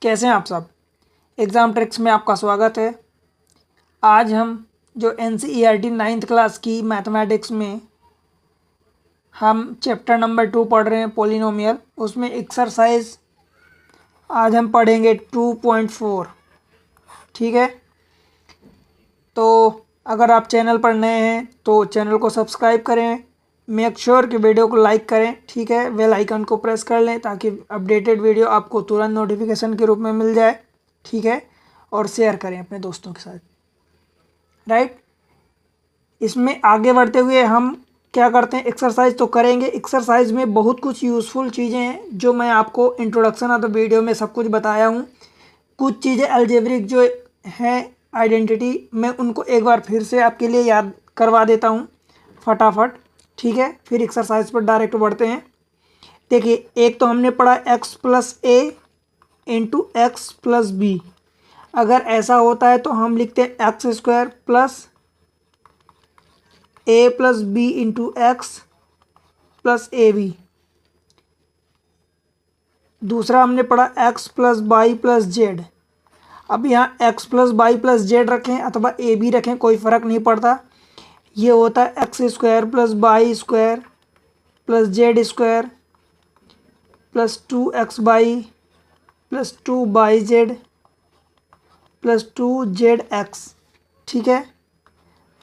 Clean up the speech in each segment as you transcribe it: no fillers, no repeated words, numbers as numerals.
कैसे हैं आप सब। एग्ज़ाम ट्रिक्स में आपका स्वागत है। आज हम जो NCERT 9th क्लास की मैथमेटिक्स में हम चैप्टर नंबर 2 पढ़ रहे हैं पॉलिनोमियल, उसमें एक्सरसाइज आज हम पढ़ेंगे 2.4। ठीक है, तो अगर आप चैनल पर नए हैं तो चैनल को सब्सक्राइब करें, मेक श्योर कि वीडियो को लाइक करें। ठीक है, बेल आइकन को प्रेस कर लें ताकि अपडेटेड वीडियो आपको तुरंत नोटिफिकेशन के रूप में मिल जाए। ठीक है, और शेयर करें अपने दोस्तों के साथ। राइट, इसमें आगे बढ़ते हुए हम क्या करते हैं, एक्सरसाइज तो करेंगे। एक्सरसाइज में बहुत कुछ यूज़फुल चीज़ें हैं जो मैं आपको इंट्रोडक्शन ऑफ द वीडियो में सब कुछ बताया हूँ। कुछ चीज़ें अलजेब्रिक जो हैं आइडेंटिटी, मैं उनको एक बार फिर से आपके लिए याद करवा देता हूँ फटाफट। ठीक है, फिर एक्सरसाइज पर डायरेक्ट बढ़ते हैं। देखिए, एक तो हमने पढ़ा x plus A into x plus B. अगर ऐसा होता है तो हम लिखते हैं X square plus A plus B into x plus A B. दूसरा हमने पढ़ा X plus Y plus Z. अब यहाँ X plus Y plus Z रखें अथवा ए बी रखें, कोई फ़र्क नहीं पड़ता। ये होता है x square plus Y square plus Z square plus 2xy plus 2yz plus 2zx। ठीक है,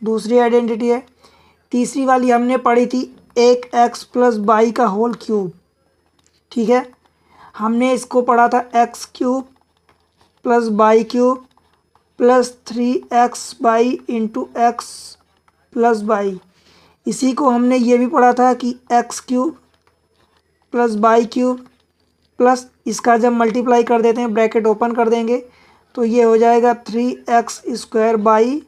दूसरी आइडेंटिटी है। तीसरी वाली हमने पढ़ी थी एक x प्लस वाई का होल क्यूब। ठीक है, हमने इसको पढ़ा था x cube plus Y cube plus 3xy into x plus Y. इसी को हमने ये भी पढ़ा था कि x cube plus Y cube plus इसका जब मल्टीप्लाई कर देते हैं, ब्रैकेट ओपन कर देंगे तो ये हो जाएगा 3x square by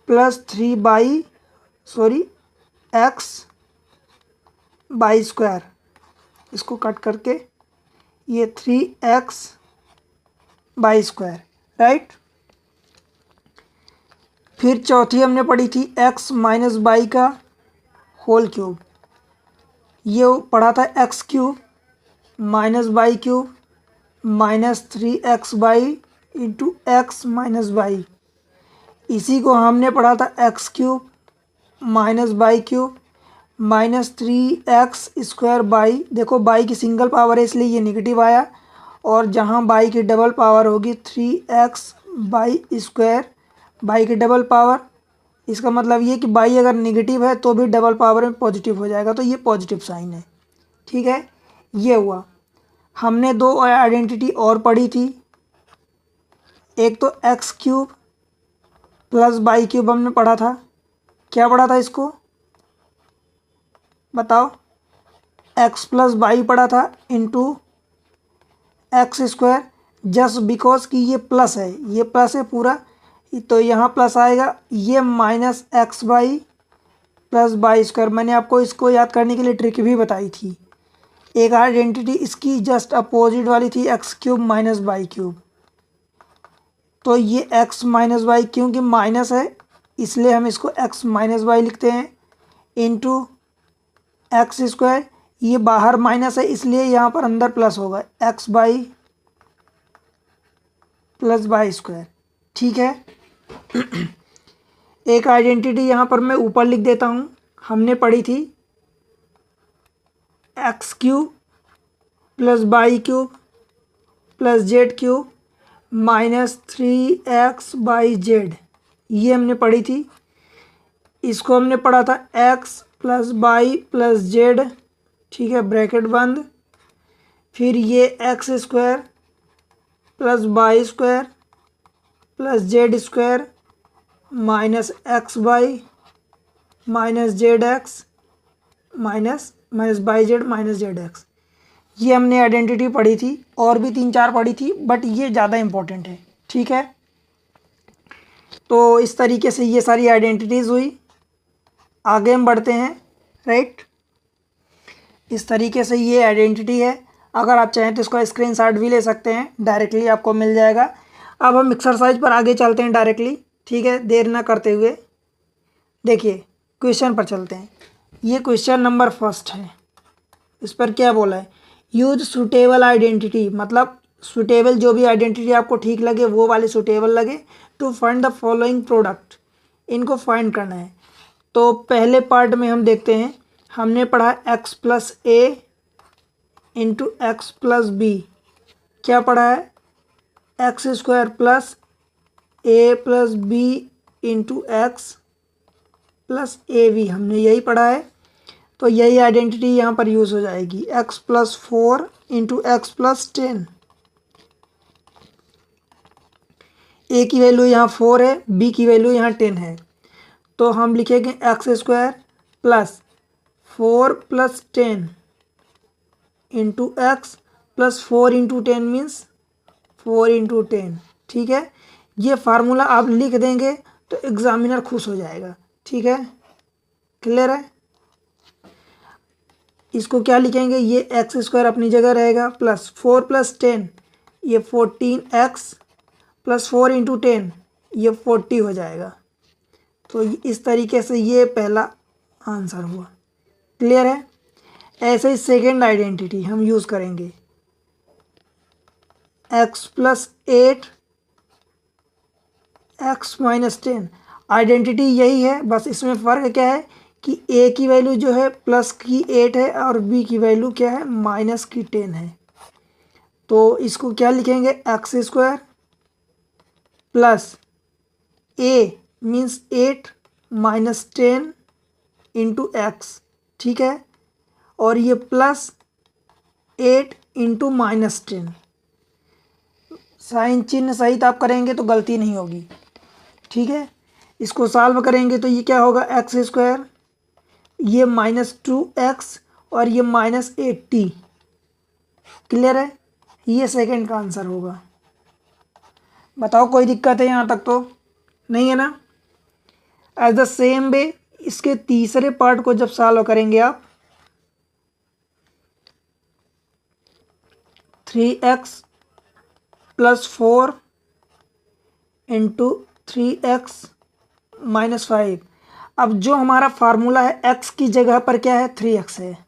plus 3x by square. इसको कट करके ये 3x बाई स्क्वायर। राइट, फिर चौथी हमने पढ़ी थी x माइनस बाई का होल क्यूब। ये पढ़ा था x cube minus y cube minus 3xy into x minus by. इसी को हमने पढ़ा था x cube minus y cube minus 3x square by. देखो, बाई की सिंगल पावर है इसलिए ये निगेटिव आया, और जहाँ बाई की डबल पावर होगी 3x बाई स्क्वायर, बाई की डबल पावर, इसका मतलब ये कि बाई अगर निगेटिव है तो भी डबल पावर में पॉजिटिव हो जाएगा, तो ये पॉजिटिव साइन है। ठीक है, ये हुआ। हमने दो आइडेंटिटी और पढ़ी थी, एक तो X cube plus Y cube हमने पढ़ा था। क्या पढ़ा था इसको बताओ? एक्स प्लस वाई पढ़ा था into x square, just because कि ये प्लस है, ये प्लस है पूरा, तो यहाँ प्लस आएगा। ये minus x Y plus Y square. मैंने आपको इसको याद करने के लिए ट्रिक भी बताई थी। एक आइडेंटिटी इसकी जस्ट अपोजिट वाली थी, X cube minus Y cube. तो ये एक्स माइनस वाई क्योंकि माइनस है इसलिए हम इसको एक्स माइनस वाई लिखते हैं इंटू एक्स स्क्वायर। ये बाहर माइनस है इसलिए यहाँ पर अंदर प्लस होगा, X by plus Y square. ठीक है, एक आइडेंटिटी यहाँ पर मैं ऊपर लिख देता हूँ, हमने पढ़ी थी X cube plus Y cube plus Z cube minus 3x by Z. ये हमने पढ़ी थी। इसको हमने पढ़ा था x plus Y plus Z. ठीक है, ब्रैकेट बंद। फिर ये X square plus Y square plus Z square minus x Y minus Z X minus Y Z minus Z X. ये हमने आइडेंटिटी पढ़ी थी, और भी 3-4 पढ़ी थी बट ये ज़्यादा इम्पोर्टेंट है। ठीक है, तो इस तरीके से ये सारी आइडेंटिटीज़ हुई। आगे हम बढ़ते हैं। राइट, इस तरीके से ये आइडेंटिटी है। अगर आप चाहें तो इसका स्क्रीनशॉट भी ले सकते हैं, डायरेक्टली आपको मिल जाएगा। अब हम एक्सरसाइज पर आगे चलते हैं डायरेक्टली। ठीक है, देर ना करते हुए देखिए क्वेश्चन पर चलते हैं। ये क्वेश्चन नंबर 1 है। इस पर क्या बोला है, यूज सुटेबल आइडेंटिटी, मतलब सुटेबल जो भी आइडेंटिटी आपको ठीक लगे वो वाली सुटेबल लगे। To find the following product, इनको फाइंड करना है। तो पहले पार्ट में हम देखते हैं, हमने पढ़ा x plus A into x plus B. क्या पढ़ा है? X square plus A plus B into x plus A B, हमने यही पढ़ा है। तो यही आइडेंटिटी यहाँ पर यूज़ हो जाएगी, x plus 4 into x plus 10। ए की वैल्यू यहाँ 4 है, बी की वैल्यू यहाँ 10 है। तो हम लिखेंगे x square plus 4 plus 10 into x plus 4 into 10 means 4 into 10। ठीक है, ये फार्मूला आप लिख देंगे तो एग्जामिनर खुश हो जाएगा। ठीक है, क्लियर है? इसको क्या लिखेंगे, ये एक्स स्क्वायर अपनी जगह रहेगा प्लस 4 प्लस 10, ये 14x प्लस 4 इंटू 10, ये 40 हो जाएगा। तो इस तरीके से ये पहला आंसर हुआ। क्लियर है? ऐसे ही सेकेंड आइडेंटिटी हम यूज़ करेंगे, x plus 8 x minus 10। Identity यही है, बस इसमें फ़र्क क्या है कि a की वैल्यू जो है प्लस की 8 है और b की वैल्यू क्या है, माइनस की 10 है। तो इसको क्या लिखेंगे, x square plus a means 8 minus 10 into x. ठीक है, और ये प्लस 8 इंटू माइनस 10। साइन चिन्ह सहित आप करेंगे तो गलती नहीं होगी। ठीक है, इसको सॉल्व करेंगे तो ये क्या होगा, एक्स स्क्वायर, ये -2x और ये -80। क्लियर है? ये सेकंड का आंसर होगा। बताओ कोई दिक्कत है यहाँ तक तो नहीं है ना? एज द सेम वे इसके तीसरे पार्ट को जब सॉल्व करेंगे आप, 3x plus 4 into 3x minus 5। अब जो हमारा फार्मूला है, x की जगह पर क्या है, 3x है।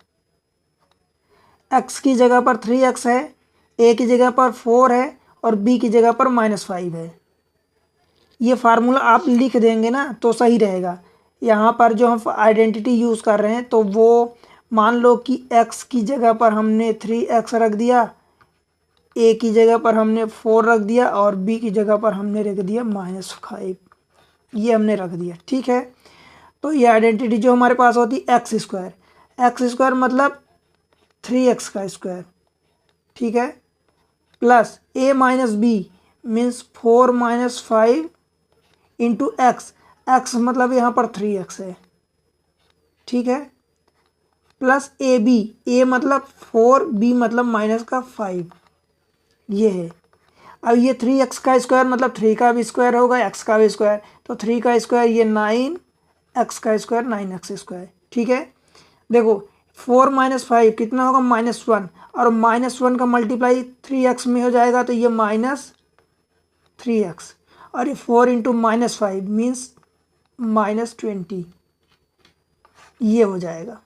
x की जगह पर 3x है, a की जगह पर 4 है और b की जगह पर -5 है। ये फार्मूला आप लिख देंगे ना तो सही रहेगा। यहाँ पर जो हम आइडेंटिटी यूज़ कर रहे हैं तो वो मान लो कि x की जगह पर हमने 3x रख दिया, a की जगह पर हमने 4 रख दिया और b की जगह पर हमने रख दिया -5, ये हमने रख दिया। ठीक है, तो ये आइडेंटिटी जो हमारे पास होती है एक्स स्क्वायर मतलब 3x का स्क्वायर। ठीक है, plus a minus B means 4 minus 5 into X, X मतलब यहाँ पर 3x है। ठीक है, प्लस ए बी, ए मतलब 4, बी मतलब माइनस का 5, ये है। अब ये 3x का स्क्वायर मतलब 3 का भी स्क्वायर होगा, x का भी स्क्वायर, तो 3 का स्क्वायर ये 9, x का स्क्वायर 9x स्क्वायर। ठीक है, देखो 4 माइनस 5 कितना होगा, -1, और -1 का मल्टीप्लाई 3x में हो जाएगा तो ये -3x, और ये 4 इंटू -5 मीन्स -20, ये हो जाएगा।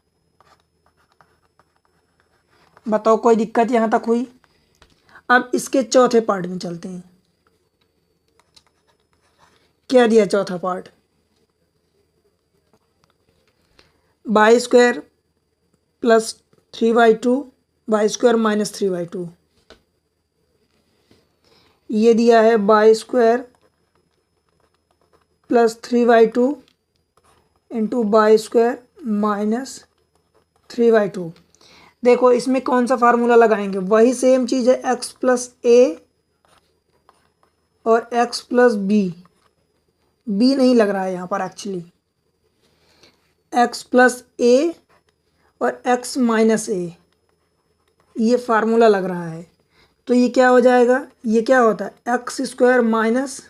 बताओ कोई दिक्कत यहाँ तक हुई? अब इसके चौथे पार्ट में चलते हैं। क्या दिया चौथा part, y square plus 3/2 y square minus 3/2। ये दिया है y square plus 3/2 into y square minus 3/2। देखो इसमें कौन सा फार्मूला लगाएंगे, वही सेम चीज़ है, x प्लस ए और x प्लस बी। बी नहीं लग रहा है यहाँ पर एक्चुअली, x प्लस ए और x माइनस ए, ये फार्मूला लग रहा है। तो ये क्या हो जाएगा, ये क्या होता है, x square minus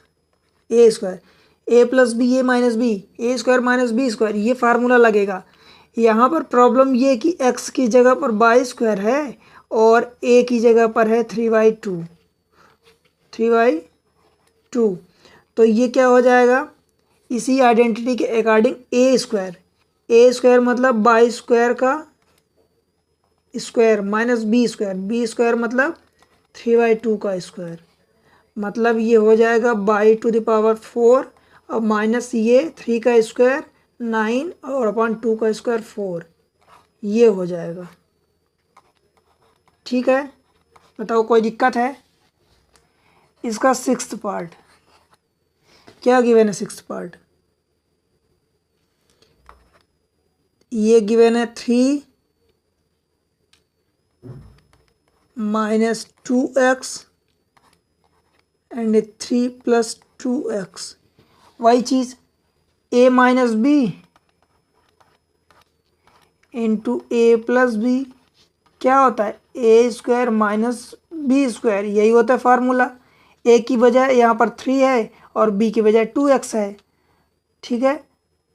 A square, A plus B a minus B, A square minus b square, ये फार्मूला लगेगा। यहाँ पर प्रॉब्लम ये कि x की जगह पर वाई स्क्वायर है और a की जगह पर है 3/2, तो ये क्या हो जाएगा, इसी आइडेंटिटी के अकॉर्डिंग ए स्क्वायर मतलब वाई स्क्वायर का स्क्वायर माइनस बी स्क्वायर मतलब 3/2 का स्क्वायर, मतलब ये हो जाएगा y⁴ और माइनस ये 3 का स्क्वायर 9 और अपॉन 2 का स्क्वायर 4, ये हो जाएगा। ठीक है, बताओ कोई दिक्कत है? इसका 6th पार्ट क्या गिवन है? 6th पार्ट ये गिवन है 3 - 2x एंड 3 + 2x। वही चीज़ a - b into a + b क्या होता है? a² - b², यही होता है फार्मूला। a की बजाय यहाँ पर 3 है और b की बजाय 2x है। ठीक है,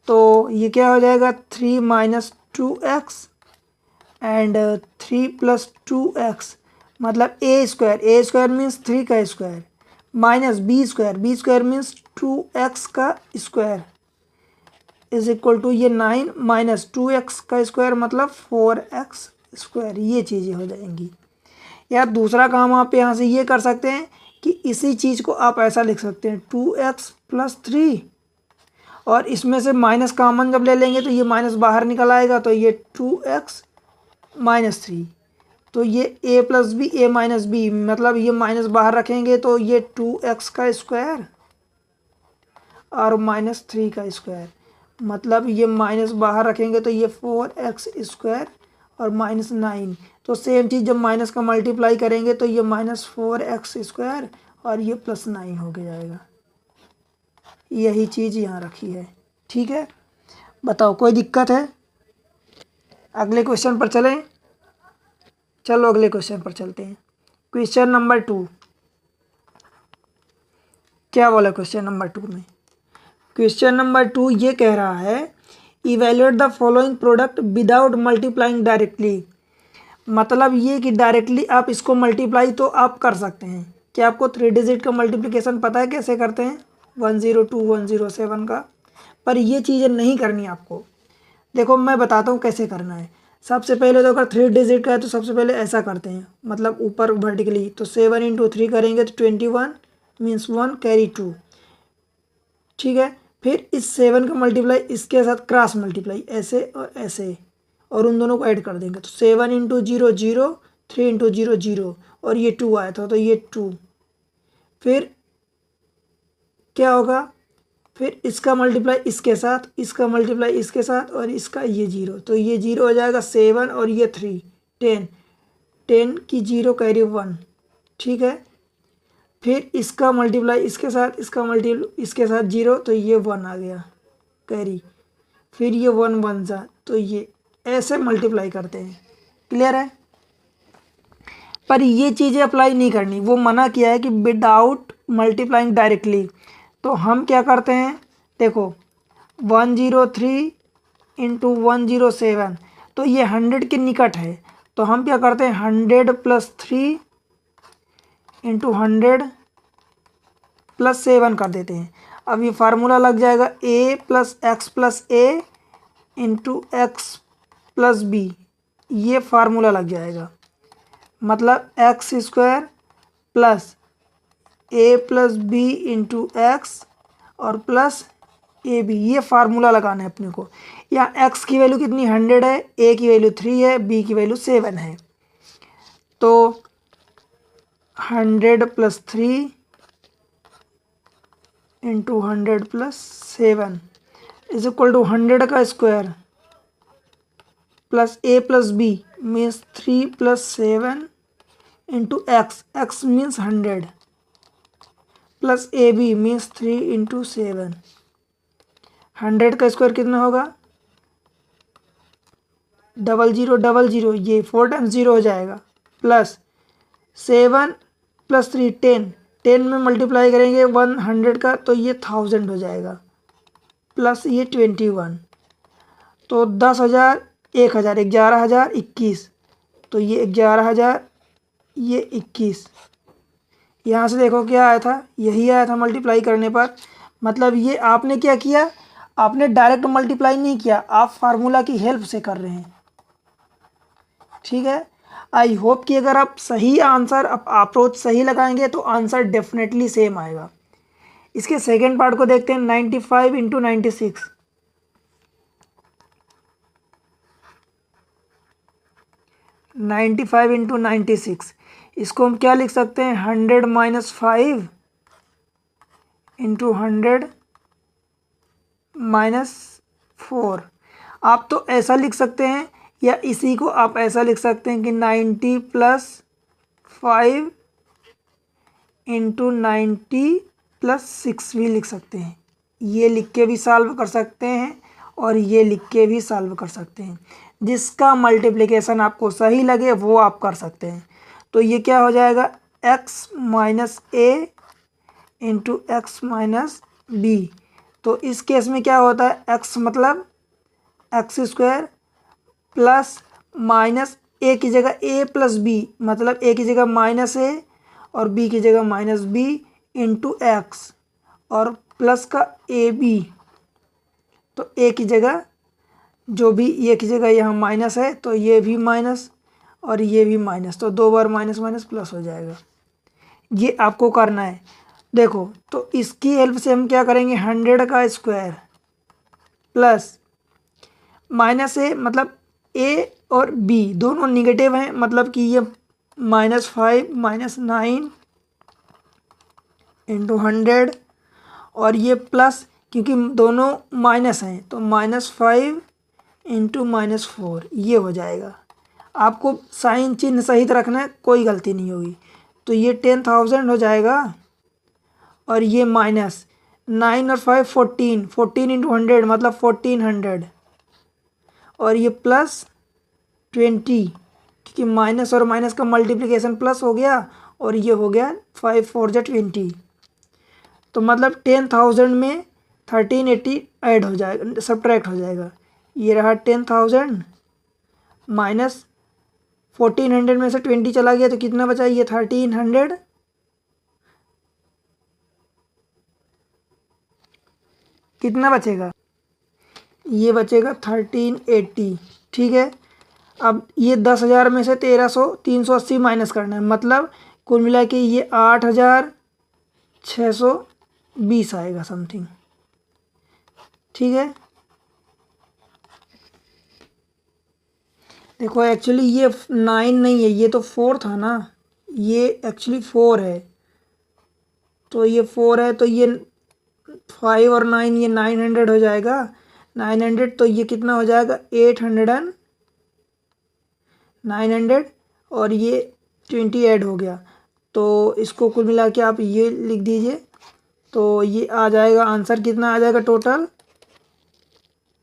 तो ये क्या हो जाएगा? 3 - 2x एंड 3 + 2x, मतलब a² मीन्स 3 का square minus b² means 2x का स्क्वायर इज इक्वल टू ये 9 माइनस 2x का स्क्वायर मतलब 4x²। ये चीज़ें हो जाएंगी। या दूसरा काम आप यहाँ से ये कर सकते हैं कि इसी चीज़ को आप ऐसा लिख सकते हैं 2x + 3, और इसमें से माइनस कॉमन जब ले लेंगे तो ये माइनस बाहर निकल आएगा, तो ये 2x - 3, तो ये a + b a - b, मतलब ये माइनस बाहर रखेंगे तो ये 2x का स्क्वायर और -3 का स्क्वायर, मतलब ये माइनस बाहर रखेंगे तो ये 4x² और -9, तो सेम चीज़ जब माइनस का मल्टीप्लाई करेंगे तो ये -4x² और ये +9 हो के जाएगा। यही चीज़ यहाँ रखी है। ठीक है, बताओ कोई दिक्कत है? अगले क्वेश्चन पर चलें। चलो अगले क्वेश्चन पर चलते हैं। क्वेश्चन नंबर 2 क्या बोला? क्वेश्चन नंबर 2 में, क्वेश्चन नंबर 2 ये कह रहा है evaluate the following product without multiplying directly. मतलब ये कि डायरेक्टली आप इसको मल्टीप्लाई तो आप कर सकते हैं। क्या आपको 3 डिजिट का मल्टीप्लिकेशन पता है कैसे करते हैं? 102 107 का, पर ये चीज़ें नहीं करनी आपको। देखो मैं बताता हूँ कैसे करना है। सबसे पहले तो अगर 3 डिजिट का है तो सबसे पहले ऐसा करते हैं, मतलब ऊपर वर्टिकली, तो 7 × 3 करेंगे तो 21 मीन्स 1 कैरी 2। ठीक है, फिर इस 7 का मल्टीप्लाई इसके साथ क्रॉस मल्टीप्लाई ऐसे और ऐसे, और उन दोनों को ऐड कर देंगे तो 7 × 0 0, 3 × 0 0, और ये 2 आया था तो ये 2। फिर क्या होगा? फिर इसका मल्टीप्लाई इसके साथ, इसका मल्टीप्लाई इसके साथ, और इसका ये 0, तो ये 0 हो जाएगा 7 और ये 3 10, 10 की 0 कैरी 1। ठीक है, फिर इसका मल्टीप्लाई इसके साथ, इसका मल्टीप्लाई इसके साथ 0, तो ये 1 आ गया कैरी, फिर ये 1 1 जा, तो ये ऐसे मल्टीप्लाई करते हैं। क्लियर है? पर ये चीज़ें अप्लाई नहीं करनी, वो मना किया है कि विदाउट मल्टीप्लाइंग डायरेक्टली। तो हम क्या करते हैं? देखो 103 × 107, तो ये 100 के निकट है, तो हम क्या करते हैं 100 + 3 × 100 + 7 कर देते हैं। अब ये फार्मूला लग जाएगा a + x + a × x + b, ये फार्मूला लग जाएगा, मतलब x² + a + b × x और प्लस ab, ये फार्मूला लगाना है अपने को। यहाँ x की वैल्यू कितनी 100 है, a की वैल्यू 3 है, b की वैल्यू 7 है, तो 100 + 3 × 100 + 7 इज इक्वल टू 100 का square plus a + b means 3 + 7 × x, x means 100 plus ab means 3 × 7। 100 का स्क्वायर कितना होगा? 00 00, ये 4 टाइम्स 0 हो जाएगा, प्लस 7 + 3 10, 10 में मल्टीप्लाई करेंगे 100 का तो ये 1000 हो जाएगा, प्लस ये 21, तो 10,000 1000 11,000 21, तो ये 11,000 ये 21। यहाँ से देखो क्या आया था, यही आया था मल्टीप्लाई करने पर। मतलब ये आपने क्या किया, आपने डायरेक्ट मल्टीप्लाई नहीं किया, आप फार्मूला की हेल्प से कर रहे हैं। ठीक है, आई होप कि अगर आप सही आंसर अप्रोच सही लगाएंगे तो आंसर डेफिनेटली सेम आएगा। इसके सेकेंड पार्ट को देखते हैं। 95 इंटू 96, 95 इंटू 96, इसको हम क्या लिख सकते हैं? 100 माइनस 5 इंटू 100 माइनस 4। आप तो ऐसा लिख सकते हैं या इसी को आप ऐसा लिख सकते हैं कि 90 प्लस 5 इंटू 90 प्लस 6 भी लिख सकते हैं। ये लिख के भी सॉल्व कर सकते हैं और ये लिख के भी सॉल्व कर सकते हैं। जिसका मल्टीप्लिकेशन आपको सही लगे वो आप कर सकते हैं। तो ये क्या हो जाएगा? x माइनस ए इंटू एक्स माइनस बी। तो इस केस में क्या होता है? x मतलब एक्स स्क्वायर प्लस माइनस ए की जगह ए प्लस बी, मतलब ए की जगह माइनस ए और बी की जगह माइनस बी इंटू एक्स और प्लस का ए बी। तो ए की जगह जो भी ए की जगह यहाँ माइनस है तो ये भी माइनस और ये भी माइनस, तो 2 बार माइनस माइनस प्लस हो जाएगा। ये आपको करना है। देखो तो इसकी हेल्प से हम क्या करेंगे? 100 का स्क्वायर प्लस माइनस ए, मतलब ए और बी दोनों निगेटिव हैं, मतलब कि ये -5 -9 इंटू 100 और ये प्लस, क्योंकि दोनों माइनस हैं तो -5 इंटू -4 ये हो जाएगा। आपको साइन चिन्ह सहित रखना है, कोई गलती नहीं होगी। तो ये 10,000 हो जाएगा और ये माइनस 9 और 5 14, 14 इंटू 100 मतलब 1400 और ये प्लस 20, क्योंकि माइनस और माइनस का मल्टीप्लिकेशन प्लस हो गया और ये हो गया 5 4 जा 20। तो मतलब 10,000 में 1380 ऐड हो जाएगा, सब्ट्रैक्ट हो जाएगा। ये रहा 10,000 माइनस 1400 में से 20 चला गया तो कितना बचा? ये 1300। कितना बचेगा? ये बचेगा 1380। ठीक है। अब ये 10,000 में से 380 माइनस करना है, मतलब कुल मिला के ये 8,620 आएगा समथिंग। ठीक है। देखो एक्चुअली ये 9 नहीं है, ये तो 4 था ना, ये एक्चुअली 4 है। तो ये 4 है तो ये 5 और 9 ये 900 हो जाएगा। 900 तो ये कितना हो जाएगा? 900 और ये 20 ऐड हो गया। तो इसको कुल मिला के आप ये लिख दीजिए। तो ये आ जाएगा आंसर, कितना आ जाएगा टोटल?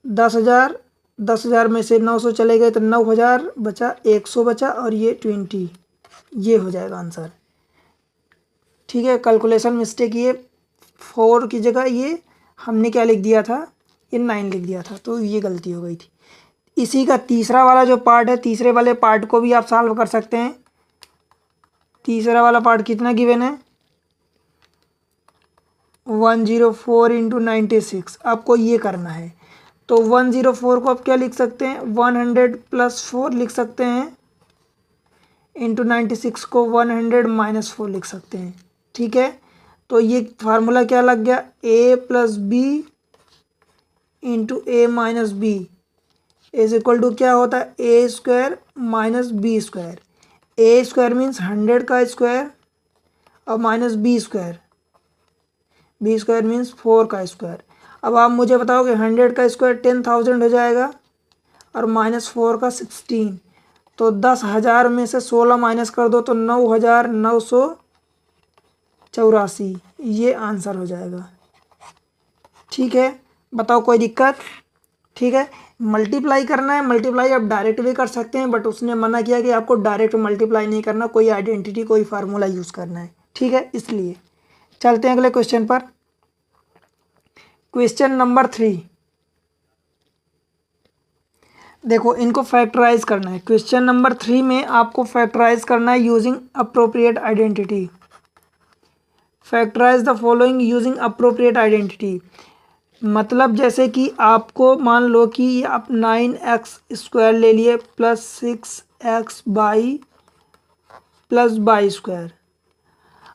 10,000। 10,000 में से 900 चले गए तो 9,000 बचा, 100 बचा और ये 20, ये हो जाएगा आंसर। ठीक है। कैलकुलेशन मिस्टेक, ये 4 की जगह ये हमने क्या लिख दिया था? ये 9 लिख दिया था, तो ये गलती हो गई थी। इसी का तीसरा वाला जो पार्ट है, तीसरे वाले पार्ट को भी आप सॉल्व कर सकते हैं। तीसरा वाला पार्ट कितना गिवन है? 104 इंटू 96। आपको ये करना है। तो 104 को आप क्या लिख सकते हैं? 100 प्लस 4 लिख सकते हैं इंटू 96 को 100 माइनस 4 लिख सकते हैं। ठीक है। तो ये फार्मूला क्या लग गया? a plus B into a minus b is equal to क्या होता है? ए स्क्वायर माइनस बी स्क्वायर। ए स्क्वायर मीन्स 100 का स्क्वायर और minus b square, B square means 4 का स्क्वायर। अब आप मुझे बताओगे 100 का स्क्वायर 10,000 हो जाएगा और माइनस 4 का 16। तो 10,000 में से 16 माइनस कर दो तो 9,984, ये आंसर हो जाएगा। ठीक है। बताओ कोई दिक्कत? ठीक है। मल्टीप्लाई करना है, मल्टीप्लाई आप डायरेक्ट भी कर सकते हैं, बट उसने मना किया कि आपको डायरेक्ट मल्टीप्लाई नहीं करना, कोई आइडेंटिटी कोई फार्मूला यूज़ करना है। ठीक है। इसलिए चलते हैं अगले क्वेश्चन पर। Question number 3। देखो इनको फैक्टराइज करना है। क्वेश्चन नंबर 3 में आपको फैक्टराइज करना है using appropriate identity. Factorise the following using appropriate identity, मतलब जैसे कि आपको मान लो कि आप 9x स्क्वायर ले लिए plus 6x y plus Y square.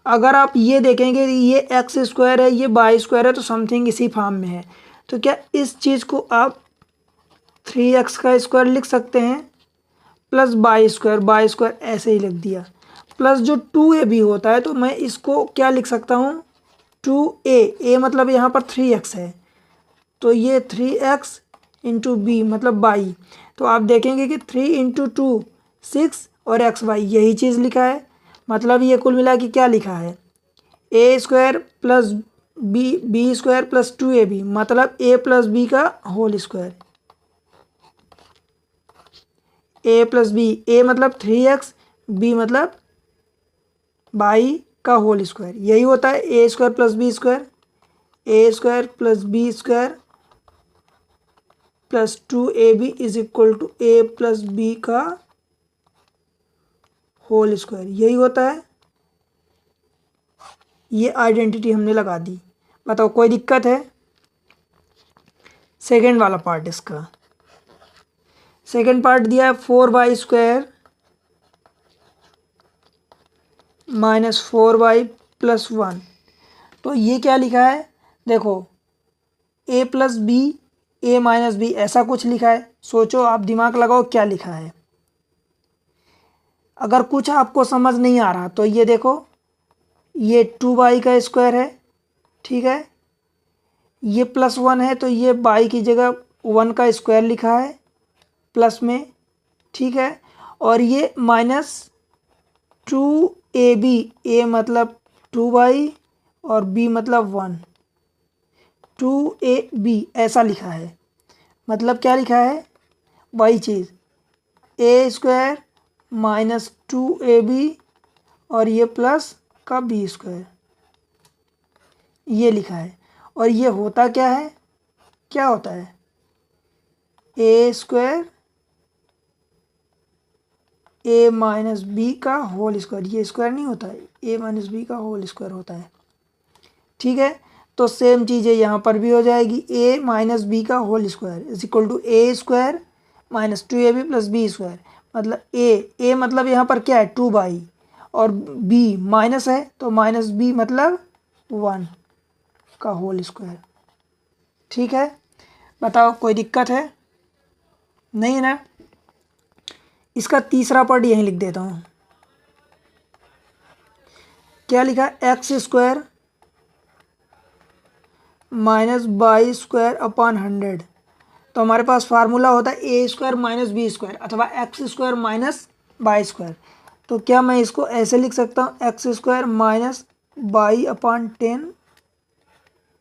अगर आप ये देखेंगे ये एक्स स्क्वायर है, ये वाई स्क्वायर है, तो समथिंग इसी फॉर्म में है। तो क्या इस चीज़ को आप 3x का स्क्वायर लिख सकते हैं प्लस वाई स्क्वायर ऐसे ही लिख दिया। प्लस जो 2ab होता है तो मैं इसको क्या लिख सकता हूँ 2a मतलब यहाँ पर 3x है, तो ये 3x इंटू बी मतलब बाई। तो आप देखेंगे कि 3 इंटू 2 6 और एक्स वाई यही चीज़ लिखा है। मतलब ये कुल मिला के क्या लिखा है ए square plus B square plus 2ab मतलब a प्लस बी का whole square. A plus B, A मतलब 3x, बी मतलब बाई का होल स्क्वायर। यही होता है ए square plus B square, A square plus B square plus 2ab is equal to A plus B का whole square. यही होता है। ये आइडेंटिटी हमने लगा दी। बताओ कोई दिक्कत है? सेकेंड वाला पार्ट इसका, सेकेंड पार्ट दिया है 4y square minus 4y plus 1। तो ये क्या लिखा है देखो a plus B a minus b ऐसा कुछ लिखा है। सोचो, आप दिमाग लगाओ क्या लिखा है। अगर कुछ आपको समझ नहीं आ रहा तो ये देखो, ये 2y का स्क्वायर है, ठीक है, ये प्लस 1 है तो ये y की जगह 1 का स्क्वायर लिखा है प्लस में, ठीक है, और ये माइनस 2ab, a मतलब 2y और b मतलब 1, 2ab ऐसा लिखा है। मतलब क्या लिखा है वही चीज़, ए स्क्वायर माइनस 2ab और ये प्लस का बी स्क्वायर, ये लिखा है। और ये होता क्या है, क्या होता है ए स्क्वायर ए माइनस बी का होल स्क्वायर। ये स्क्वायर नहीं होता है, ए माइनस बी का होल स्क्वायर होता है, ठीक है। तो सेम चीज़ है यहाँ पर भी हो जाएगी, ए माइनस बी का whole square is equal to A square minus 2ab plus B square. मतलब ए मतलब यहाँ पर क्या है 2y और बी माइनस है तो माइनस बी मतलब 1 का होल स्क्वायर, ठीक है। बताओ कोई दिक्कत है? नहीं है ना। इसका तीसरा पार्ट यहीं लिख देता हूँ। क्या लिखा है x square minus y square upon 100। तो हमारे पास फार्मूला होता है ए स्क्वायर माइनस बी स्क्वायर अथवा x square minus y square. तो क्या मैं इसको ऐसे लिख सकता हूँ x square minus y upon 10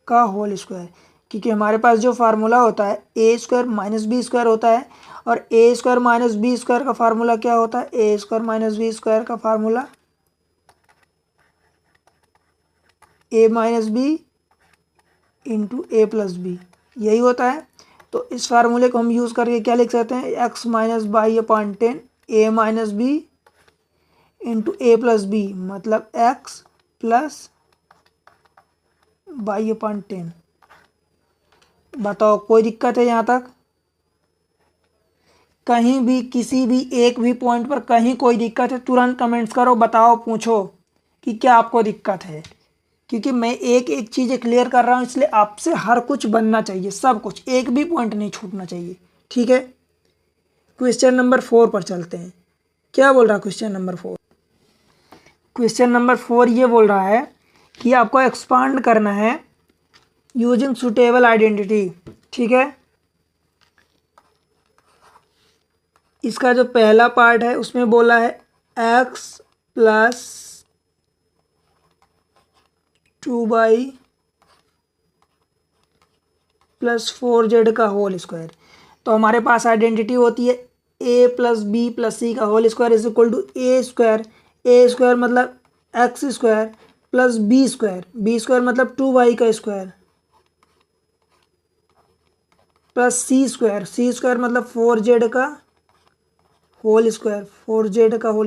का होल स्क्वायर, क्योंकि हमारे पास जो फार्मूला होता है ए स्क्वायर माइनस बी स्क्वायर होता है, और ए स्क्वायर माइनस बी स्क्वायर का फार्मूला क्या होता है ए स्क्वायर माइनस बी स्क्वायर का फार्मूला ए माइनस बी इंटू ए प्लस बी, यही होता है। तो इस फार्मूले को हम यूज़ करके क्या लिख सकते हैं एक्स माइनस वाई अपॉन 10 ए माइनस बी इंटू ए प्लस बी मतलब एक्स प्लस वाई अपॉन 10। बताओ कोई दिक्कत है यहाँ तक? कहीं भी किसी भी एक भी पॉइंट पर कहीं कोई दिक्कत है तुरंत कमेंट्स करो, बताओ, पूछो कि क्या आपको दिक्कत है। क्योंकि मैं एक एक चीज़ें क्लियर कर रहा हूँ, इसलिए आपसे हर कुछ बनना चाहिए, सब कुछ, एक भी पॉइंट नहीं छूटना चाहिए, ठीक है। क्वेश्चन नंबर 4 पर चलते हैं। क्या बोल रहा है क्वेश्चन नंबर 4? क्वेश्चन नंबर 4 ये बोल रहा है कि आपको एक्सपांड करना है यूजिंग सुटेबल आइडेंटिटी, ठीक है। इसका जो पहला पार्ट है उसमें बोला है x plus 2y plus 4z का होल स्क्वायर। तो हमारे पास आइडेंटिटी होती है a plus B plus C का whole square is equal to A square मतलब X square plus B square मतलब 2y का स्क्वायर प्लस सी स्क्वायर मतलब 4z का whole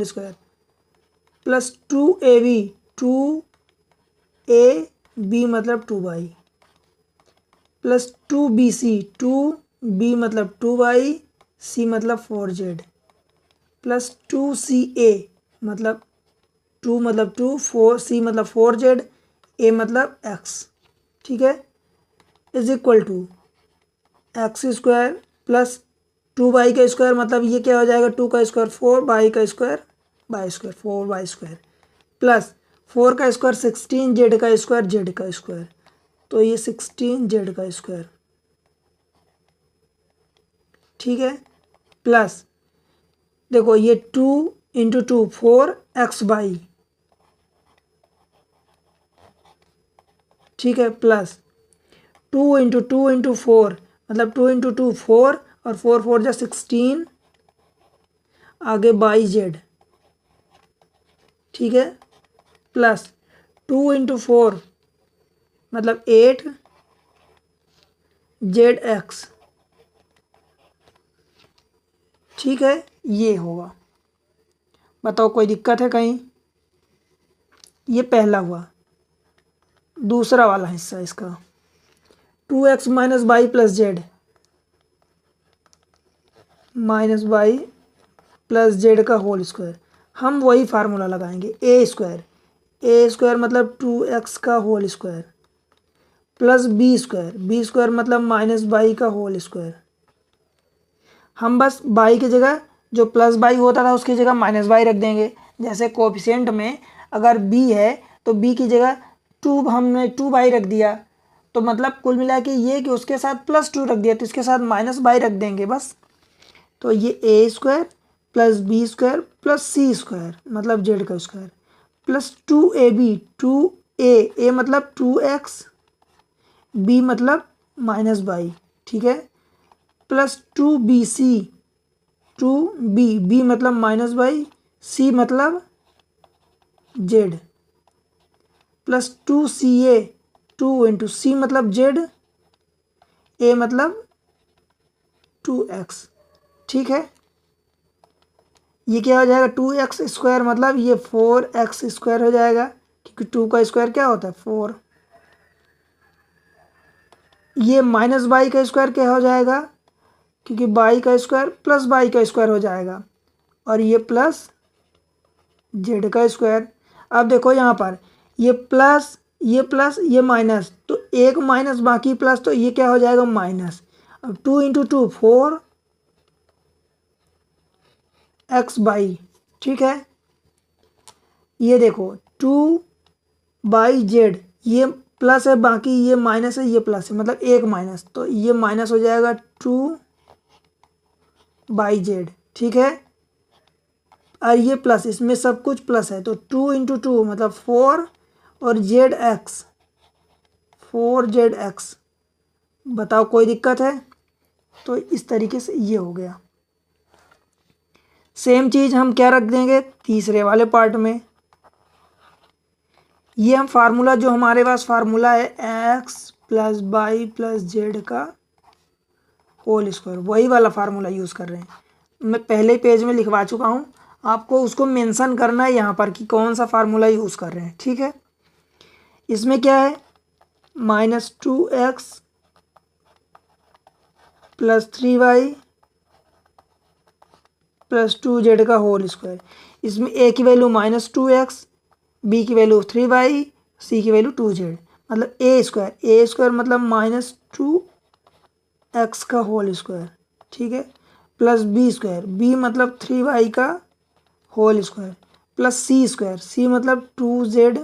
square plus 2ab 2ab मतलब 2y प्लस 2b मतलब 2y सी मतलब 4z plus 2ca मतलब टू मतलब टू, फोर सी मतलब 4z, ए मतलब x, ठीक है, is equal to x square plus 2y का स्क्वायर, मतलब ये क्या हो जाएगा, 2 का स्क्वायर 4, y का square y square 4y square, plus 4 का स्क्वायर 16, z का स्क्वायर z का स्क्वायर, तो ये 16 z का स्क्वायर, ठीक है, प्लस देखो ये 2 इंटू 2 4xy, ठीक है, प्लस 2 इंटू 2 इंटू 4 मतलब 2 इंटू 2 4 और 4 4 जा 16, आगे बाई जेड, ठीक है, प्लस 2 इंटू 4 मतलब 8 जेड एक्स, ठीक है, ये होगा। बताओ कोई दिक्कत है कहीं? ये पहला हुआ। दूसरा वाला हिस्सा इसका 2x minus y plus Z minus y plus Z का होल स्क्वायर, हम वही फार्मूला लगाएंगे, ए स्क्वायर मतलब 2x का whole square plus B square मतलब माइनस बाई का होल स्क्वायर। हम बस बाई की जगह जो प्लस बाई होता था उसकी जगह माइनस बाई रख देंगे। जैसे कोफिशिएंट में अगर b है तो b की जगह 2 हमने 2 बाई रख दिया, तो मतलब कुल मिला के ये कि उसके साथ प्लस 2 रख दिया तो इसके साथ माइनस बाई रख देंगे बस। तो ये A square plus B square plus C square मतलब जेड का स्क्वायर प्लस 2ab 2a मतलब 2x, b मतलब माइनस बाई, ठीक है, प्लस 2bc 2b मतलब माइनस बाई, c मतलब जेड, प्लस 2ca 2 इंटू सी मतलब जेड, ए मतलब 2x, ठीक है। ये क्या हो जाएगा 2x स्क्वायर मतलब ये 4x स्क्वायर हो जाएगा, क्योंकि 2 का स्क्वायर क्या होता है 4। ये माइनस बाई का स्क्वायर क्या हो जाएगा, क्योंकि बाई का स्क्वायर प्लस बाई का स्क्वायर हो जाएगा, और ये प्लस जेड का स्क्वायर। अब देखो यहाँ पर ये प्लस ये माइनस, तो एक माइनस बाकी प्लस, तो ये क्या हो जाएगा माइनस। अब 2 इंटू 2 4 एक्स बाई, ठीक है, ये देखो 2 बाई जेड, ये प्लस है बाकी ये माइनस है ये प्लस है, मतलब एक माइनस, तो ये माइनस हो जाएगा 2 बाई जेड, ठीक है, और ये प्लस, इसमें सब कुछ प्लस है, तो 2 इंटू 2 मतलब 4 और जेड एक्स 4z(x), बताओ कोई दिक्कत है? तो इस तरीके से ये हो गया। सेम चीज़ हम क्या रख देंगे तीसरे वाले पार्ट में, ये हम फार्मूला जो हमारे पास फार्मूला है x plus by plus Z का होल स्क्वायर, वही वाला फार्मूला यूज़ कर रहे हैं। मैं पहले पेज में लिखवा चुका हूँ, आपको उसको मेंशन करना है यहाँ पर कि कौन सा फार्मूला यूज़ कर रहे हैं, ठीक है। इसमें क्या है -2x plus 3y plus 2z का होल स्क्वायर, इसमें a की वैल्यू -2x, b की वैल्यू 3y, c की वैल्यू 2z, मतलब a स्क्वायर मतलब -2x का होल स्क्वायर, ठीक है, प्लस b मतलब 3y का होल स्क्वायर, प्लस c मतलब 2z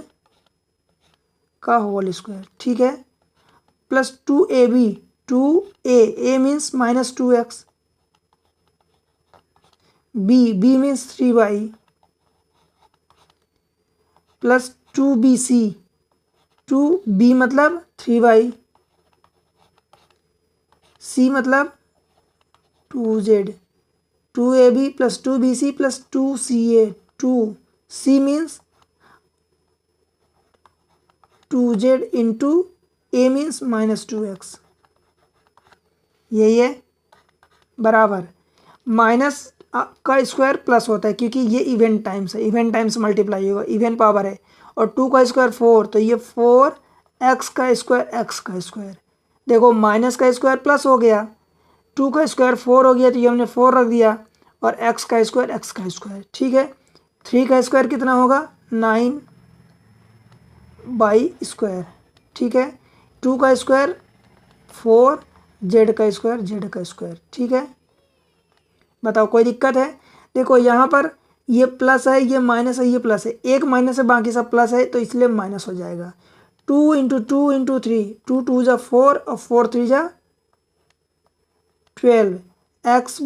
का होल स्क्वायर, ठीक है, plus 2a means -2x, b means 3y, plus 2b मतलब 3y, c मतलब 2z, 2ab plus 2bc plus 2ca, 2c means 2z into a means -2x, यही है, बराबर minus का स्क्वायर प्लस होता है क्योंकि ये इवेंट टाइम्स है, इवेंट टाइम्स मल्टीप्लाई होगा, इवेंट पावर है, और 2 का स्क्वायर 4, तो ये 4x का स्क्वायर, देखो माइनस का स्क्वायर प्लस हो गया, 2 का स्क्वायर 4 हो गया तो ये हमने 4 रख दिया, और x का स्क्वायर, ठीक है। 3 का स्क्वायर कितना होगा 9 बाई स्क्वायर, ठीक है। 2 का स्क्वायर 4, जेड का स्क्वायर जेड का स्क्वायर, ठीक है। बताओ कोई दिक्कत है? देखो यहाँ पर ये प्लस है, ये माइनस है, ये प्लस है, एक माइनस है बाकी सब प्लस है, तो इसलिए माइनस हो जाएगा। 2 × 2 × 3, 2 × 2 = 4 और 4 × 3 = 12, एक्स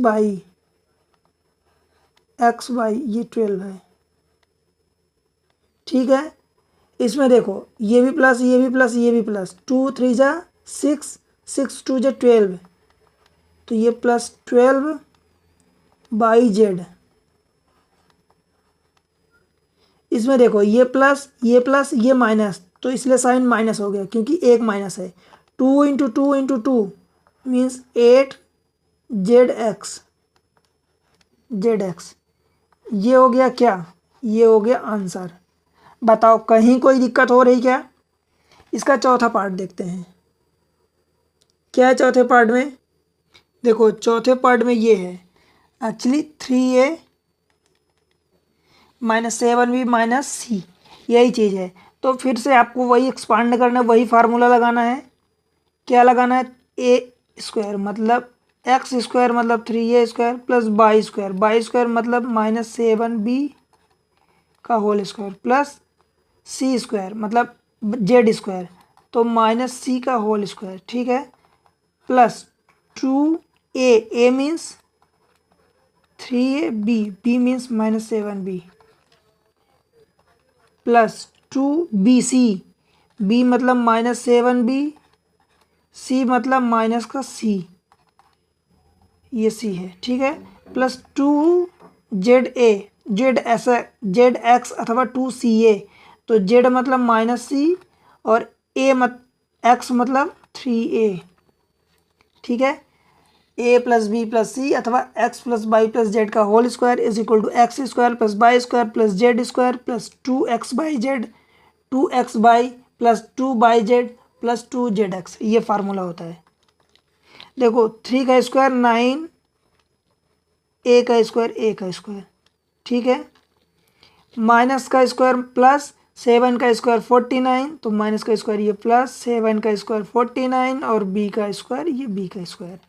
बाई ये 12 है, ठीक है। इसमें देखो ये भी प्लस, ये भी प्लस, ये भी प्लस, 2 × 3 = 6, 6 × 2 = 12, तो ये प्लस 12 बाई जेड। इसमें देखो ये प्लस, ये माइनस, तो इसलिए साइन माइनस हो गया क्योंकि एक माइनस है। 2 × 2 × 2 मीन्स 8 जेड एक्स, ये हो गया क्या? ये हो गया आंसर। बताओ कहीं कोई दिक्कत हो रही क्या? इसका चौथा पार्ट देखते हैं। क्या है चौथे पार्ट में? देखो चौथे पार्ट में ये है एक्चुअली 3a - 7b - c, यही चीज़ है। तो फिर से आपको वही एक्सपांड करना है, वही फार्मूला लगाना है। क्या लगाना है? ए स्क्वायर मतलब एक्स स्क्वायर मतलब 3a² प्लस बाई स्क्वायर मतलब -7b का होल स्क्वायर प्लस सी स्क्वायर मतलब जेड स्क्वायर, तो -c का होल स्क्वायर, ठीक है, plus 2a means 3a, b means -7b plus 2bc, b मतलब -7b, c मतलब माइनस का c, ये c है, ठीक है, प्लस 2za, जेड एक्स अथवा 2ca, तो z मतलब -c और x मतलब 3a, ठीक है। a + b + c अथवा x + y + z का whole square is equal to x² + y² + z² + 2x/z, 2xy + 2y/z + 2zx, ये फार्मूला होता है। देखो 3 का स्क्वायर 9, a का स्क्वायर, ठीक है, माइनस का स्क्वायर प्लस 7 का स्क्वायर 49, तो माइनस का स्क्वायर ये प्लस 7 का स्क्वायर 49 और b का स्क्वायर ये b का स्क्वायर,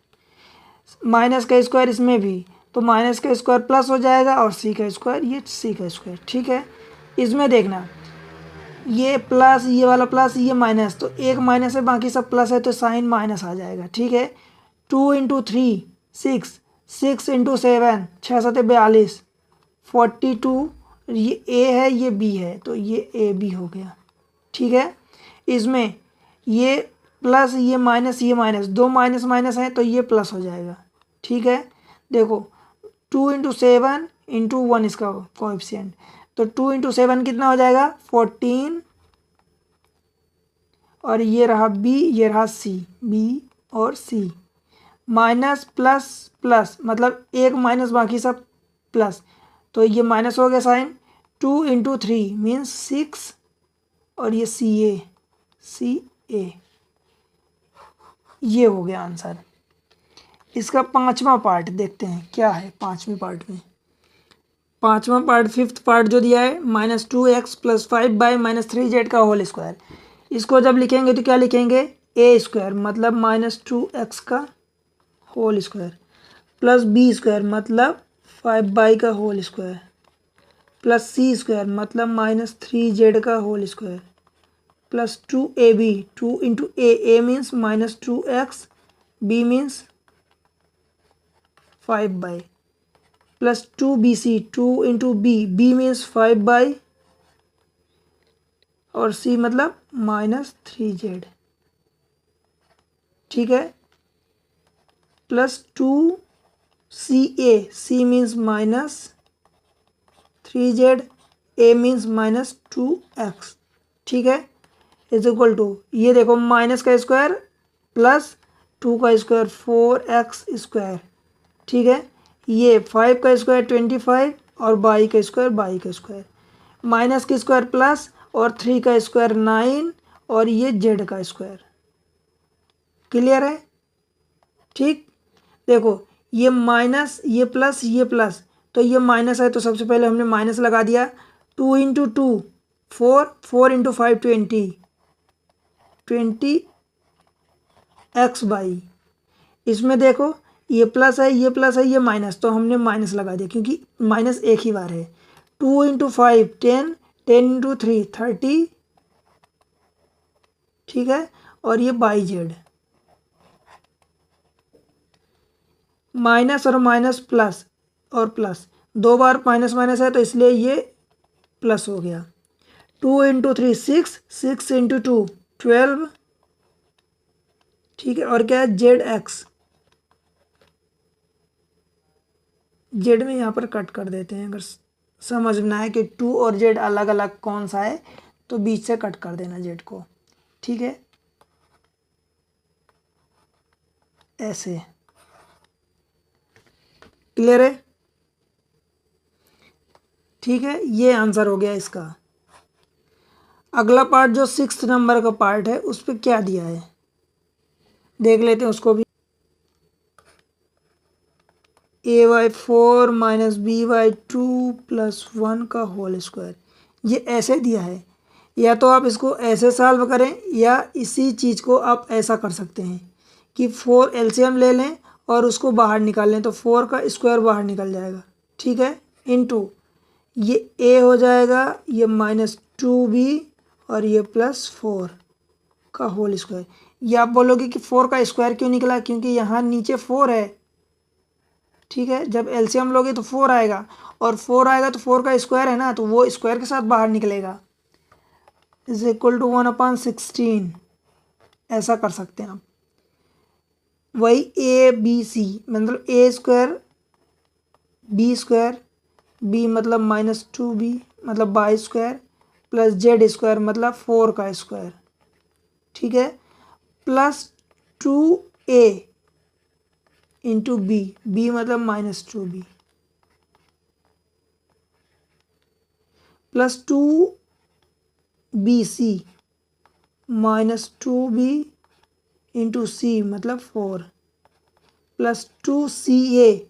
माइनस का स्क्वायर इसमें भी, तो माइनस का स्क्वायर प्लस हो जाएगा और c का स्क्वायर ये c का स्क्वायर, ठीक है। इसमें देखना ये प्लस, ये वाला प्लस, ये माइनस, तो एक माइनस है बाकी सब प्लस है, तो साइन माइनस आ जाएगा, ठीक है। 2 × 3 6, 6 × 7 6 7 42, 42, ये a है ये b है, तो ये a b हो गया, ठीक है। इसमें ये प्लस, ये माइनस, दो माइनस माइनस है तो ये प्लस हो जाएगा, ठीक है। देखो 2 × 7 × 1 इसका कोएफिशिएंट, तो 2 × 7 कितना हो जाएगा? 14, और ये रहा b, ये रहा c, b और c, माइनस प्लस प्लस मतलब एक माइनस बाकी सब प्लस, तो ये माइनस हो गया साइन। 2 × 3 मीन्स 6 और ये सी ए, ये हो गया आंसर। इसका पांचवा पार्ट देखते हैं क्या है पांचवें पार्ट में। पांचवा पार्ट, फिफ्थ पार्ट जो दिया है -2x + 5y - 3z का होल स्क्वायर, इसको जब लिखेंगे तो क्या लिखेंगे? a² मतलब -2x का होल स्क्वायर प्लस b² मतलब 5y का होल स्क्वायर प्लस c² मतलब -3z का whole square plus 2ab, 2 × a means -2x, b means 5y plus 2bc, 2 × b means 5y और c मतलब -3z, ठीक है, plus 2ca, c means -3z, a means -2x, ठीक है, is equal to, ये देखो माइनस का स्क्वायर प्लस 2 का स्क्वायर 4x², ठीक है, ये 5 का स्क्वायर 25 और बाई का स्क्वायर, माइनस का स्क्वायर प्लस और 3 का स्क्वायर 9 और ये जेड का स्क्वायर, क्लियर है, ठीक। देखो ये माइनस, ये प्लस, तो ये माइनस है तो सबसे पहले हमने माइनस लगा दिया। 2 इंटू 2 4, 4 इंटू 5 20, 20x/। इसमें देखो ये प्लस है, ये प्लस है, ये माइनस, तो हमने माइनस लगा दिया क्योंकि माइनस एक ही बार है। 2 इंटू 5 10, 10 इंटू 3 30, ठीक है। और ये बाई जेड, माइनस और माइनस प्लस और प्लस, दो बार माइनस माइनस है तो इसलिए ये प्लस हो गया। 2 इंटू 3 6, 6 इंटू 2 12, ठीक है। और क्या है, जेड एक्स, जेड में यहाँ पर कट कर देते हैं। अगर समझना है कि 2 और जेड अलग अलग कौन सा है तो बीच से कट कर देना जेड को, ठीक है, ऐसे। क्लियर है, ठीक है। ये आंसर हो गया इसका। अगला पार्ट जो 6 नंबर का पार्ट है उस पर क्या दिया है देख लेते हैं उसको भी। a/4 माइनस b/2 प्लस 1 का होल स्क्वायर, ये ऐसे दिया है। या तो आप इसको ऐसे सॉल्व करें या इसी चीज़ को आप ऐसा कर सकते हैं कि 4 एलसीएम ले लें और उसको बाहर निकाल लें तो 4 का स्क्वायर बाहर निकल जाएगा, ठीक है। इनटू ये a हो जाएगा, ये -2b और ये +4 का होल स्क्वायर। ये आप बोलोगे कि 4 का स्क्वायर क्यों निकला, क्योंकि यहाँ नीचे 4 है, ठीक है। जब एलसीएम लोगे तो 4 आएगा और 4 आएगा तो 4 का स्क्वायर है ना, तो वो स्क्वायर के साथ बाहर निकलेगा। इज इक्वल टू 1/16, ऐसा कर सकते हैं आप। वही ABC मतलब a² b² b मतलब -2b मतलब y² प्लस z² मतलब 4 का स्क्वायर, ठीक है, प्लस 2a इंटू b मतलब -2b plus 2bc -2b into c मतलब 4 प्लस 2ca,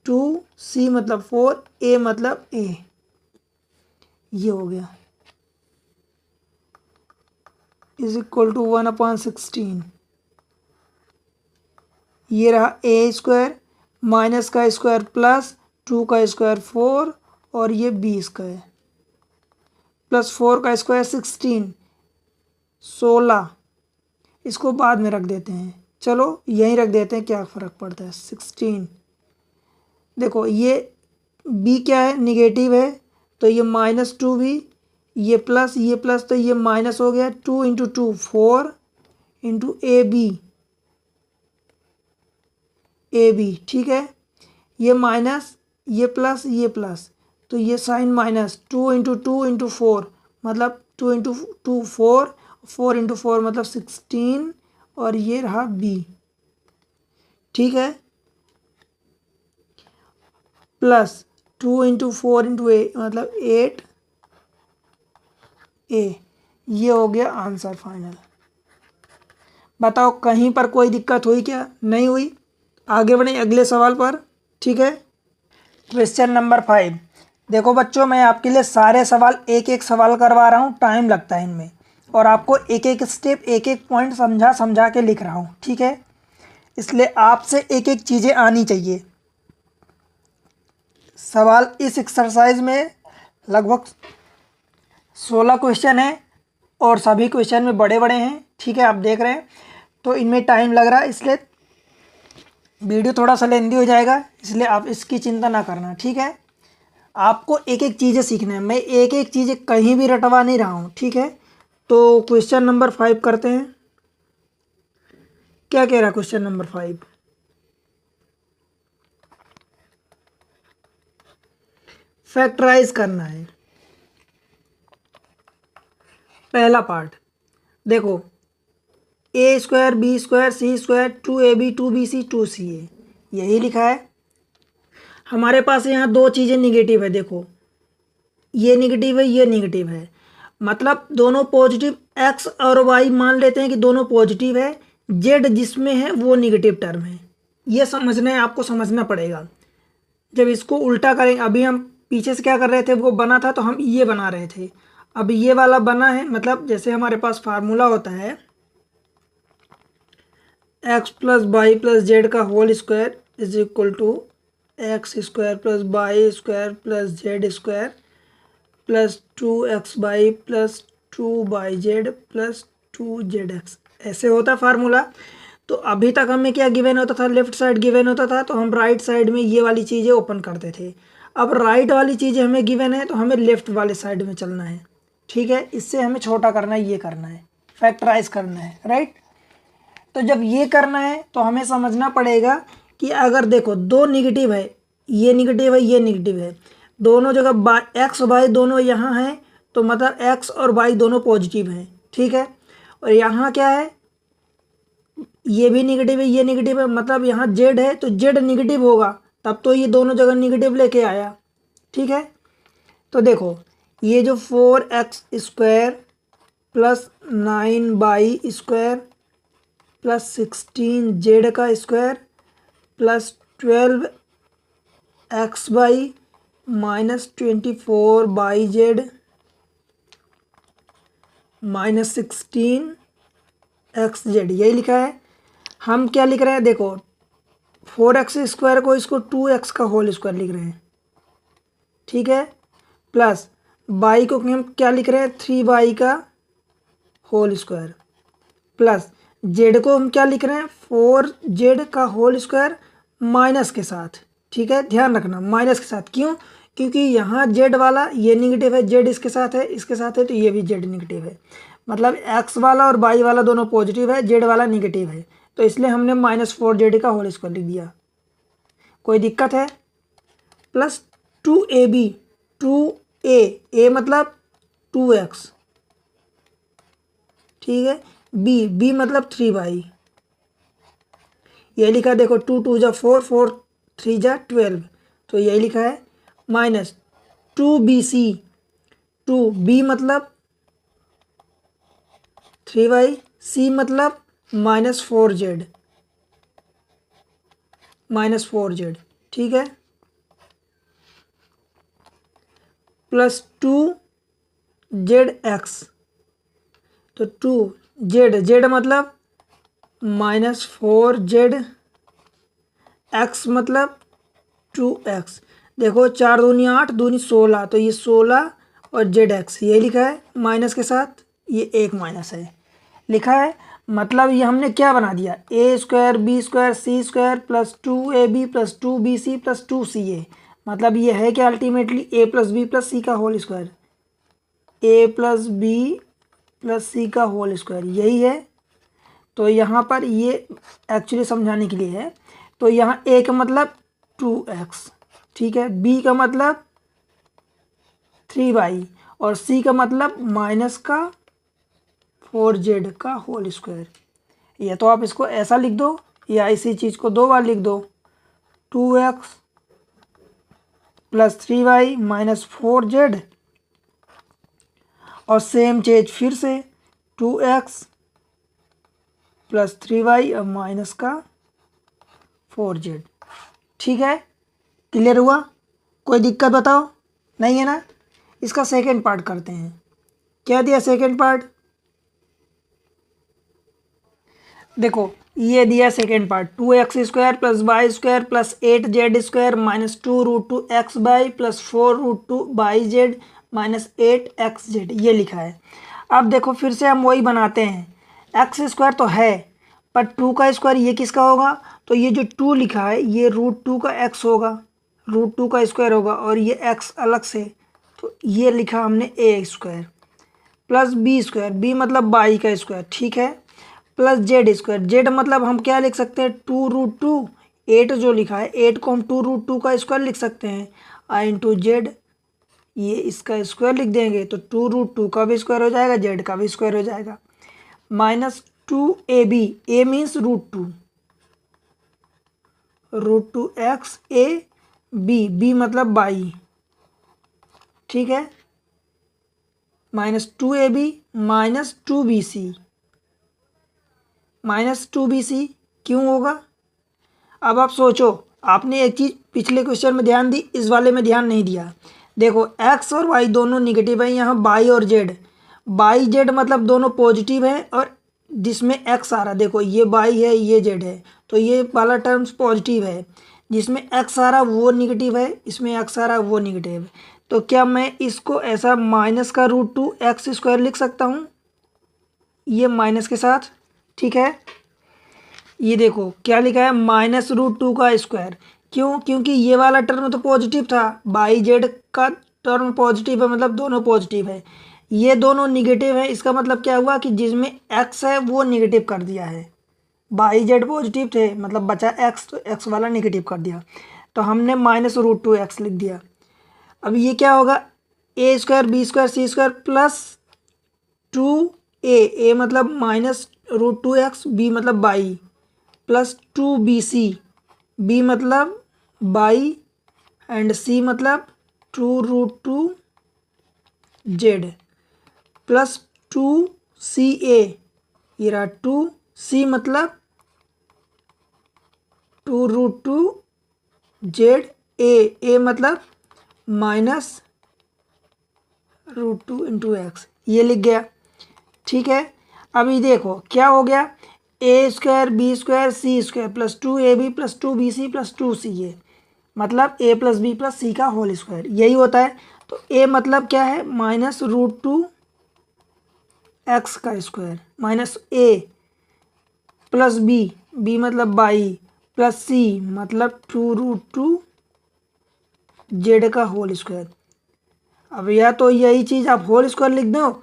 2c मतलब 4, a मतलब a। ये हो गया इज इक्वल टू 1/16। ये रहा a² माइनस का स्क्वायर प्लस 2 का स्क्वायर 4 और ये b² प्लस 4 का स्क्वायर 16, इसको बाद में रख देते हैं, चलो यहीं रख देते हैं, क्या फ़र्क पड़ता है। 16 देखो ये b क्या है, निगेटिव है, तो ये -2b, ये प्लस तो ये माइनस हो गया। 2 इंटू 2 4 इंटू ab, ठीक है। ये माइनस, ये प्लस तो ये साइन माइनस। 2 इंटू 2 इंटू 4 मतलब 2 इंटू 2 4, 4 इंटू 4 मतलब 16 और ये रहा b, ठीक है, प्लस 2 इंटू 4 इंटू a मतलब 8a। ये हो गया आंसर फाइनल। बताओ कहीं पर कोई दिक्कत हुई क्या, नहीं हुई। आगे बढ़े अगले सवाल पर, ठीक है। क्वेश्चन नंबर 5 देखो बच्चों, मैं आपके लिए सारे सवाल एक एक सवाल करवा रहा हूँ, टाइम लगता है इनमें, और आपको एक एक स्टेप एक एक पॉइंट समझा के लिख रहा हूँ, ठीक है। इसलिए आपसे एक एक चीज़ें आनी चाहिए। सवाल इस एक्सरसाइज में लगभग 16 क्वेश्चन हैं और सभी क्वेश्चन में बड़े बड़े हैं, ठीक है। आप देख रहे हैं तो इनमें टाइम लग रहा है, इसलिए वीडियो थोड़ा सा लेंदी हो जाएगा, इसलिए आप इसकी चिंता ना करना, ठीक है। आपको एक एक चीज़ें सीखना है, मैं एक एक चीज़ें कहीं भी रटवा नहीं रहा हूँ, ठीक है। तो क्वेश्चन नंबर 5 करते हैं। क्या कह रहा है क्वेश्चन नंबर 5, फैक्टराइज करना है। पहला पार्ट देखो, a² b² c² 2ab 2bc 2ca, यही लिखा है। हमारे पास यहाँ दो चीज़ें निगेटिव है, देखो ये निगेटिव है, ये निगेटिव है, मतलब दोनों पॉजिटिव। x और y मान लेते हैं कि दोनों पॉजिटिव है, z जिसमें है वो निगेटिव टर्म है। ये समझना है, आपको समझना पड़ेगा। जब इसको उल्टा करेंगे, अभी हम पीछे से क्या कर रहे थे, वो बना था तो हम ये बना रहे थे। अब ये वाला बना है, मतलब जैसे हमारे पास फार्मूला होता है x plus Y plus Z का whole square is equal to x square plus Y square plus Z square plus 2xy plus 2yz plus 2zx, ऐसे होता फार्मूला। तो अभी तक हमें क्या गिवन होता था, लेफ्ट साइड गिवन होता था तो हम राइट साइड में ये वाली चीज़ें ओपन करते थे। अब राइट वाली चीज़ें हमें गिवन है तो हमें लेफ्ट वाले साइड में चलना है, ठीक है। इससे हमें छोटा करना है, ये करना है, फैक्टराइज करना है, राइट। तो जब ये करना है तो हमें समझना पड़ेगा कि अगर देखो दो निगेटिव है, ये निगेटिव है, ये निगेटिव है, दोनों जगह एक्स वाई दोनों यहाँ हैं, तो मतलब एक्स और वाई दोनों पॉजिटिव हैं, ठीक है। और यहाँ क्या है, ये भी निगेटिव है, ये निगेटिव है, मतलब यहाँ जेड है तो जेड निगेटिव होगा, तब तो ये दोनों जगह निगेटिव लेके आया, ठीक है। तो देखो ये जो 4x² plus 9y square plus 16z का square plus 12xy minus 24yz minus 16xz, यही लिखा है। हम क्या लिख रहे हैं, देखो 4x² को इसको 2x का होल स्क्वायर लिख रहे हैं, ठीक है। प्लस y को हम क्या लिख रहे हैं, 3y का होल स्क्वायर प्लस z को हम क्या लिख रहे हैं, 4z का होल स्क्वायर माइनस के साथ, ठीक है। ध्यान रखना माइनस के साथ, क्यों, क्योंकि यहाँ z वाला ये निगेटिव है, z इसके साथ है, इसके साथ है, तो ये भी z निगेटिव है। मतलब x वाला और y वाला दोनों पॉजिटिव है, z वाला निगेटिव है, तो इसलिए हमने -4z का होल स्क्वायर लिख दिया। कोई दिक्कत है। प्लस 2ab, 2a मतलब 2x, ठीक है। b मतलब 3y, ये लिखा है, देखो 2 2 जा 4, 4 3 जा 12, तो यही लिखा है। माइनस 2bc, 2b मतलब 3y, c मतलब -4z, ठीक है। प्लस 2zx, तो 2z मतलब -4z, x मतलब 2x, देखो 4 दूनी 8 दूनी 16, तो ये 16 और zx ये लिखा है माइनस के साथ, ये एक माइनस है लिखा है। मतलब ये हमने क्या बना दिया, a² b² c² plus 2ab plus 2bc plus 2ca, मतलब ये है क्या ultimately a plus b plus c का whole square, a plus b plus c का होल स्क्वायर, यही है। तो यहाँ पर ये एक्चुअली समझाने के लिए है। तो यहाँ a का मतलब 2x, ठीक है, b का मतलब 3y और c का मतलब माइनस का 4z का होल स्क्वायर। या तो आप इसको ऐसा लिख दो या इसी चीज़ को दो बार लिख दो, 2x plus 3y minus 4z, और सेम चीज फिर से 2x प्लस 3y और माइनस का 4z, ठीक है। क्लियर हुआ, कोई दिक्कत बताओ, नहीं है ना। इसका सेकेंड पार्ट करते हैं। क्या दिया सेकेंड पार्ट, देखो ये दिया second part, 2x² plus y² plus 8z² minus 2√2xy plus 4√2yz minus 8xz, ये लिखा है। अब देखो फिर से हम वही बनाते हैं, x² तो है पर 2 का स्क्वायर ये किसका होगा, तो ये जो 2 लिखा है ये √2 का x होगा, √2 का स्क्वायर होगा, और ये x अलग से, तो ये लिखा हमने a² प्लस b² b मतलब y का स्क्वायर, ठीक है, प्लस z² z मतलब हम क्या लिख सकते हैं, 2√2, 8 जो लिखा है 8 को हम 2√2 का स्क्वायर लिख सकते हैं, आई इंटू जेड, ये इसका स्क्वायर लिख देंगे तो 2√2 का भी स्क्वायर हो जाएगा, z का भी स्क्वायर हो जाएगा, minus 2ab, a means √2, √2x a, b मतलब y, ठीक है, minus 2ab minus 2bc, minus 2bc क्यों होगा। अब आप सोचो, आपने एक चीज़ पिछले क्वेश्चन में ध्यान दी, इस वाले में ध्यान नहीं दिया। देखो एक्स और वाई दोनों निगेटिव है, यहाँ बाई और जेड, बाई जेड मतलब दोनों पॉजिटिव है, और जिसमें एक्स आ रहा, देखो ये बाई है ये जेड है, तो ये वाला टर्म्स पॉजिटिव है, जिसमें एक्स आ रहा वो निगेटिव है, इसमें एक्स आ रहा वो निगेटिव है। तो क्या मैं इसको ऐसा माइनस का रूट टू एक्स स्क्वायर लिख सकता हूँ, ये माइनस के साथ, ठीक है। ये देखो क्या लिखा है, माइनस रूट टू का स्क्वायर, क्यों, क्योंकि ये वाला टर्म तो पॉजिटिव था, बाई जेड का टर्म पॉजिटिव है, मतलब दोनों पॉजिटिव है, ये दोनों निगेटिव है, इसका मतलब क्या हुआ कि जिसमें एक्स है वो निगेटिव कर दिया है, बाई जेड पॉजिटिव थे मतलब बचा एक्स, तो एक्स वाला निगेटिव कर दिया, तो हमने माइनस रूट टू एक्स लिख दिया। अब ये क्या होगा, A square B square C square plus two A मतलब minus root two X, B मतलब Y, plus two B C, B मतलब बाई एंड सी मतलब two root two Z, plus two C A, ये रहा two C मतलब two root two Z, A मतलब minus root two into X, ये लिख गया, ठीक है। अभी देखो क्या हो गया, A square B square C square plus two A B plus two B C plus two C A, मतलब A plus B plus C का होल स्क्वायर, यही होता है। तो ए मतलब क्या है, माइनस रूट टू एक्स का स्क्वायर माइनस ए प्लस बी, बी मतलब बाई प्लस सी मतलब टू रूट टू जेड का होल स्क्वायर। अब या तो यही चीज़ आप होल स्क्वायर लिख दो,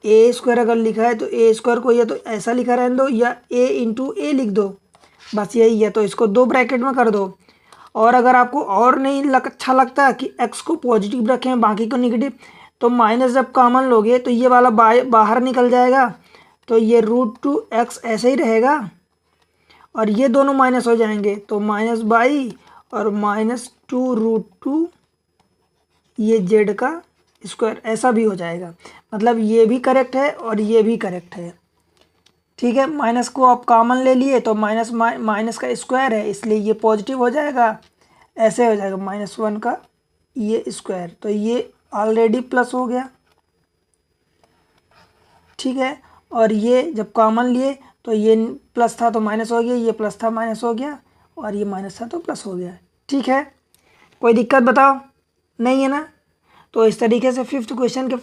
ए स्क्वायर अगर लिखा है तो ए स्क्वायर को या तो ऐसा लिखा रहने दो या ए इंटू ए लिख दो, बस यही है, तो इसको दो ब्रैकेट में कर दो। और अगर आपको और नहीं अच्छा लगता कि एक्स को पॉजिटिव रखें बाकी को निगेटिव, तो माइनस जब कॉमन लोगे तो ये वाला बाहर निकल जाएगा, तो ये रूट टू एक्स ऐसे ही रहेगा, और ये दोनों माइनस हो जाएंगे, तो माइनस बाई और माइनस टू रूट टू ये जेड का स्क्वायर, ऐसा भी हो जाएगा, मतलब ये भी करेक्ट है और ये भी करेक्ट है, ठीक है। माइनस को आप कॉमन ले लिए तो माइनस माइनस का स्क्वायर है, इसलिए ये पॉजिटिव हो जाएगा, ऐसे हो जाएगा माइनस वन का ये स्क्वायर, तो ये ऑलरेडी प्लस हो गया, ठीक है। और ये जब कॉमन लिए तो ये प्लस था तो माइनस हो गया, ये प्लस था माइनस हो गया, और ये माइनस था तो प्लस हो गया, ठीक है। कोई दिक्कत बताओ, नहीं है ना। तो इस तरीके से फिफ्थ क्वेश्चन के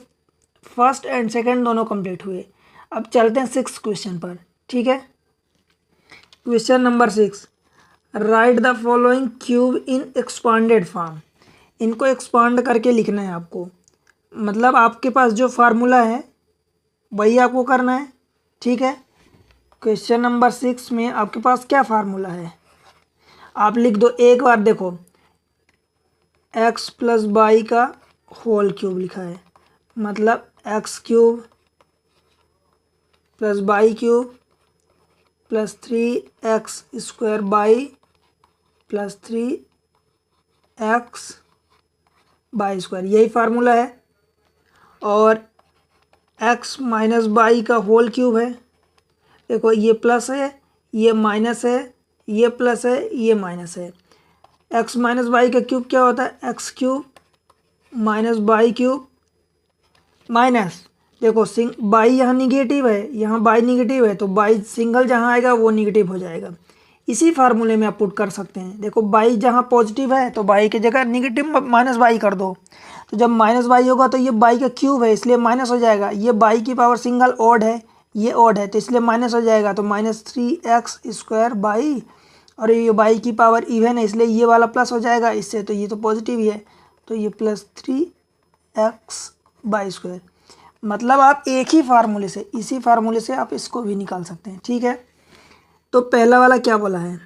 फर्स्ट एंड सेकंड दोनों कंप्लीट हुए। अब चलते हैं सिक्स क्वेश्चन पर, ठीक है। Question number 6, right the following cube in expanded form. इनको एक्सपांड करके लिखना है आपको, मतलब आपके पास जो फार्मूला है वही आपको करना है, ठीक है। क्वेश्चन नंबर 6 में आपके पास क्या फार्मूला है, आप लिख दो एक बार, देखो एक्स प्लस बाई का होल क्यूब लिखा है, मतलब x cube plus by cube plus three x square by plus three x by square, यही फार्मूला है। और एक्स माइनस बाई का होल क्यूब है, देखो ये प्लस है ये माइनस है, ये प्लस है ये माइनस है, एक्स माइनस बाई का क्यूब क्या होता है, x cube minus y cube minus, देखो बाई यहाँ निगेटिव है, यहाँ बाई निगेटिव है, तो बाई सिंगल जहाँ आएगा वो निगेटिव हो जाएगा, इसी फार्मूले में आप पुट कर सकते हैं। देखो बाई जहाँ पॉजिटिव है तो बाई की जगह निगेटिव माइनस बाई कर दो, तो जब माइनस बाई होगा तो ये बाई का क्यूब है इसलिए माइनस हो जाएगा, ये बाई की पावर सिंगल ऑड है, ये ऑड है तो इसलिए माइनस हो जाएगा, तो minus three x square by, और ये बाई की पावर इवन है इसलिए ये वाला प्लस हो जाएगा इससे, तो ये तो पॉजिटिव ही है, तो ये plus three x by square. मतलब आप एक ही फार्मूले से, इसी फार्मूले से आप इसको भी निकाल सकते हैं, ठीक है। तो पहला वाला क्या बोला है,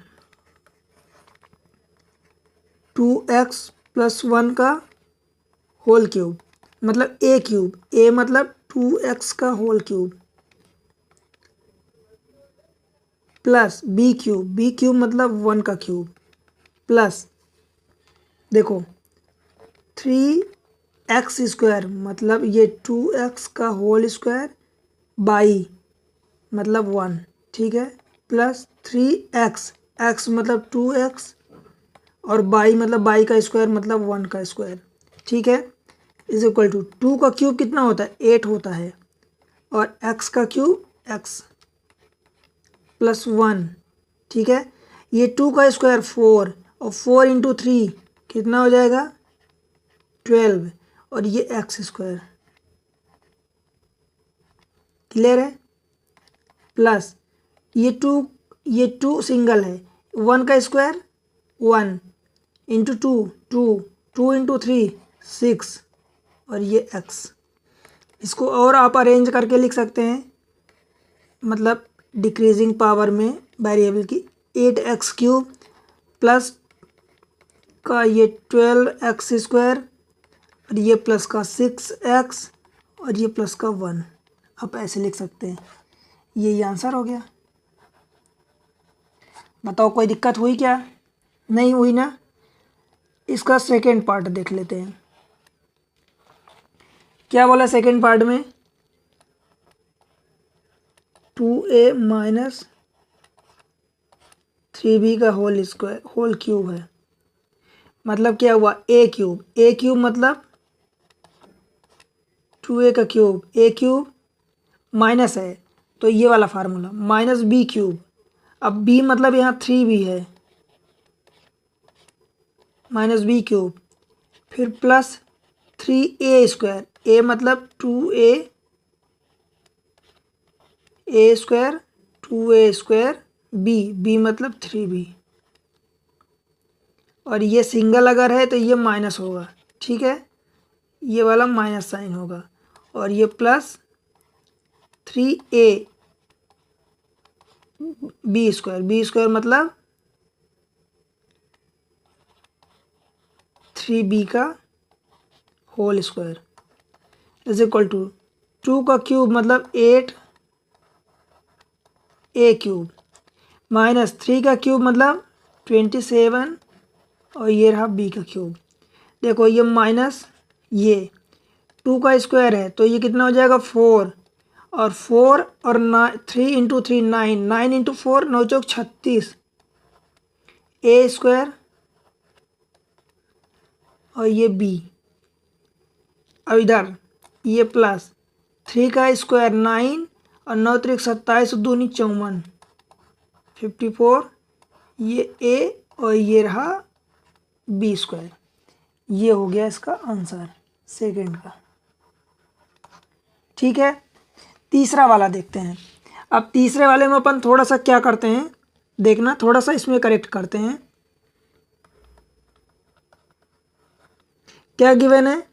2x प्लस वन का होल क्यूब, मतलब ए क्यूब, ए मतलब 2x का whole cube plus B cube मतलब वन का क्यूब प्लस, देखो 3x स्क्वायर मतलब ये 2x का होल स्क्वायर बाई मतलब वन, ठीक है, प्लस 3x, x मतलब 2x और बाई मतलब बाई का स्क्वायर मतलब वन का स्क्वायर, ठीक है, इज इक्वल टू 2 का क्यूब कितना होता है 8 होता है, और x का क्यूब x प्लस 1, ठीक है। ये 2 का स्क्वायर 4, और 4 इंटू 3 कितना हो जाएगा 12, और ये एक्स स्क्वायर, क्लियर है। प्लस ये टू सिंगल है, 1 का स्क्वायर 1 इंटू 2 इंटू 3 6, और ये x। इसको और आप अरेंज करके लिख सकते हैं, मतलब डिक्रीजिंग पावर में वेरिएबल की, 8x क्यूब प्लस का ये 12x स्क्वायर, और ये प्लस का 6x, और ये प्लस का 1। आप ऐसे लिख सकते हैं। यही आंसर हो गया। बताओ कोई दिक्कत हुई क्या? नहीं हुई ना। इसका सेकेंड पार्ट देख लेते हैं। क्या बोला सेकेंड पार्ट में? 2a माइनस 3b का होल स्क्वायर होल क्यूब है। मतलब क्या हुआ a क्यूब मतलब 2a का क्यूब, a क्यूब माइनस है तो ये वाला फार्मूला माइनस b क्यूब। अब b मतलब यहाँ 3b है, माइनस b क्यूब, फिर प्लस 3a स्क्वायर, a मतलब 2a square 2a square, b मतलब 3b, और ये सिंगल अगर है तो ये माइनस होगा, ठीक है, ये वाला माइनस साइन होगा, और ये प्लस 3a b स्क्वायर मतलब 3b का whole square is equal to 2 का क्यूब मतलब 8a क्यूब माइनस 3 का क्यूब मतलब 27, और ये रहा b का क्यूब। देखो ये माइनस ये 2 का स्क्वायर है तो ये कितना हो जाएगा 4, और 4 और 3 into 3 9 into 4 9 Chowk 36 a square, और ये b। अब इधर ये प्लस 3 का स्क्वायर 9, और 9 त्रिक 27 दूनी 54 54, ये a और ये रहा b स्क्वायर। ये हो गया इसका आंसर सेकंड का, ठीक है। तीसरा वाला देखते हैं। अब तीसरे वाले में अपन थोड़ा सा क्या करते हैं देखना, थोड़ा सा इसमें करेक्ट करते हैं। क्या गिवन है?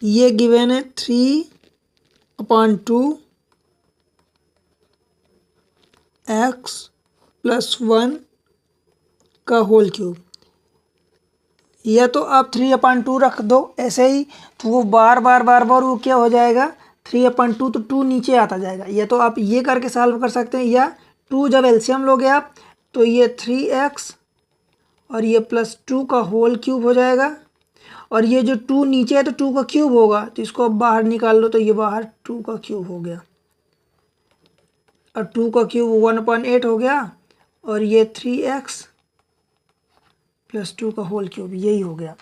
ये गिवन है 3/2 x प्लस 1 का होल क्यूब। या तो आप 3/2 रख दो ऐसे ही, तो वो बार बार वो क्या हो जाएगा 3/2, तो 2 नीचे आता जाएगा। या तो आप ये करके सॉल्व कर सकते हैं, या 2 जब एलसीएम लोगे आप तो ये 3x और ये प्लस 2 का होल क्यूब हो जाएगा, और ये जो 2 नीचे है तो 2 का क्यूब होगा, तो इसको अब बाहर निकाल लो तो ये बाहर 2 का क्यूब हो गया, और 2 का क्यूब 1/8 हो गया, और ये 3x प्लस 2 का होल क्यूब यही हो गया।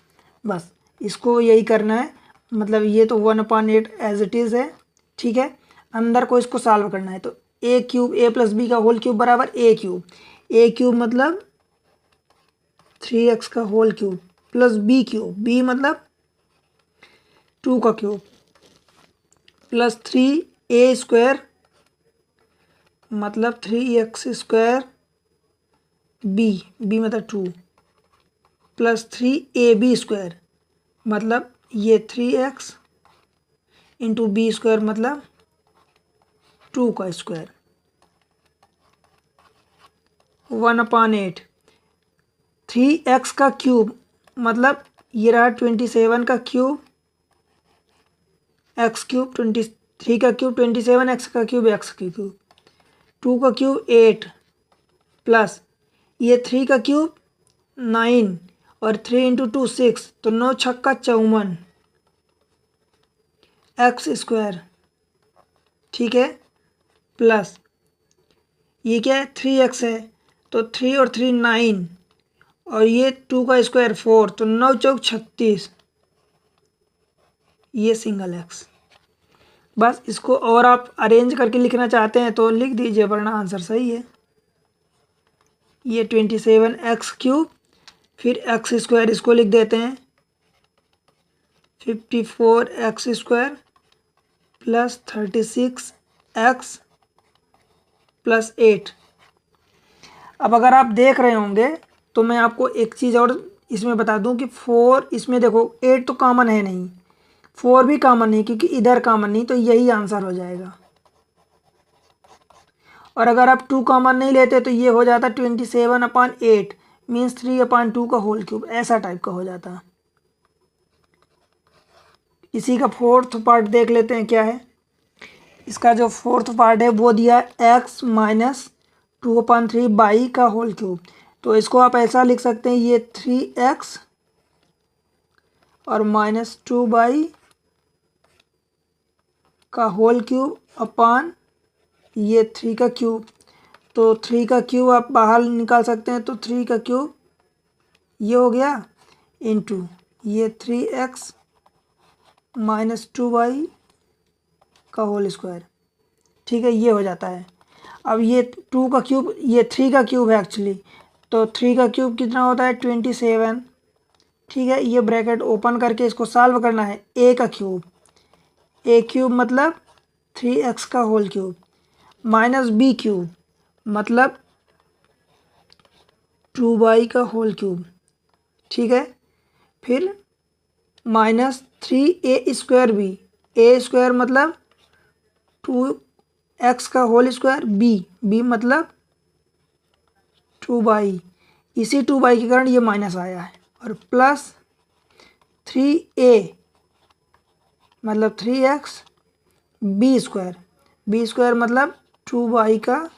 बस इसको यही करना है, मतलब ये तो 1/8 एज इट इज़ है, ठीक है। अंदर को इसको सॉल्व करना है, तो a cube a plus b का होल क्यूब बराबर a क्यूब मतलब 3x का होल क्यूब प्लस b मतलब 2 का क्यूब प्लस 3a स्क्वायर मतलब 3x स्क्वायर, b मतलब 2 प्लस 3ab स्क्वायर मतलब ये 3x इंटू b स्क्वायर मतलब 2 का स्क्वायर 1/8। 3x का क्यूब मतलब ये रहा 27 का क्यूब, x क्यूब 23 का क्यूब 27, x का क्यूब x का क्यूब, 2 का क्यूब 8 प्लस ये 3 का क्यूब 9, और 3 इंटू 2 6, तो 9 छक्का 54 x स्क्वायर, ठीक है, प्लस ये क्या है 3x है तो 3 और 3 9, और ये 2 का स्क्वायर 4, तो 9 चौक 36, ये सिंगल एक्स। बस इसको और आप अरेंज करके लिखना चाहते हैं तो लिख दीजिए, वरना आंसर सही है। ये 27x³ फिर एक्स स्क्वायर, इसको लिख देते हैं 54x² प्लस 36x प्लस 8। अब अगर आप देख रहे होंगे तो मैं आपको एक चीज़ और इसमें बता दूं कि 4, इसमें देखो 8 तो कॉमन है नहीं, 4 भी कॉमन नहीं क्योंकि इधर कॉमन नहीं, तो यही आंसर हो जाएगा। और अगर आप 2 कॉमन नहीं लेते तो ये हो जाता 27/8 मीन्स 3/2 का होल क्यूब, ऐसा टाइप का हो जाता। इसी का फोर्थ पार्ट देख लेते हैं क्या है। इसका जो फोर्थ पार्ट है वो दिया x माइनस 2/3 बाई का होल क्यूब। तो इसको आप ऐसा लिख सकते हैं, ये 3x और माइनस 2 बाई का होल क्यूब अपान ये 3 का क्यूब। तो 3 का क्यूब आप बाहर निकाल सकते हैं, तो 3 का क्यूब ये हो गया इंटू ये 3x माइनस 2 बाई का होल स्क्वायर। ठीक है, ये हो जाता है। अब ये 2 का क्यूब, ये 3 का क्यूब है एक्चुअली, तो 3 का क्यूब कितना होता है 27। ठीक है, ये ब्रैकेट ओपन करके इसको सॉल्व करना है। a का क्यूब, a क्यूब मतलब 3x का whole cube minus b cube मतलब 2 बाई का होल क्यूब। ठीक है, फिर माइनस 3a² b, a² मतलब 2x का होल स्क्वायर, b मतलब 2 बाई, इसी 2 बाई के कारण ये माइनस आया है, और प्लस 3a मतलब 3x b² मतलब 2 बाई का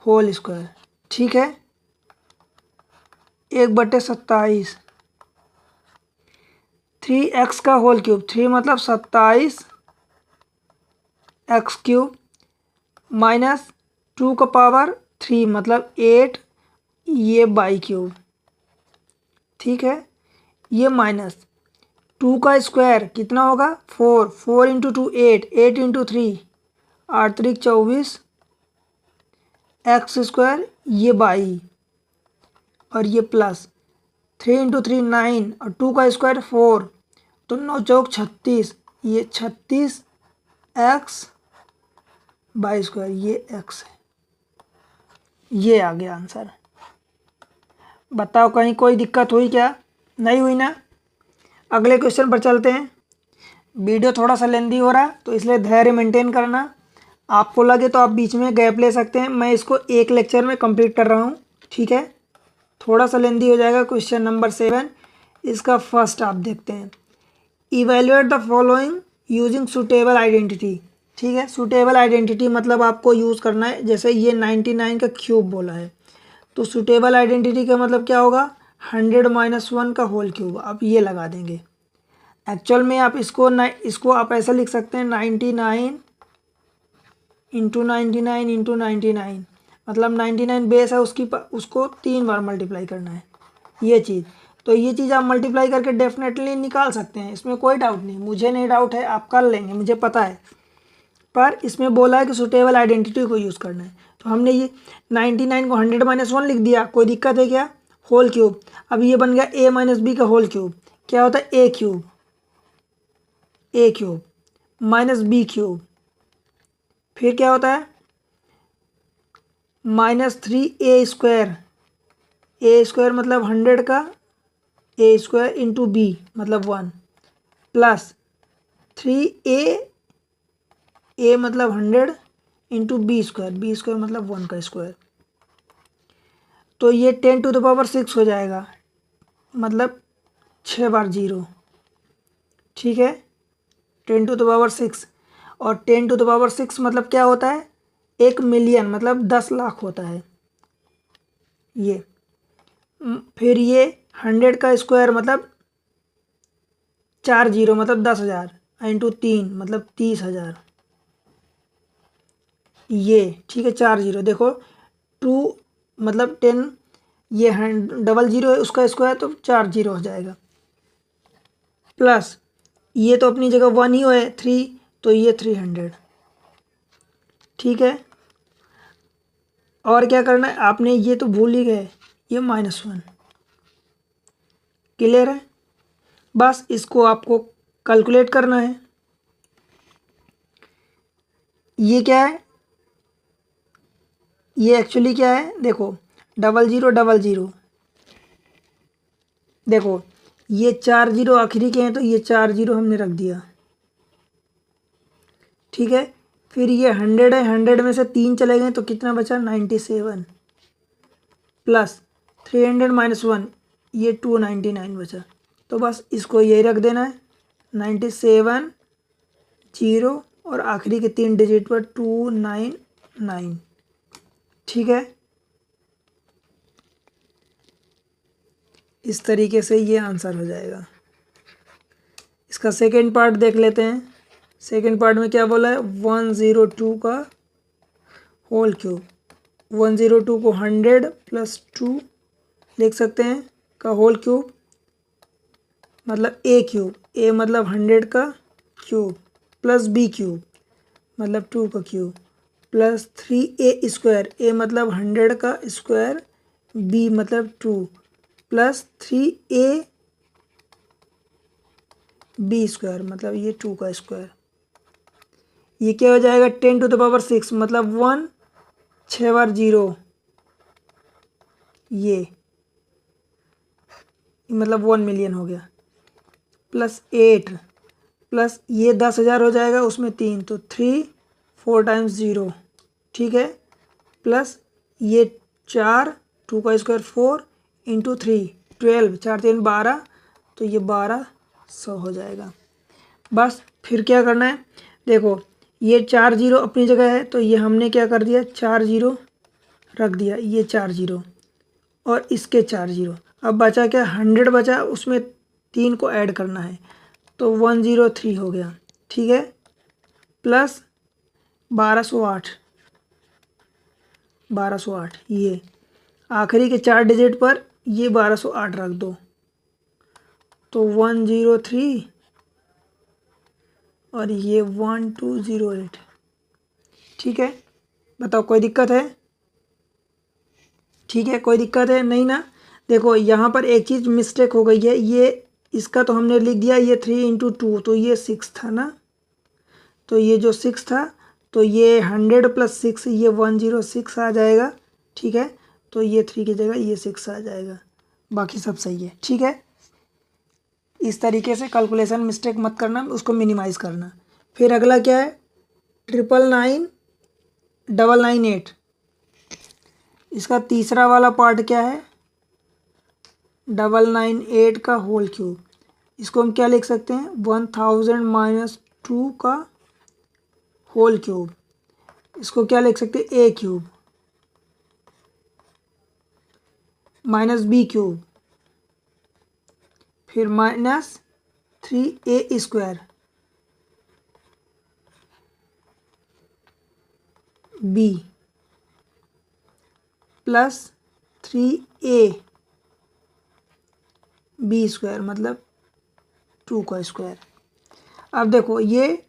होल स्क्वायर। ठीक है, 1/27, 3x का होल क्यूब, 3 मतलब 27 x³ माइनस 2 का पावर 3 मतलब 8 ये बाई क्यूब। ठीक है, ये माइनस 2 का स्क्वायर कितना होगा 4, 4 इंटू 2 8, 8 इंटू 3 8 3 24 x² ये बाई, और ये प्लस 3 इंटू 3 9 और 2 का स्क्वायर 4, तो 9 चौक 36, ये 36 x बाई स्क्वायर, ये x है। ये आ गया आंसर। बताओ कहीं कोई दिक्कत हुई क्या? नहीं हुई ना? अगले क्वेश्चन पर चलते हैं। वीडियो थोड़ा सा लेंदी हो रहा तो इसलिए धैर्य मेंटेन करना। आपको लगे तो आप बीच में गैप ले सकते हैं, मैं इसको एक लेक्चर में कंप्लीट कर रहा हूँ। ठीक है, थोड़ा सा लेंदी हो जाएगा। क्वेश्चन नंबर 7, इसका फर्स्ट आप देखते हैं। Evaluate the following using suitable identity. ठीक है, सुटेबल आइडेंटिटी मतलब आपको यूज़ करना है, जैसे ये 99 का क्यूब बोला है, तो सुटेबल आइडेंटिटी का मतलब क्या होगा 100 - 1 का होल क्यूब। आप ये लगा देंगे। एक्चुअल में आप इसको आप ऐसा लिख सकते हैं 99 इंटू 99 इंटू 99, मतलब 99 बेस है उसको 3 बार मल्टीप्लाई करना है ये चीज़। तो ये चीज़ आप मल्टीप्लाई करके डेफिनेटली निकाल सकते हैं, इसमें कोई डाउट नहीं। मुझे नहीं डाउट है, आप कर लेंगे, मुझे पता है। पर इसमें बोला है कि सुटेबल आइडेंटिटी को यूज़ करना है, तो हमने ये 99 को 100 - 1 लिख दिया। कोई दिक्कत है क्या? Whole cube. अब ये बन गया a माइनस बी का होल क्यूब। क्या होता है a cube minus b cube. फिर क्या होता है -3a² a² मतलब 100 का a² इंटू b मतलब 1 प्लस 3a मतलब 100 इंटू b² मतलब 1 का स्क्वायर। तो ये 10⁻6 हो जाएगा, मतलब 6 बार 0। ठीक है, 10⁻6, और 10⁻6 मतलब क्या होता है 1 मिलियन मतलब 10 लाख होता है ये। फिर ये 100 का स्क्वायर मतलब 4 0 मतलब 10,000 इंटू 3 मतलब 30,000 ये। ठीक है, 4 0 देखो 2 मतलब 10, ये डबल जीरो है, उसका स्क्वायर तो 4 जीरो हो जाएगा, प्लस ये तो अपनी जगह 1 ही है 3, तो ये 300। ठीक है, और क्या करना है आपने, ये तो भूल ही गए, ये -1। क्लियर है, बस इसको आपको कैलकुलेट करना है। ये क्या है, ये एक्चुअली क्या है, देखो डबल जीरो, देखो ये 4 जीरो आखिरी के हैं, तो ये 4 जीरो हमने रख दिया। ठीक है, फिर ये 100 है, 100 में से 3 चले गए तो कितना बचा, 97, प्लस 300 -1, ये 299 बचा। तो बस इसको यही रख देना है, 97 जीरो और आखिरी के 3 डिजिट पर 299। ठीक है, इस तरीके से ये आंसर हो जाएगा। इसका सेकेंड पार्ट देख लेते हैं। सेकेंड पार्ट में क्या बोला है, 102 का होल क्यूब। 102 को 100 + 2 लिख सकते हैं का होल क्यूब, मतलब ए क्यूब, ए मतलब 100 का क्यूब, प्लस बी क्यूब मतलब 2 का क्यूब, प्लस 3a स्क्वायर, ए मतलब 100 का स्क्वायर, बी मतलब 2, प्लस 3a बी स्क्वायर मतलब ये 2 का स्क्वायर। ये क्या हो जाएगा, 10⁻6 मतलब 1, 6 बार 0, ये मतलब 1 मिलियन हो गया, प्लस 8, प्लस ये 10,000 हो जाएगा, उसमें 3 तो 3, 4 टाइम्स 0। ठीक है, प्लस ये 4, 2 का स्क्वायर 4 इंटू 3 12, 4 3 12, तो ये 1200 हो जाएगा। बस फिर क्या करना है, देखो ये 4 जीरो अपनी जगह है, तो ये हमने क्या कर दिया, 4 जीरो रख दिया, ये 4 जीरो और इसके 4 जीरो। अब बचा क्या, 100 बचा, उसमें 3 को ऐड करना है, तो 103 हो गया। ठीक है, प्लस 1208, 1208 ये आखिरी के 4 डिजिट पर ये 1208 रख दो, तो 103 और ये 1208। ठीक है, बताओ कोई दिक्कत है? ठीक है, कोई दिक्कत है नहीं ना। देखो यहाँ पर एक चीज़ मिस्टेक हो गई है, ये इसका तो हमने लिख दिया ये 3 × 2, तो ये 6 था ना, तो ये जो 6 था, तो ये 100 + 6 ये 106 आ जाएगा। ठीक है, तो ये 3 की जगह ये 6 आ जाएगा, बाकी सब सही है। ठीक है, इस तरीके से कैलकुलेशन मिस्टेक मत करना, उसको मिनिमाइज़ करना। फिर अगला क्या है, 999,998। इसका तीसरा वाला पार्ट क्या है, 998 का होल क्यूब। इसको हम क्या लिख सकते हैं, 1000 - 2 का होल क्यूब। इसको क्या लिख सकते हैं, a cube minus B cube, फिर -3a square b plus 3a b square मतलब 2 का स्क्वायर। अब देखो ये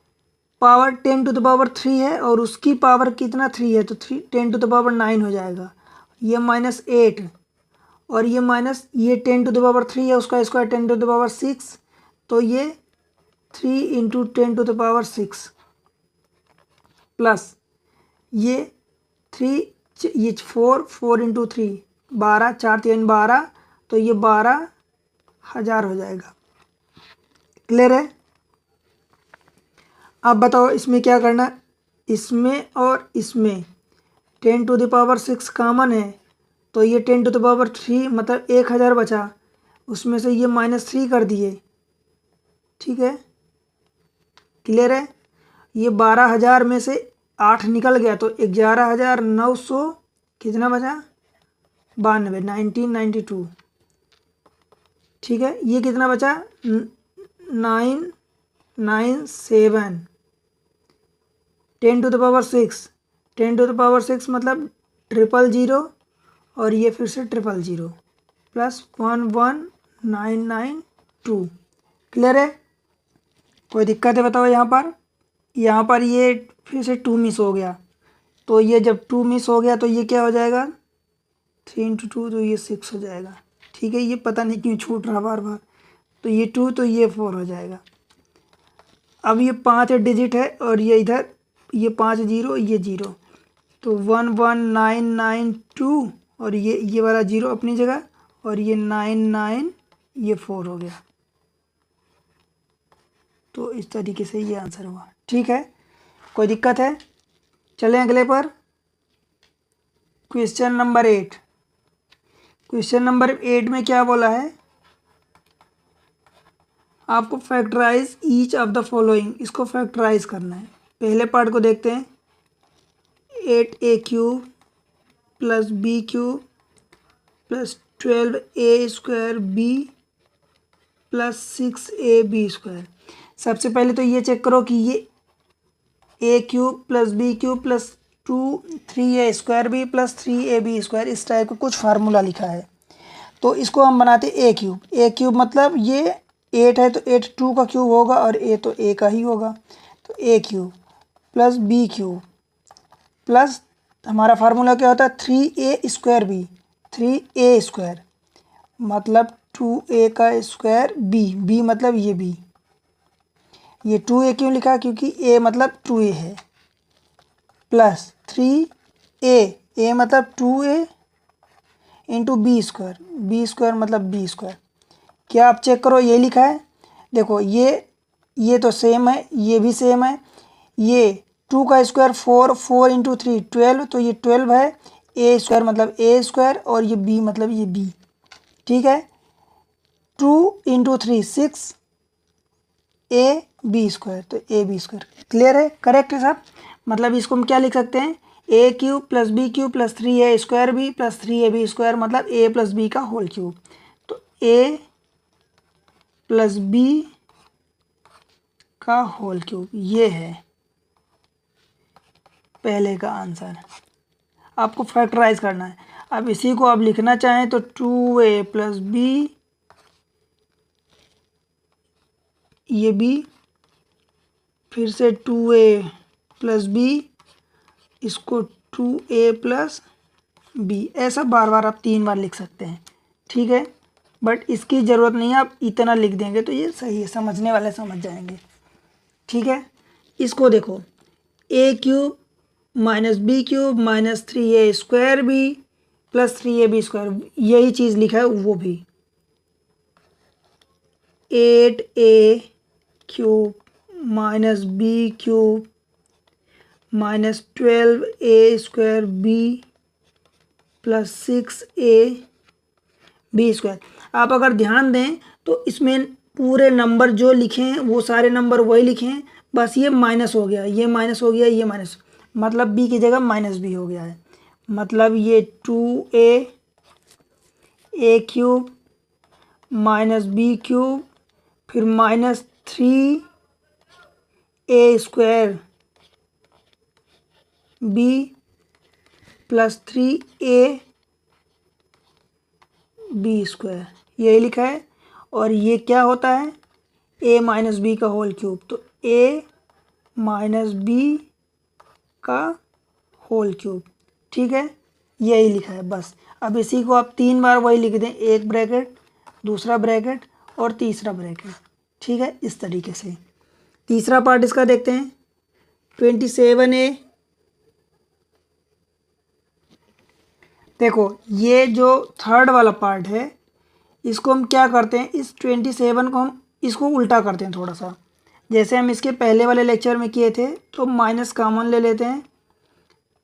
पावर 10⁻³ है और उसकी पावर कितना 3 है, तो 10⁻9 हो जाएगा। ये -8 और ये माइनस ये 10⁻³ है, उसका स्क्वायर 10⁻6, तो ये 3 × 10⁻6 प्लस ये 3, ये 4 × 3 12, 4 3 12, तो ये 12,000 हो जाएगा। क्लियर है? अब बताओ इसमें क्या करना, इसमें और इसमें 10⁻6 कॉमन है, तो ये 10⁻³ मतलब 1,000 बचा, उसमें से ये -3 कर दिए। ठीक है, क्लियर है? ये 12,000 में से 8 निकल गया, तो 11,900 कितना बचा, 92, 1992। ठीक है, ये कितना बचा, 997। 10⁻6 मतलब 000 और ये फिर से 000 प्लस 11992। क्लियर है? कोई दिक्कत है बताओ? यहाँ पर ये फिर से 2 मिस हो गया, तो ये जब 2 मिस हो गया तो ये क्या हो जाएगा, 3 × 2 तो ये 6 हो जाएगा। ठीक है, ये पता नहीं क्यों छूट रहा बार बार, तो ये 2 तो ये 4 हो जाएगा। अब ये 5 डिजिट है और ये इधर ये 5 0 ये 0, तो 11992 और ये वाला 0 अपनी जगह और ये 99 ये 4 हो गया। तो इस तरीके से ये आंसर हुआ। ठीक है, कोई दिक्कत है? चलें अगले पर। Question number 8। क्वेश्चन नंबर 8 में क्या बोला है, आपको factorise each of the following, इसको फैक्टराइज करना है। पहले पार्ट को देखते हैं। 8a³ + b³ + 12a² b + 6ab²। सबसे पहले तो ये चेक करो कि ये a³ + b³ + 3a² b + 3ab² इस टाइप का कुछ फार्मूला लिखा है। तो इसको हम बनाते a³ मतलब ये 8 है तो 8 2 का क्यूब होगा और a तो a का ही होगा। तो a³ + b³ प्लस हमारा फार्मूला क्या होता है 3a² b, 3a² मतलब 2a का स्क्वायर b मतलब ये b। ये 2a क्यों लिखा, क्योंकि a मतलब 2a है, प्लस 3a मतलब 2a इंटू b² मतलब b²। क्या आप चेक करो ये लिखा है, देखो ये तो सेम है, ये भी सेम है। ये 2 का स्क्वायर 4 इंटू 3 12, तो ये 12 है। a² मतलब a² और ये b मतलब ये b। ठीक है, 2 इंटू 3 6 ab² तो ab²। क्लियर है? करेक्ट है साहब। मतलब इसको हम क्या लिख सकते हैं, a³ + b³ + 3a² b + 3ab² मतलब a + b का होल क्यूब। तो a + b का होल क्यूब ये है पहले का आंसर। आपको फैक्टराइज करना है। अब इसी को आप लिखना चाहें तो 2a + b ये b, फिर से 2a + b, इसको 2a + b, ऐसा बार बार आप 3 बार लिख सकते हैं। ठीक है, बट इसकी ज़रूरत नहीं है, आप इतना लिख देंगे तो ये सही है, समझने वाले समझ जाएंगे। ठीक है, इसको देखो a³ - b³ - 3a² b + 3ab², यही चीज़ लिखा है वो भी। 8a³ - b³ - 12a² b + 6ab²। आप अगर ध्यान दें तो इसमें पूरे नंबर जो लिखे हैं वो सारे नंबर वही लिखे हैं, बस ये माइनस हो गया, ये माइनस हो गया, ये माइनस, मतलब b की जगह -b हो गया है। मतलब ये 2a a³ - b³ फिर -3a² b + 3ab², यही लिखा है। और ये क्या होता है, a - b का होल क्यूब, तो a - b का होल क्यूब। ठीक है, यही लिखा है बस। अब इसी को आप 3 बार वही लिख दें, एक ब्रैकेट, दूसरा ब्रैकेट और तीसरा ब्रैकेट। ठीक है, इस तरीके से। तीसरा पार्ट इसका देखते हैं। 27a, देखो ये जो थर्ड वाला पार्ट है इसको हम क्या करते हैं, इस 27 को हम इसको उल्टा करते हैं थोड़ा सा, जैसे हम इसके पहले वाले लेक्चर में किए थे। तो माइनस कॉमन ले लेते हैं,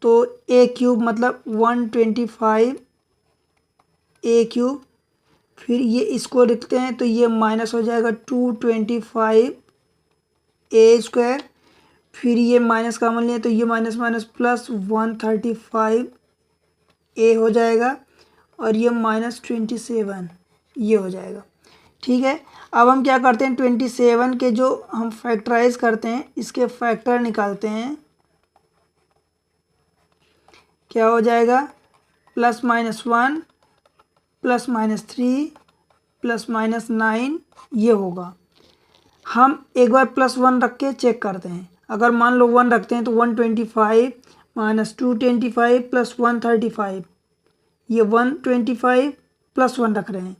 तो a³ मतलब 125 a³, फिर ये इसको लिखते हैं तो ये माइनस हो जाएगा 225 a², फिर ये माइनस कॉमन लिए तो ये माइनस माइनस प्लस 135 a हो जाएगा और ये -27 ये हो जाएगा। ठीक है, अब हम क्या करते हैं, 27 के जो हम फैक्टराइज करते हैं इसके फैक्टर निकालते हैं। क्या हो जाएगा, +-1 +-3 +-9 ये होगा। हम एक बार +1 रख के चेक करते हैं। अगर मान लो 1 रखते हैं तो 125 -225 +135, ये 125 +1 रख रहे हैं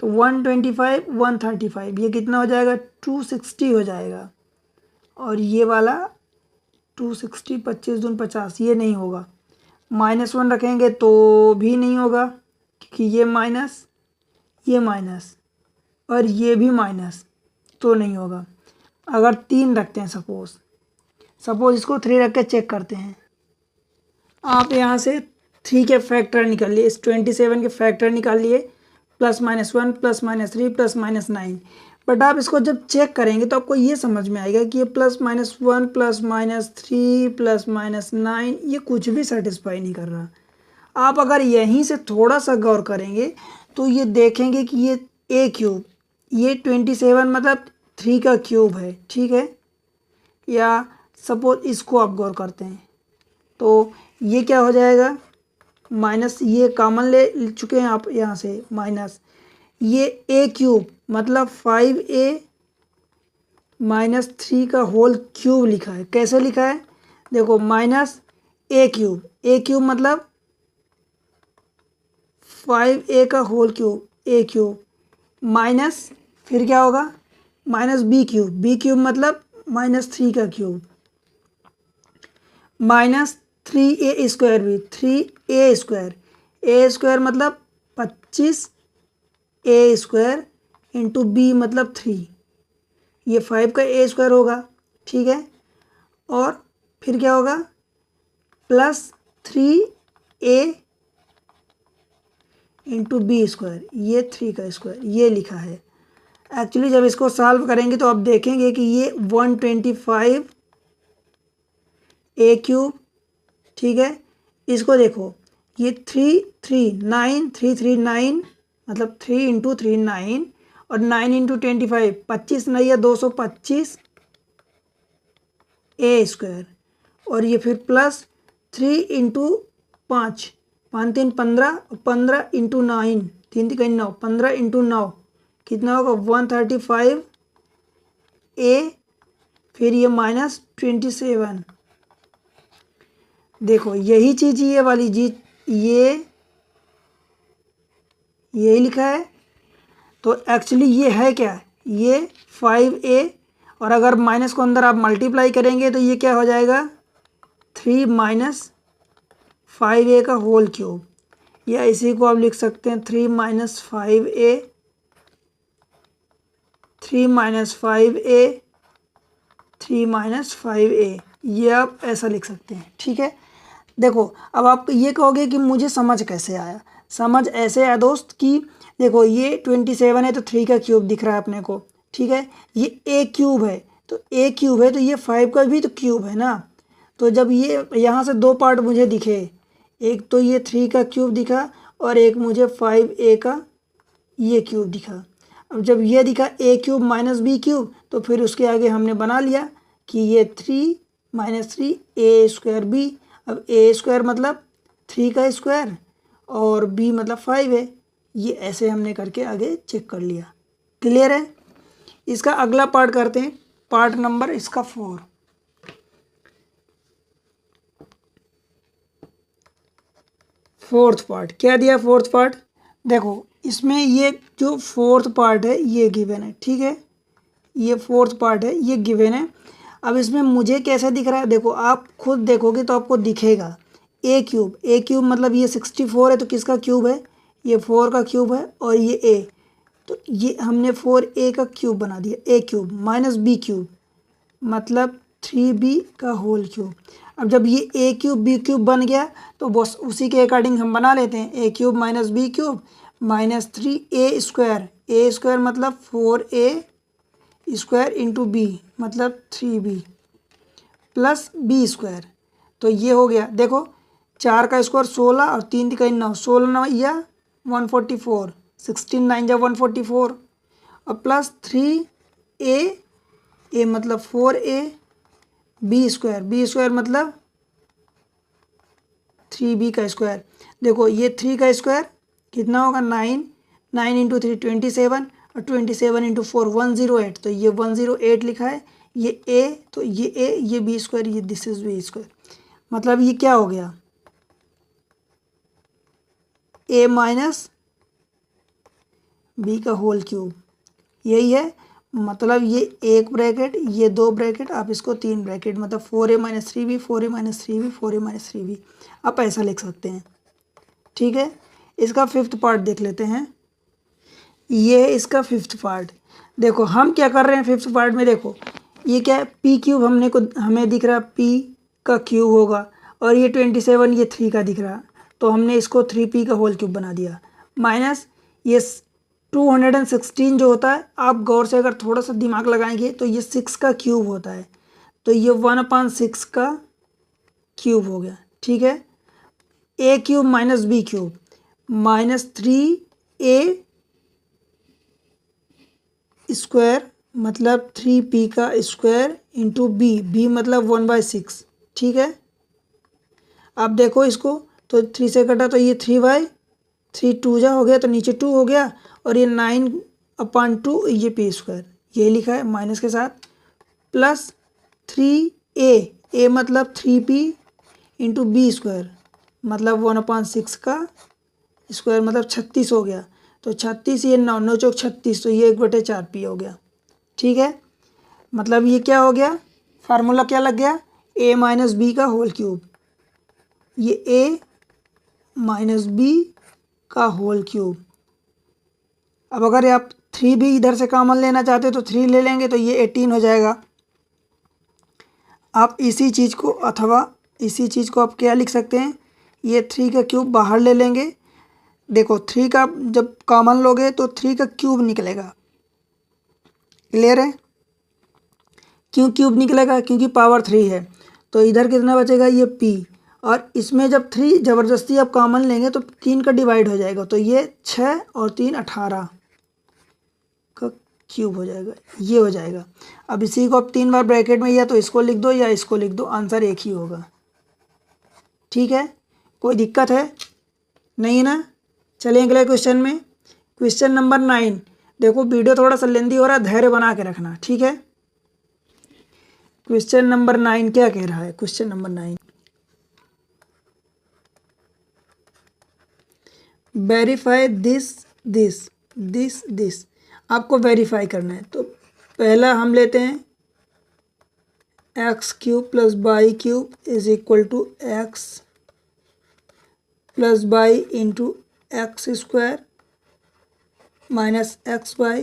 तो 125 135 ये कितना हो जाएगा 260 हो जाएगा। और ये वाला 260 25 दूनी 50 ये नहीं होगा। -1 रखेंगे तो भी नहीं होगा क्योंकि ये माइनस और ये भी माइनस तो नहीं होगा। अगर 3 रखते हैं सपोज इसको 3 रख के चेक करते हैं। आप यहाँ से 3 के फैक्टर निकाल लिए, इस 27 के फैक्टर निकाल लिए, +-1 +-3 +-9। बट आप इसको जब चेक करेंगे तो आपको ये समझ में आएगा कि ये +-1 +-3 +-9 ये कुछ भी सेटिस्फाई नहीं कर रहा। आप अगर यहीं से थोड़ा सा गौर करेंगे तो ये देखेंगे कि ये a³ ये 27 मतलब 3 का क्यूब है, ठीक है। या सपोज इसको आप गौर करते हैं तो ये क्या हो जाएगा माइनस, ये कॉमन ले चुके हैं आप यहाँ से माइनस, ये a³ मतलब 5a -3 का होल क्यूब लिखा है। कैसे लिखा है देखो -a³ मतलब 5a का होल क्यूब a³ माइनस फिर क्या होगा -b³ मतलब -3 का क्यूब -3a² भी 3a² मतलब 25a² इंटू b मतलब 3, ये 5 का a² होगा, ठीक है। और फिर क्या होगा +3a इंटू b², ये 3 का स्क्वायर ये लिखा है। एक्चुअली जब इसको सॉल्व करेंगे तो आप देखेंगे कि ये 125 a³, ठीक है। इसको देखो ये 3 3 9 3 3 9 मतलब 3 इंटू 3 9 और 9 इंटू 25 25 नहीं है 225 a² और ये फिर +3 इंटू 5 5 3 15 15 इंटू 9 3 3 9 15 इंटू 9 कितना होगा 135 a, फिर ये -27। देखो यही चीज़ ये वाली चीज यही लिखा है। तो एक्चुअली ये है क्या, ये 5a और अगर माइनस को अंदर आप मल्टीप्लाई करेंगे तो ये क्या हो जाएगा 3 - 5a का होल क्यूब, या इसी को आप लिख सकते हैं 3 - 5a 3 - 5a 3 - 5a, ये आप ऐसा लिख सकते हैं, ठीक है। देखो अब आप ये कहोगे कि मुझे समझ कैसे आया। समझ ऐसे आया दोस्त कि देखो ये 27 है तो 3 का क्यूब दिख रहा है अपने को, ठीक है। ये a³ है तो a³ है तो ये 5 का भी तो क्यूब है ना। तो जब ये यहाँ से 2 पार्ट मुझे दिखे, एक तो ये 3 का क्यूब दिखा और एक मुझे 5a का ये क्यूब दिखा। अब जब ये दिखा a³ - b³ तो फिर उसके आगे हमने बना लिया कि ये 3 - 3 a² b। अब a² मतलब 3 का स्क्वायर और b मतलब 5 है, ये ऐसे हमने करके आगे चेक कर लिया। क्लियर है। इसका अगला पार्ट करते हैं, पार्ट नंबर इसका 4। फोर्थ पार्ट क्या दिया, फोर्थ पार्ट देखो इसमें ये जो फोर्थ पार्ट है ये गिवन है, ठीक है। ये फोर्थ पार्ट है ये गिवन है। अब इसमें मुझे कैसे दिख रहा है देखो, आप खुद देखोगे तो आपको दिखेगा a³ मतलब ये 64 है तो किसका क्यूब है, ये 4 का क्यूब है और ये a, तो ये हमने 4a का क्यूब बना दिया a³ -b³ मतलब 3b का होल क्यूब। अब जब ये a³ b³ बन गया तो बस उसी के अकॉर्डिंग हम बना लेते हैं a³ -b³ -3a² मतलब 4a² इंटू b मतलब 3b प्लस b²। तो ये हो गया देखो 4 का स्क्वायर 16 और 3 का 9, 16 9 या 144, 16 9 या 144 और प्लस 3a मतलब 4a b² मतलब 3b का स्क्वायर। देखो ये 3 का स्क्वायर कितना होगा 9, 9 इंटू 3 27 और 27 इंटू 4 108, तो ये 108 लिखा है। ये a, तो ये a, ये b स्क्वायर, ये दिस इज b स्क्वायर। मतलब ये क्या हो गया a माइनस बी का होल क्यूब, यही है। मतलब ये एक ब्रैकेट, ये दो ब्रैकेट, आप इसको तीन ब्रैकेट, मतलब 4a minus 3b, 4a minus 3b, 4a minus 3b, आप ऐसा लिख सकते हैं। ठीक है, इसका फिफ्थ पार्ट देख लेते हैं। ये है इसका फिफ्थ पार्ट। देखो हम क्या कर रहे हैं फिफ्थ पार्ट में, देखो ये क्या है p क्यूब, हमें दिख रहा p का क्यूब होगा, और ये 27 ये 3 का दिख रहा, तो हमने इसको 3p का होल क्यूब बना दिया। माइनस ये 216 जो होता है, आप गौर से अगर थोड़ा सा दिमाग लगाएंगे तो ये 6 का क्यूब होता है, तो ये 1/6 का क्यूब हो गया। ठीक है, a cube minus B cube minus 3a square, मतलब 3p का स्क्वायर इंटू b मतलब 1/6। ठीक है, आप देखो इसको, तो 3 से कटा तो ये 3 2 जा हो गया, तो नीचे 2 हो गया, और ये 9/2 ये p स्क्वायर, ये लिखा है माइनस के साथ, प्लस 3a मतलब 3p इंटू b स्क्वायर मतलब 1/6 का स्क्वायर मतलब 36 हो गया, तो 36 ये 9 चौक 36, तो ये 1/4p हो गया। ठीक है, मतलब ये क्या हो गया, फार्मूला क्या लग गया, a माइनस बी का होल क्यूब, ये a माइनस बी का होल क्यूब। अब अगर आप 3b इधर से कॉमन लेना चाहते हो तो 3 ले लेंगे, तो ये 18 हो जाएगा। आप इसी चीज़ को आप क्या लिख सकते हैं, ये 3 का क्यूब बाहर ले लेंगे। देखो 3 का जब कॉमन लोगे तो 3 का क्यूब निकलेगा। क्लियर है, क्यों क्यूब निकलेगा, क्योंकि पावर 3 है, तो इधर कितना बचेगा ये p, और इसमें जब 3 ज़बरदस्ती आप कॉमन लेंगे तो 3 का डिवाइड हो जाएगा, तो ये 6 और 3 18 का क्यूब हो जाएगा, ये हो जाएगा। अब इसी को आप 3 बार ब्रैकेट में या तो इसको लिख दो या इसको लिख दो, आंसर एक ही होगा। ठीक है, कोई दिक्कत है नहीं ना। चलिए अगले क्वेश्चन में, क्वेश्चन नंबर 9। देखो वीडियो थोड़ा सा लेंदी हो रहा है, धैर्य बना के रखना। ठीक है, क्वेश्चन नंबर 9 क्या कह रहा है, क्वेश्चन नंबर 9, वेरीफाई दिस आपको वेरीफाई करना है। तो पहला हम लेते हैं x cube plus Y cube is equal to x plus y into x square minus x Y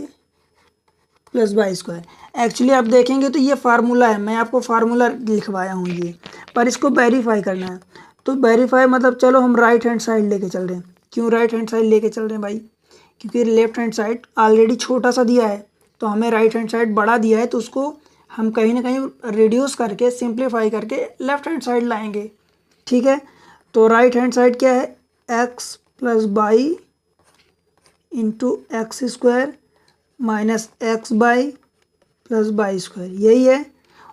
plus Y square. Actually आप देखेंगे तो ये फार्मूला है, मैं आपको फार्मूला लिखवाया हूँ ये, पर इसको वेरीफाई करना है। तो वेरीफाई मतलब चलो हम राइट हैंड साइड लेके चल रहे हैं। क्यों राइट हैंड साइड लेके चल रहे हैं भाई, क्योंकि लेफ्ट हैंड साइड ऑलरेडी छोटा सा दिया है, तो हमें राइट हैंड साइड बड़ा दिया है, तो उसको हम कहीं ना कहीं रिड्यूस करके सिंप्लीफाई करके लेफ्ट हैंड साइड लाएंगे। ठीक है, तो राइट हैंड साइड क्या है, x plus y into x square minus x by plus Y square, यही है।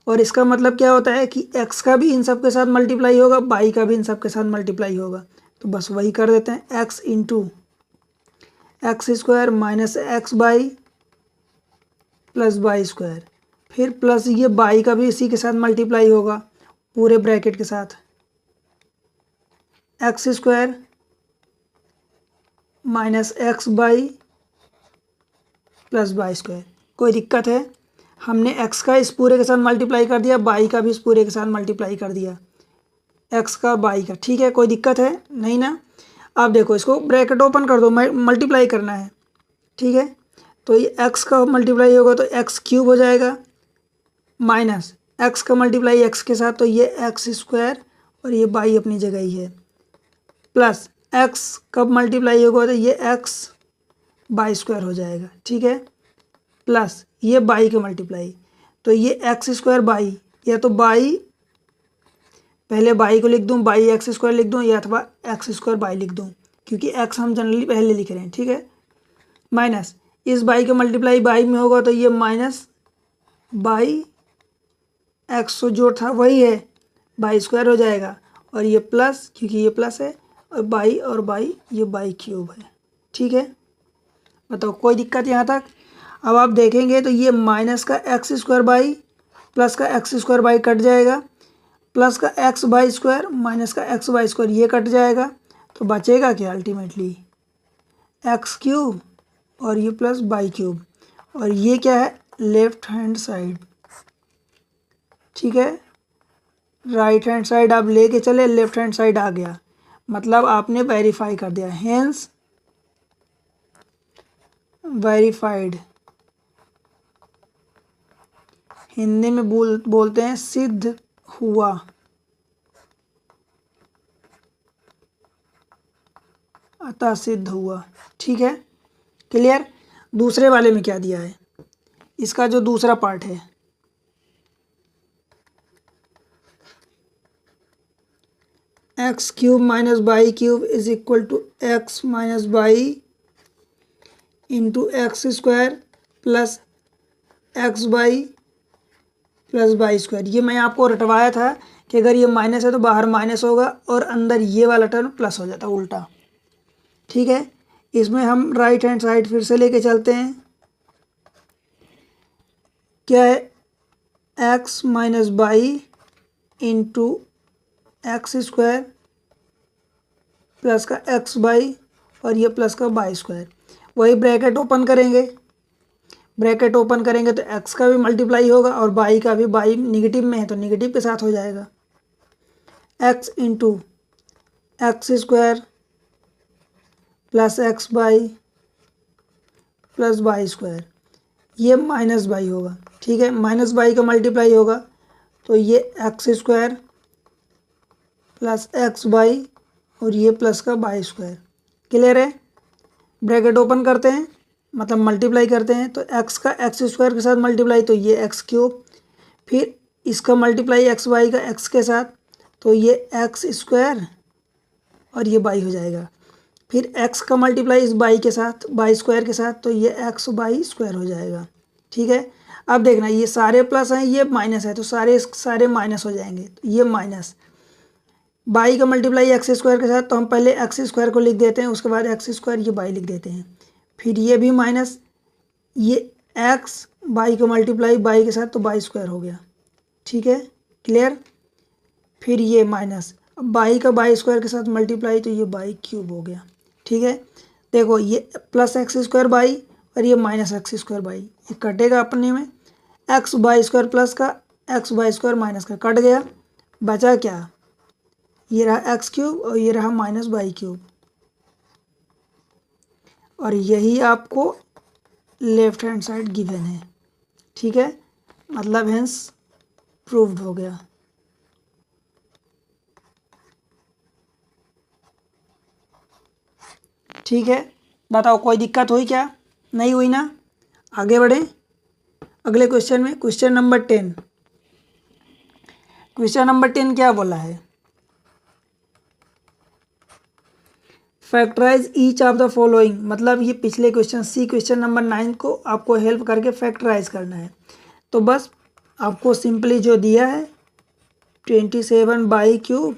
और इसका मतलब क्या होता है कि x का भी इन सब के साथ मल्टीप्लाई होगा, y का भी इन सब के साथ मल्टीप्लाई होगा, तो बस वही कर देते हैं, x into x square minus x by plus Y square, फिर प्लस ये y का भी इसी के साथ मल्टीप्लाई होगा पूरे ब्रैकेट के साथ, x square minus x by plus Y square. कोई दिक्कत है, हमने x का इस पूरे के साथ मल्टीप्लाई कर दिया, y का भी इस पूरे के साथ मल्टीप्लाई कर दिया, x का y का। ठीक है, कोई दिक्कत है नहीं ना। आप देखो इसको ब्रैकेट ओपन कर दो, मल्टीप्लाई करना है। ठीक है, तो ये x का मल्टीप्लाई होगा तो x क्यूब हो जाएगा, माइनस x का मल्टीप्लाई x के साथ, तो ये एक्स स्क्वायर और ये y अपनी जगह ही है, प्लस x कब मल्टीप्लाई होगा तो ये x बाई स्क्वायर हो जाएगा। ठीक है, प्लस ये बाई का मल्टीप्लाई, तो ये एक्स स्क्वायर बाई, या तो बाई पहले बाई को लिख दूं, बाई एक्स स्क्वायर लिख दूं, या अथवा एक्स स्क्वायर बाई लिख दूं, क्योंकि एक्स हम जनरली पहले लिख रहे हैं। ठीक है, माइनस इस बाई का मल्टीप्लाई बाई में होगा तो ये माइनस बाई एक्स जो था वही है, बाई स्क्वायर हो जाएगा, और ये प्लस, क्योंकि ये प्लस है, और बाई ये बाई क्यूब है। ठीक है, बताओ कोई दिक्कत यहाँ तक? अब आप देखेंगे तो ये माइनस का एक्स स्क्वायर बाई प्लस का एक्स स्क्वायर बाई कट जाएगा, प्लस का एक्स बाई स्क्वायर माइनस का एक्स बाई स्क्वायर ये कट जाएगा, तो बचेगा क्या अल्टीमेटली? एक्स क्यूब और ये प्लस बाई क्यूब, और ये क्या है? Left hand side. ठीक है, राइट हैंड साइड आप लेके चले, लेफ्ट हैंड साइड आ गया, मतलब आपने वेरीफाई कर दिया, हेंस वेरीफाइड। हिंदी में बोलते हैं सिद्ध हुआ। अतः सिद्ध हुआ। ठीक है, क्लियर? दूसरे वाले में क्या दिया है, इसका जो दूसरा पार्ट है, x cube minus y cube is equal to x minus y into x square plus x by plus y square. ये मैं आपको रटवाया था कि अगर ये माइनस है तो बाहर माइनस होगा और अंदर ये वाला टर्म प्लस हो जाता उल्टा। ठीक है, इसमें हम राइट हैंड साइड फिर से लेके चलते हैं। क्या है? X minus y into x square plus का एक्स बाई और ये प्लस का बाई स्क्वायर। वही ब्रैकेट ओपन करेंगे, ब्रैकेट ओपन करेंगे तो एक्स का भी मल्टीप्लाई होगा और बाई का भी, बाई निगेटिव में है तो निगेटिव के साथ हो जाएगा। X into x square plus x by plus y square, ये माइनस बाई होगा। ठीक है, माइनस बाई का मल्टीप्लाई होगा तो ये X square plus x by और ये प्लस का बाई स्क्वायर। क्लियर है? ब्रैकेट ओपन करते हैं, मतलब मल्टीप्लाई करते हैं, तो एक्स का एक्स स्क्वायर के साथ मल्टीप्लाई तो ये एक्स क्यूब, फिर इसका मल्टीप्लाई एक्स बाई का एक्स के साथ तो ये एक्स स्क्वायर और ये बाई हो जाएगा, फिर एक्स का मल्टीप्लाई इस बाई के साथ, बाई स्क्वायर के साथ, तो ये एक्स बाई स्क्वायर हो जाएगा। ठीक है, अब देखना ये सारे प्लस हैं, ये माइनस है, तो सारे माइनस हो जाएंगे, तो ये माइनस बाई का मल्टीप्लाई एक्स स्क्वायर के साथ, तो हम पहले एक्स स्क्वायर को लिख देते हैं, उसके बाद एक्स स्क्वायर ये बाई लिख देते हैं, फिर ये भी माइनस, ये एक्स बाई का मल्टीप्लाई बाई के साथ तो बाई स्क्वायर हो गया। ठीक है, क्लियर? फिर ये माइनस, अब बाई का बाई स्क्वायर के साथ मल्टीप्लाई तो ये बाई क्यूब हो गया। ठीक है, देखो ये प्लस एक्स स्क्वायर बाई और ये माइनस एक्स स्क्वायर बाई, ये कटेगा अपने में, एक्स बाई स्क्वायर प्लस का एक्स बाई स्क्वायर माइनस का कट गया, बचा क्या? ये रहा एक्स क्यूब और ये रहा माइनस बाई क्यूब, और यही आपको लेफ्ट हैंड साइड गिवन है। ठीक है, मतलब हेंस प्रूव्ड हो गया। ठीक है, बताओ कोई दिक्कत हुई क्या? नहीं हुई ना? आगे बढ़ें अगले क्वेश्चन में। क्वेश्चन नंबर 10, क्वेश्चन नंबर 10 क्या बोला है? Factorise each of the following, मतलब ये पिछले क्वेश्चन सी क्वेश्चन नंबर 9 को आपको हेल्प करके फैक्टराइज करना है। तो बस आपको सिंपली जो दिया है 27 बाई क्यूब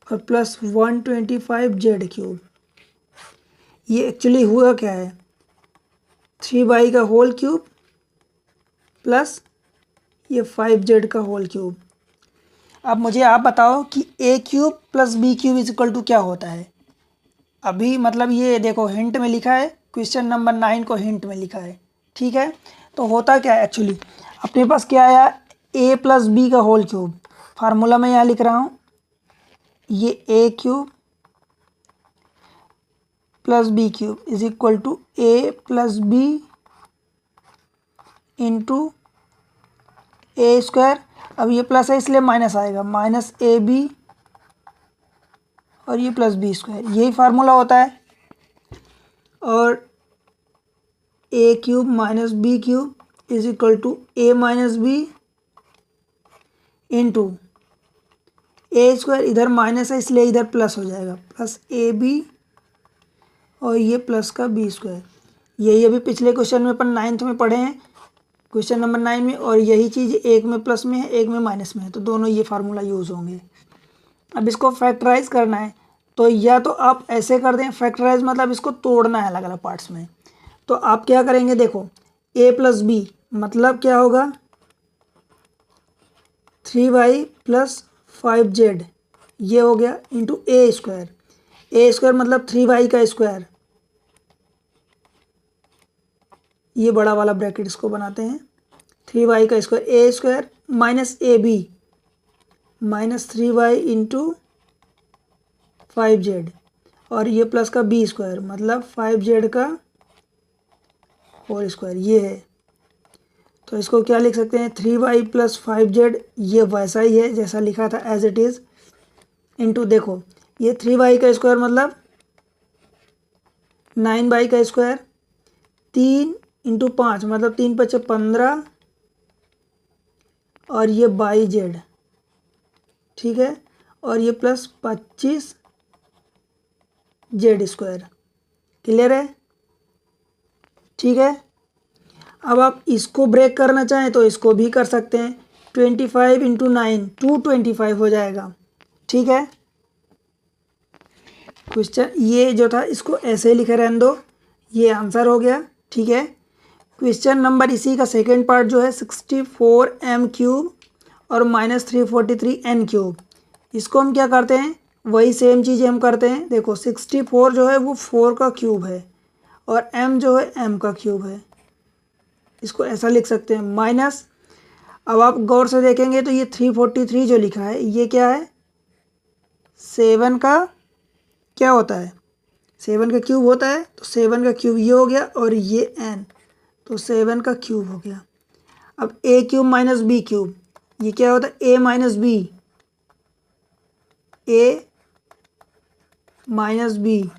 और प्लस 125 जेड क्यूब, ये एक्चुअली हुआ क्या है? 3 बाई का होल क्यूब प्लस ये 5 जेड का होल क्यूब। अब मुझे आप बताओ कि A cube plus B cube is equal to क्या होता है? अभी मतलब ये देखो हिंट में लिखा है, क्वेश्चन नंबर 9 को हिंट में लिखा है। ठीक है, तो होता क्या है एक्चुअली, अपने पास क्या आया? ए प्लस बी का होल क्यूब, फार्मूला मैं यहाँ लिख रहा हूँ, ये A cube plus B cube is equal to A plus B into A square. अब ये प्लस है इसलिए माइनस आएगा, माइनस ए बी और ये प्लस बी स्क्वायर, यही फार्मूला होता है। और A cube minus B cube is equal to A minus B into A square, इधर माइनस है इसलिए इधर प्लस हो जाएगा, प्लस ए बी और ये प्लस का बी स्क्वायर। यही अभी पिछले क्वेश्चन में अपन 9th में पढ़े हैं, क्वेश्चन नंबर 9 में, और यही चीज़ एक में प्लस में है एक में माइनस में है, तो दोनों ये फार्मूला यूज़ होंगे। अब इसको फैक्टराइज करना है तो या तो आप ऐसे कर दें, फैक्टराइज मतलब इसको तोड़ना है अलग अलग पार्ट्स में। तो आप क्या करेंगे, देखो a प्लस बी मतलब क्या होगा 3y प्लस 5z, ये हो गया इंटू ए स्क्वायर मतलब 3y का स्क्वायर, ये बड़ा वाला ब्रैकेट इसको बनाते हैं 3y का square, A square minus A B minus 3y into 5z और ये प्लस का बी स्क्वायर मतलब 5z का होल स्क्वायर, ये है। तो इसको क्या लिख सकते हैं 3y प्लस 5z, ये वैसा ही है जैसा लिखा था एज इट इज़, इंटू देखो ये 3y का स्क्वायर मतलब 9y का स्क्वायर, 3 इंटू 5 मतलब 3 पचे 15 और ये बाई जेड, ठीक है, और ये प्लस 25 जेड स्क्वायर, क्लियर है, ठीक है। अब आप इसको ब्रेक करना चाहें तो इसको भी कर सकते हैं, 25 इंटू 9 225 हो जाएगा, ठीक है। क्वेश्चन ये जो था इसको ऐसे ही लिखे रहने दो, ये आंसर हो गया, ठीक है। क्वेश्चन नंबर इसी का सेकेंड पार्ट जो है 64m³ और -343n³, इसको हम क्या करते हैं, वही सेम चीज़ें हम करते हैं। देखो 64 जो है वो 4 का क्यूब है और m जो है m का क्यूब है, इसको ऐसा लिख सकते हैं माइनस, अब आप गौर से देखेंगे तो ये 343 जो लिखा है ये क्या है 7 का क्या होता है, 7 का क्यूब होता है, तो 7 का क्यूब ये हो गया और ये n, तो 7 का क्यूब हो गया। अब a³ माइनस b³, ये क्या होता है a minus b, a minus B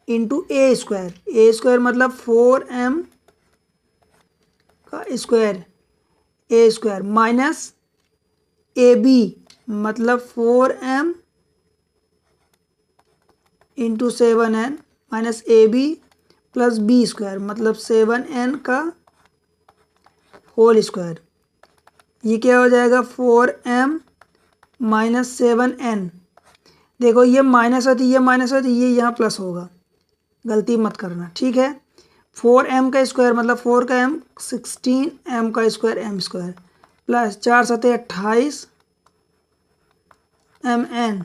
into A square मतलब 4m का स्क्वायर, ए स्क्वायर माइनस ए बी मतलब 4m into 7n minus A B plus B square मतलब 7n का होल स्क्वायर, ये क्या हो जाएगा 4m माइनस 7n, देखो ये माइनस होती ये यहाँ प्लस होगा, गलती मत करना, ठीक है। 4m का स्क्वायर मतलब 4 का m 16m का स्क्वायर m स्क्वायर प्लस 4 सते 28 mn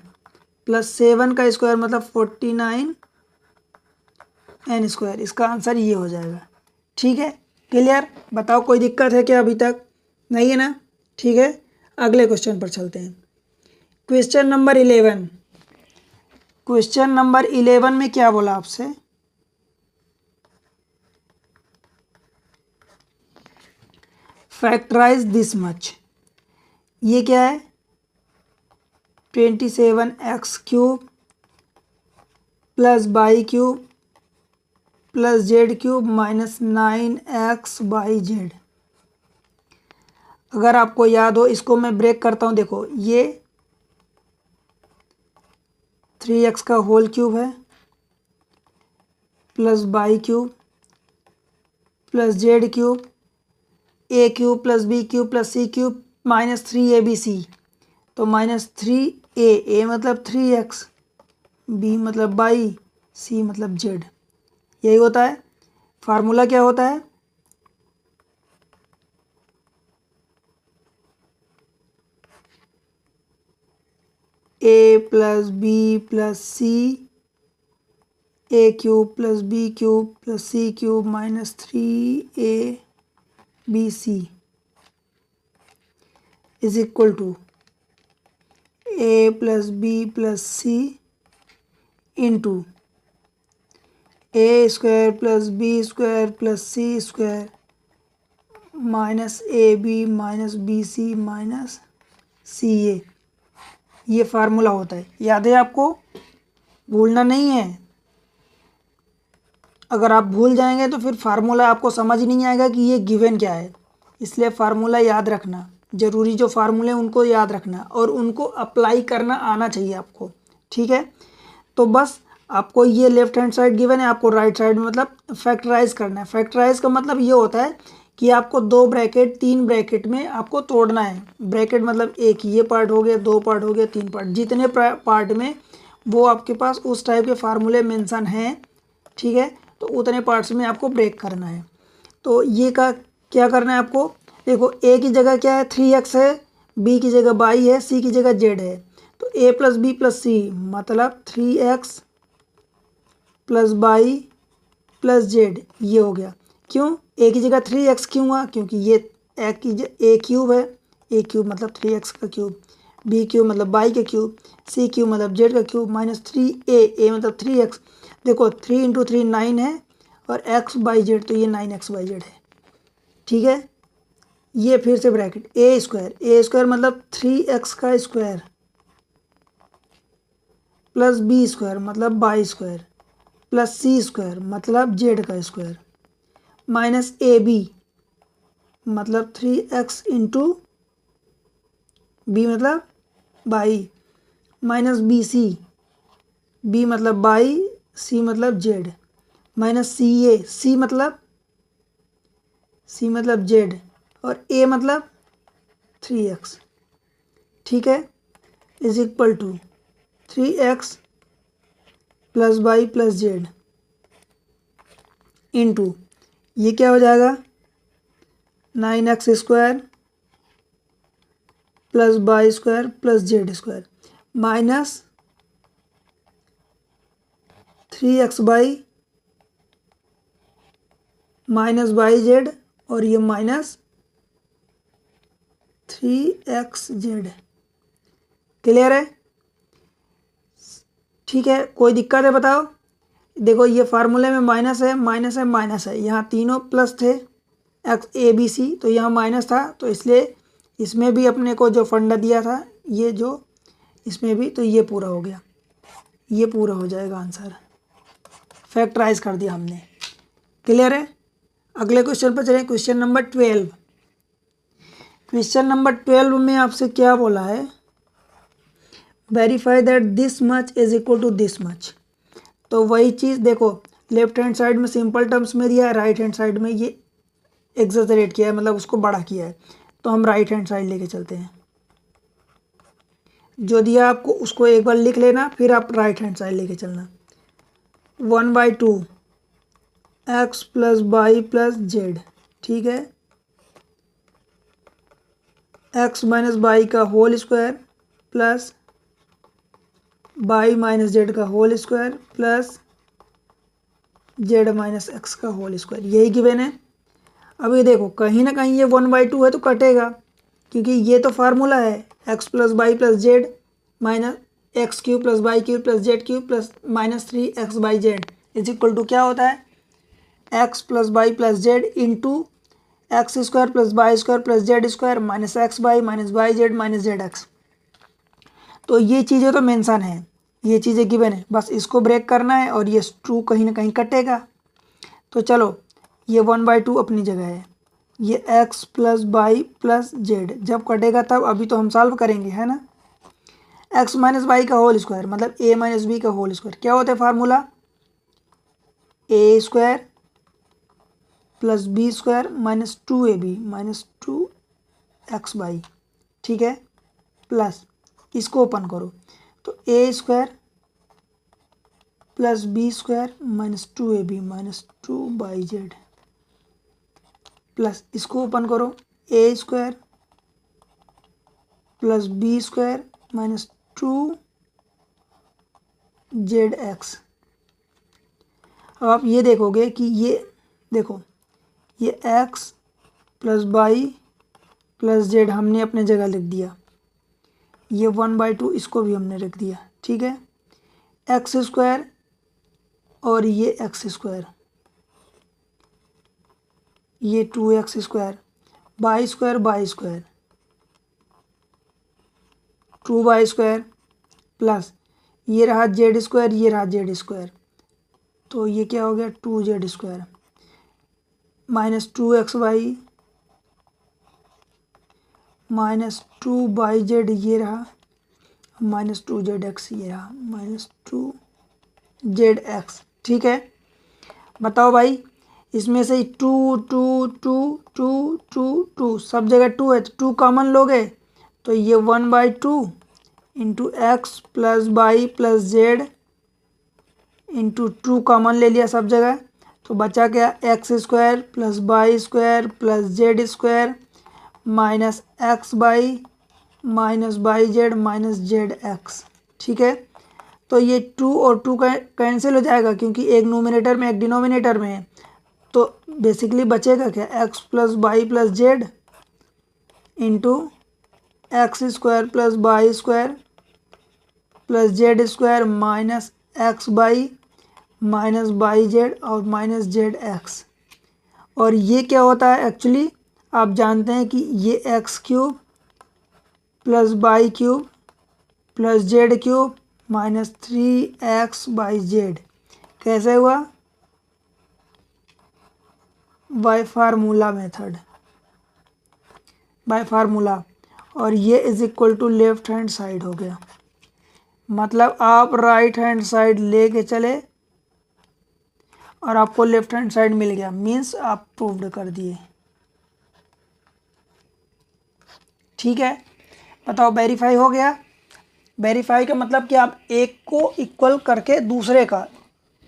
प्लस 7 का स्क्वायर मतलब 49 n स्क्वायर, इसका आंसर ये हो जाएगा, ठीक है। क्लियर, बताओ कोई दिक्कत है क्या, अभी तक नहीं है ना, ठीक है। अगले क्वेश्चन पर चलते हैं, क्वेश्चन नंबर 11। क्वेश्चन नंबर 11 में क्या बोला आपसे, फैक्टराइज दिस मच, ये क्या है 27x³ plus y³ plus z³ minus 9x/z। अगर आपको याद हो इसको मैं ब्रेक करता हूँ, देखो ये 3x का होल क्यूब है plus y³ plus z³ a³ plus b³ plus c³ minus 3abc, तो माइनस 3a मतलब 3x, b मतलब y, c मतलब z, यही होता है। फार्मूला क्या होता है, a plus B plus C a³ plus b³ plus c³ minus 3abc is equal to a plus B plus C into a square plus B square plus C square minus A B minus B C minus C A, ये formula होता है, याद है आपको, भूलना नहीं है। अगर आप भूल जाएंगे तो फिर फार्मूला आपको समझ नहीं आएगा कि ये गिवन क्या है, इसलिए फार्मूला याद रखना ज़रूरी, जो फार्मूले उनको याद रखना और उनको अप्लाई करना आना चाहिए आपको, ठीक है। तो बस आपको ये लेफ्ट हैंड साइड गिवन है, आपको राइट साइड मतलब फैक्टराइज करना है। फैक्टराइज का मतलब ये होता है कि आपको 2 ब्रैकेट 3 ब्रैकेट में आपको तोड़ना है। ब्रैकेट मतलब एक ये पार्ट हो गया, 2 पार्ट हो गया, 3 पार्ट, जितने पार्ट में वो आपके पास उस टाइप के फार्मूले मेंशन हैं, ठीक है, तो उतने पार्ट्स में आपको ब्रेक करना है। तो ये का क्या करना है आपको, देखो ए की जगह क्या है 3x है, बी की जगह y है, सी की जगह z है। तो a प्लस बी प्लस सी मतलब 3x plus y plus z ये हो गया। क्यों a की जगह 3x क्यों हुआ, क्योंकि ये a क्यूब है, a क्यूब मतलब 3x का क्यूब, b क्यूब मतलब y का क्यूब, c क्यूब मतलब z का क्यूब, माइनस 3a मतलब 3x। देखो 3 इंटू 3 9 है और x बाई जेड तो ये 9x बाई जेड है, ठीक है। ये फिर से ब्रैकेट ए स्क्वायर मतलब 3x का स्क्वायर प्लस बी स्क्वायर मतलब बाई स्क्वायर प्लस सी स्क्वायर मतलब जेड का स्क्वायर माइनस ए बी मतलब 3x इंटू बी मतलब बाई माइनस बी मतलब बाई, सी मतलब जेड, माइनस सी मतलब जेड और ए मतलब 3x, ठीक है, is equal to 3x plus Y plus Z into ये क्या हो जाएगा 9x square plus Y square plus Z square minus 3x minus Y z और ये माइनस 3x जेड। क्लियर है, ठीक है, कोई दिक्कत है बताओ। देखो ये फार्मूले में माइनस है माइनस है माइनस है, यहाँ तीनों प्लस थे एक्स ए बी सी, तो यहाँ माइनस था, तो इसलिए इसमें भी अपने को जो फंडा दिया था ये जो इसमें भी, तो ये पूरा हो गया, ये पूरा हो जाएगा आंसर, फैक्टराइज कर दिया हमने। क्लियर है, अगले क्वेश्चन पर चलें। Question number 12। क्वेश्चन नंबर 12 में आपसे क्या बोला है, verify that this much is equal to this much. तो वही चीज़ देखो, लेफ्ट हैंड साइड में सिंपल टर्म्स में दिया है, राइट हैंड साइड में ये एग्जैजरेट किया है, मतलब उसको बड़ा किया है, तो हम राइट हैंड साइड लेके चलते हैं। जो दिया आपको उसको एक बार लिख लेना, फिर आप राइट हैंड साइड लेके चलना। 1/2 x plus Y plus Z, ठीक है, x माइनस वाई का whole square plus Y minus Z का whole square plus Z minus X का होल स्क्वायर, यही गिवन है। अब ये देखो कहीं ना कहीं ये 1/2 है तो कटेगा, क्योंकि ये तो फार्मूला है x plus Y plus Z minus x cube plus Y cube plus Z cube plus minus 3x by Z is equal to क्या होता है x plus Y plus Z into x square plus Y square plus Z square minus x minus Y Z minus Z x. तो ये चीज़ें तो mention है, ये चीज़ें गिवन है, बस इसको ब्रेक करना है और ये ट्रू कहीं ना कहीं कटेगा। तो चलो ये 1/2 अपनी जगह है, ये x plus Y plus z जब कटेगा तब, अभी तो हम सॉल्व करेंगे है ना। x माइनस वाई का होल स्क्वायर मतलब a माइनस बी का होल स्क्वायर क्या होता है formula, A square plus B square minus 2ab minus 2x/, ठीक है, प्लस इसको ओपन करो तो A square plus B square minus 2ab minus 2/z plus इसको ओपन करो A square plus B square minus 2zx। अब आप ये देखोगे कि ये देखो ये x plus Y plus z हमने अपने जगह लिख दिया, ये 1/2 इसको भी हमने रख दिया, ठीक है, एक्स स्क्वायर और ये एक्स स्क्वायर, ये 2x square by square 2y square plus ये रहा जेड स्क्वायर, ये रहा जेड स्क्वायर, तो ये क्या हो गया 2z square minus 2xy minus 2/z ये रहा माइनस 2zx ये रहा माइनस 2zx, ठीक है। बताओ भाई इसमें से 2 सब जगह 2 है, तो 2 कॉमन लोगे तो ये 1/2 into x plus Y plus Z into 2 common ले लिया सब जगह, तो बचा क्या, x square plus Y square plus Z square minus x Y minus Y Z minus Z x. ठीक है, तो ये 2 और 2 कैंसिल हो जाएगा क्योंकि एक नोमिनेटर में एक डिनोमिनेटर में है, तो बेसिकली बचेगा क्या, x plus Y plus Z into x square plus Y square plus Z square minus x Y minus Y z और माइनस जेड एक्स। और ये क्या होता है एक्चुअली, आप जानते हैं कि ये x cube plus Y cube plus Z cube minus 3x by z कैसे हुआ, by formula method, by formula. और ये is equal to left hand side हो गया, मतलब आप राइट हैंड साइड लेके चले और आपको लेफ्ट हैंड साइड मिल गया, मीन्स आप प्रूव्ड कर दिए। ठीक है, बताओ वेरीफाई हो गया। वेरीफाई का मतलब कि आप एक को इक्वल करके दूसरे का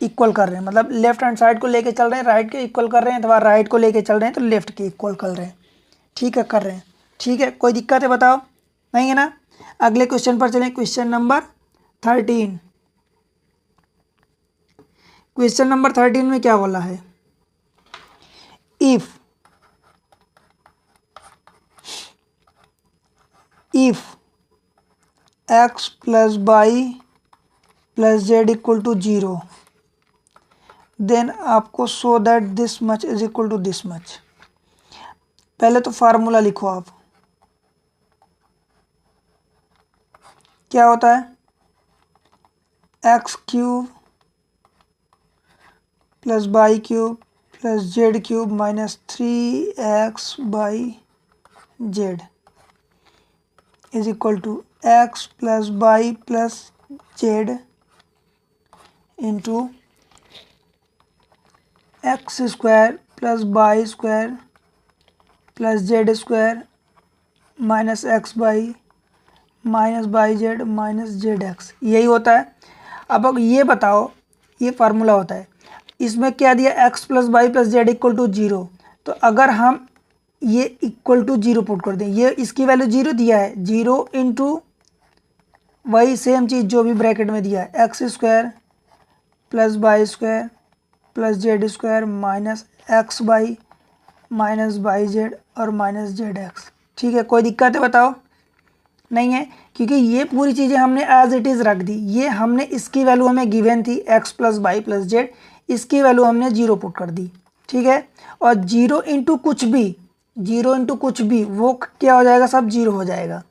इक्वल कर रहे हैं, मतलब लेफ्ट हैंड साइड को लेके चल रहे हैं राइट के इक्वल कर रहे हैं, अथवा राइट को लेके चल रहे हैं तो लेफ्ट के इक्वल कर रहे हैं। ठीक है, कर रहे हैं। ठीक है, कोई दिक्कत है बताओ, नहीं है ना। अगले क्वेश्चन पर चलें, क्वेश्चन नंबर 13। क्वेश्चन नंबर 13 में क्या बोला है, if X plus Y plus Z equal to 0 then आपको show that this much is equal to this much. पहले तो फार्मूला लिखो आप, क्या होता है, x cube plus Y cube plus Z cube minus 3x by Z is equal to x plus Y plus Z into x square plus Y square plus Z square minus x Y minus Y Z minus Z x, यही होता है। अब ये बताओ, ये formula होता है, इसमें क्या दिया, x plus Y plus Z equal to 0, तो अगर हम ये इक्वल टू 0 पुट कर दें, ये इसकी वैल्यू 0 दिया है, 0 इंटू वही सेम चीज़ जो भी ब्रैकेट में दिया है, x square plus Y square plus Z square minus x Y minus Y z और माइनस जेड एक्स। ठीक है, कोई दिक्कत है बताओ, नहीं है, क्योंकि ये पूरी चीज़ें हमने एज इट इज़ रख दी। ये हमने इसकी वैल्यू हमें गिवन थी x plus Y plus z, इसकी वैल्यू हमने 0 पुट कर दी। ठीक है, और 0 इंटू कुछ भी, 0 इंटू कुछ भी वो क्या हो जाएगा, सब 0 हो जाएगा।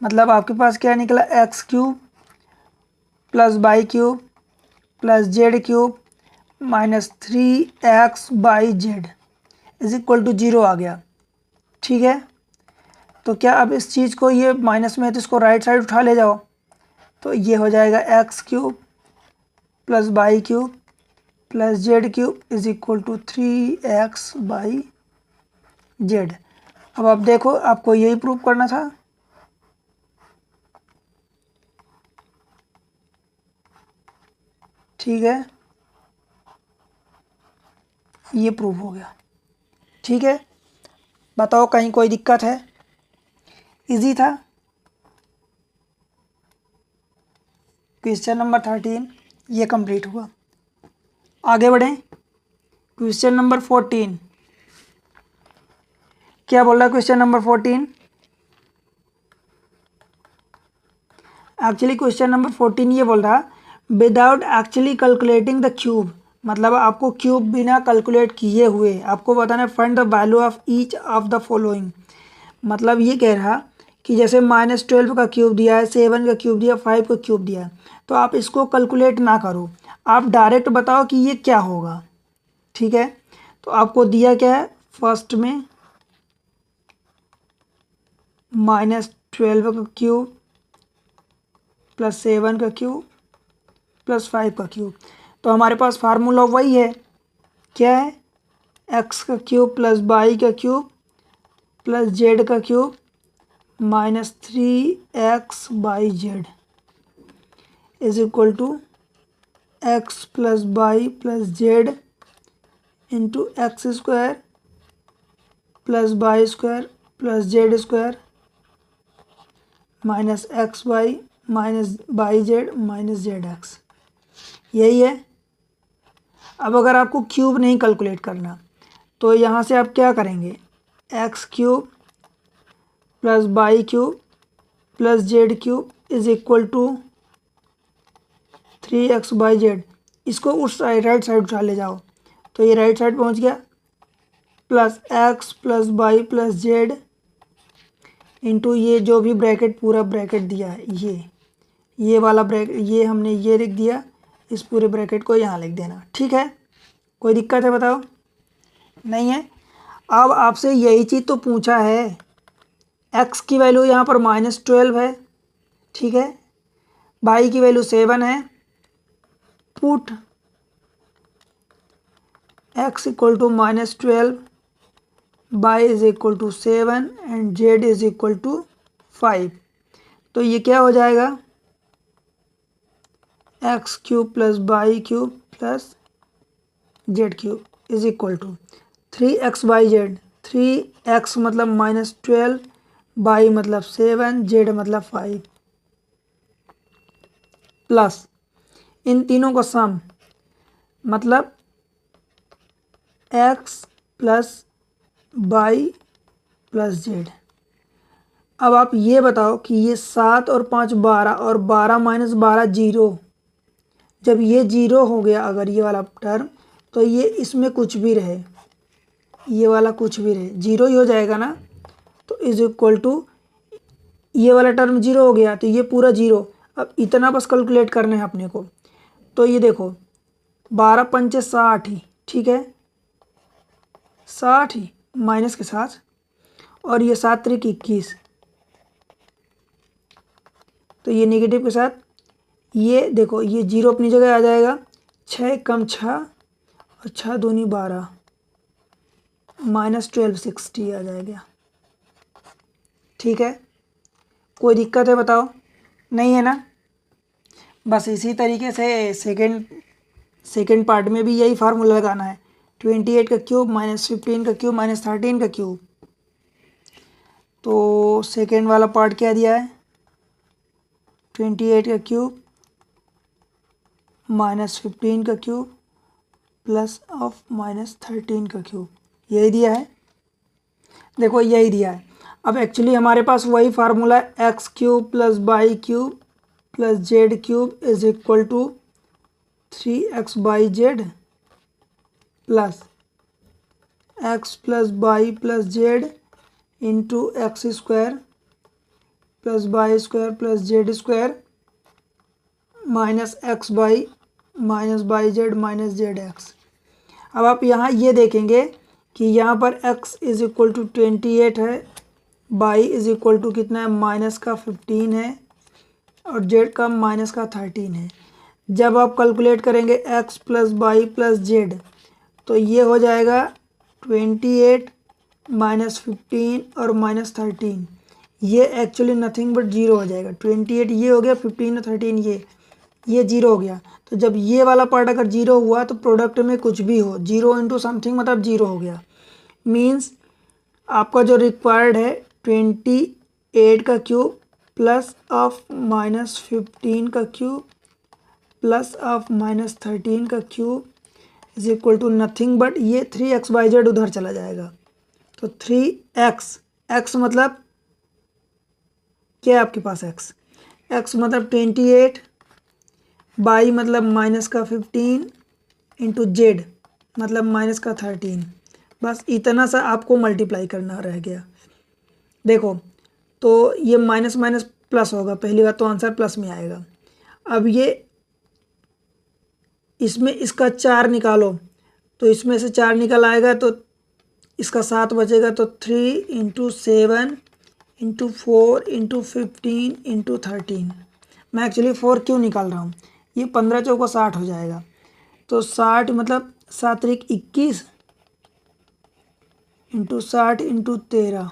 मतलब आपके पास क्या निकला, x cube plus Y cube plus Z cube minus 3x by Z is equal to 0 आ गया। ठीक है, तो क्या अब इस चीज़ को, ये माइनस में है तो इसको राइट साइड उठा ले जाओ, तो ये हो जाएगा x cube plus Y cube plus Z cube is equal to 3x by z. अब आप देखो, आपको यही प्रूव करना था। ठीक है, ये प्रूव हो गया। ठीक है, बताओ कहीं कोई दिक्कत है, इजी था। क्वेश्चन नंबर 13 ये कंप्लीट हुआ। आगे बढ़ें, क्वेश्चन नंबर 14 क्या बोल रहा है, question number 14 actually question number 14 ये बोल रहा, without actually calculating the cube, मतलब आपको क्यूब बिना कैलकुलेट किए हुए आपको बताना है, find the value of each of the following. मतलब ये कह रहा कि जैसे -12 का क्यूब दिया है, 7 का क्यूब दिया, 5 का क्यूब दिया है, तो आप इसको कैलकुलेट ना करो, आप डायरेक्ट बताओ कि ये क्या होगा। ठीक है, तो आपको दिया क्या है, फर्स्ट में -12 का क्यूब प्लस 7 का क्यूब प्लस 5 का क्यूब, तो हमारे पास फार्मूला वही है, क्या है, एक्स का क्यूब प्लस वाई का क्यूब प्लस जेड का cube minus 3x by Z is equal to x plus Y plus Z into x square plus Y square plus Z square minus x Y minus Y Z minus Z x. यही है। अब अगर आपको cube नहीं calculate करना तो यहाँ से आप क्या करेंगे, x cube plus Y cube plus Z cube is equal to 3x by z. इसको उस साइड राइट साइड उठा ले जाओ तो ये राइट साइड पहुँच गया, plus x plus Y plus Z into ये जो भी ब्रैकेट पूरा ब्रैकेट दिया है ये वाला ब्रैकेट, ये हमने ये लिख दिया, इस पूरे ब्रैकेट को यहाँ लिख देना। ठीक है, कोई दिक्कत है बताओ? नहीं है। अब आपसे यही चीज़ तो पूछा है, एक्स की वैल्यू यहाँ पर -12 है, ठीक है, वाई की वैल्यू 7 है, put x equal to -12 y is equal to 7 and z is equal to 5। तो ये क्या हो जाएगा, x cube plus Y cube plus Z cube is equal to 3x by z. 3x मतलब -12, वाई मतलब 7, Z मतलब 5 plus इन तीनों का सम मतलब x plus Y plus Z. अब आप ये बताओ कि ये 7 और 5 12 और 12 माइनस 12 0। जब ये 0 हो गया अगर ये वाला टर्म, तो ये इसमें कुछ भी रहे, ये वाला कुछ भी रहे 0 ही हो जाएगा ना। तो इज इक्वल टू ये वाला टर्म 0 हो गया तो ये पूरा 0। अब इतना बस कैलकुलेट करना है अपने को। तो ये देखो 12 पंचे 60 ही, ठीक है, 60 ही माइनस के साथ, और ये 7 त्रिक 21, तो ये नेगेटिव के साथ ये देखो ये 0 अपनी जगह आ जाएगा, 6 कम 6 और 6 दूनी 12 -12 60 आ जाएगा। ठीक है, कोई दिक्कत है बताओ? नहीं है ना। बस इसी तरीके से सेकेंड पार्ट में भी यही फार्मूला लगाना है, 28 का क्यूब -15 का क्यूब -13 का क्यूब। तो सेकेंड वाला पार्ट क्या दिया है, 28 का क्यूब -15 का क्यूब प्लस ऑफ -13 का क्यूब, यही दिया है। देखो यही दिया है। अब एक्चुअली हमारे पास वही फार्मूला है, x cube plus Y cube plus Z cube is equal to 3x by z plus x plus Y plus Z into x square plus Y square plus Z square minus x y minus Y Z minus Z x. अब आप यहाँ ये देखेंगे कि यहाँ पर x is equal to 28 है, y is equal to कितना है -15 है और z का -13 है। जब आप कैलकुलेट करेंगे x plus Y plus z तो ये हो जाएगा 28 -15 और -13, ये एक्चुअली नथिंग बट 0 हो जाएगा। 28 ये हो गया, 15 और 13 ये 0 हो गया। तो जब ये वाला पार्ट अगर 0 हुआ तो प्रोडक्ट में कुछ भी हो, 0 इंटू समथिंग मतलब 0 हो गया। मीन्स आपका जो रिक्वायर्ड है 28 का क्यूब प्लस ऑफ -15 का क्यूब प्लस ऑफ -13 का cube is equal to nothing but ये 3x बाई जेड उधर चला जाएगा। तो 3x मतलब क्या है आपके पास, x मतलब 28, बाई मतलब -15 इंटू जेड मतलब -13। बस इतना सा आपको मल्टीप्लाई करना रह गया। देखो तो ये माइनस माइनस प्लस होगा, पहली बात तो आंसर प्लस में आएगा। अब ये इसमें इसका 4 निकालो तो इसमें से 4 निकल आएगा तो इसका 7 बचेगा। तो 3 इंटू 7 इंटू 4 इंटू 15 इंटू 13। मैं एक्चुअली 4 क्यों निकाल रहा हूँ, ये 15 चौको 60 हो जाएगा। तो 60 मतलब 7 त्रिक 21 इंटू 60 इंटू 13,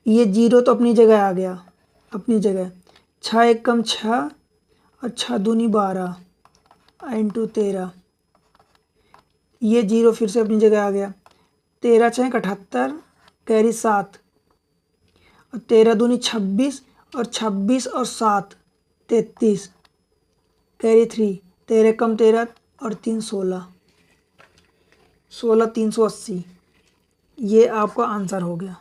ये 0 तो अपनी जगह आ गया, अपनी जगह। 6 एक कम 6 और 6 दूनी 12 इंटू 13, ये 0 फिर से अपनी जगह आ गया। 13 6 78, कैरी 7 और 13 दूनी 26 और 26 और 7 33, कैरी 3, 13 कम 13 और 3 16, 16 380, ये आपका आंसर हो गया।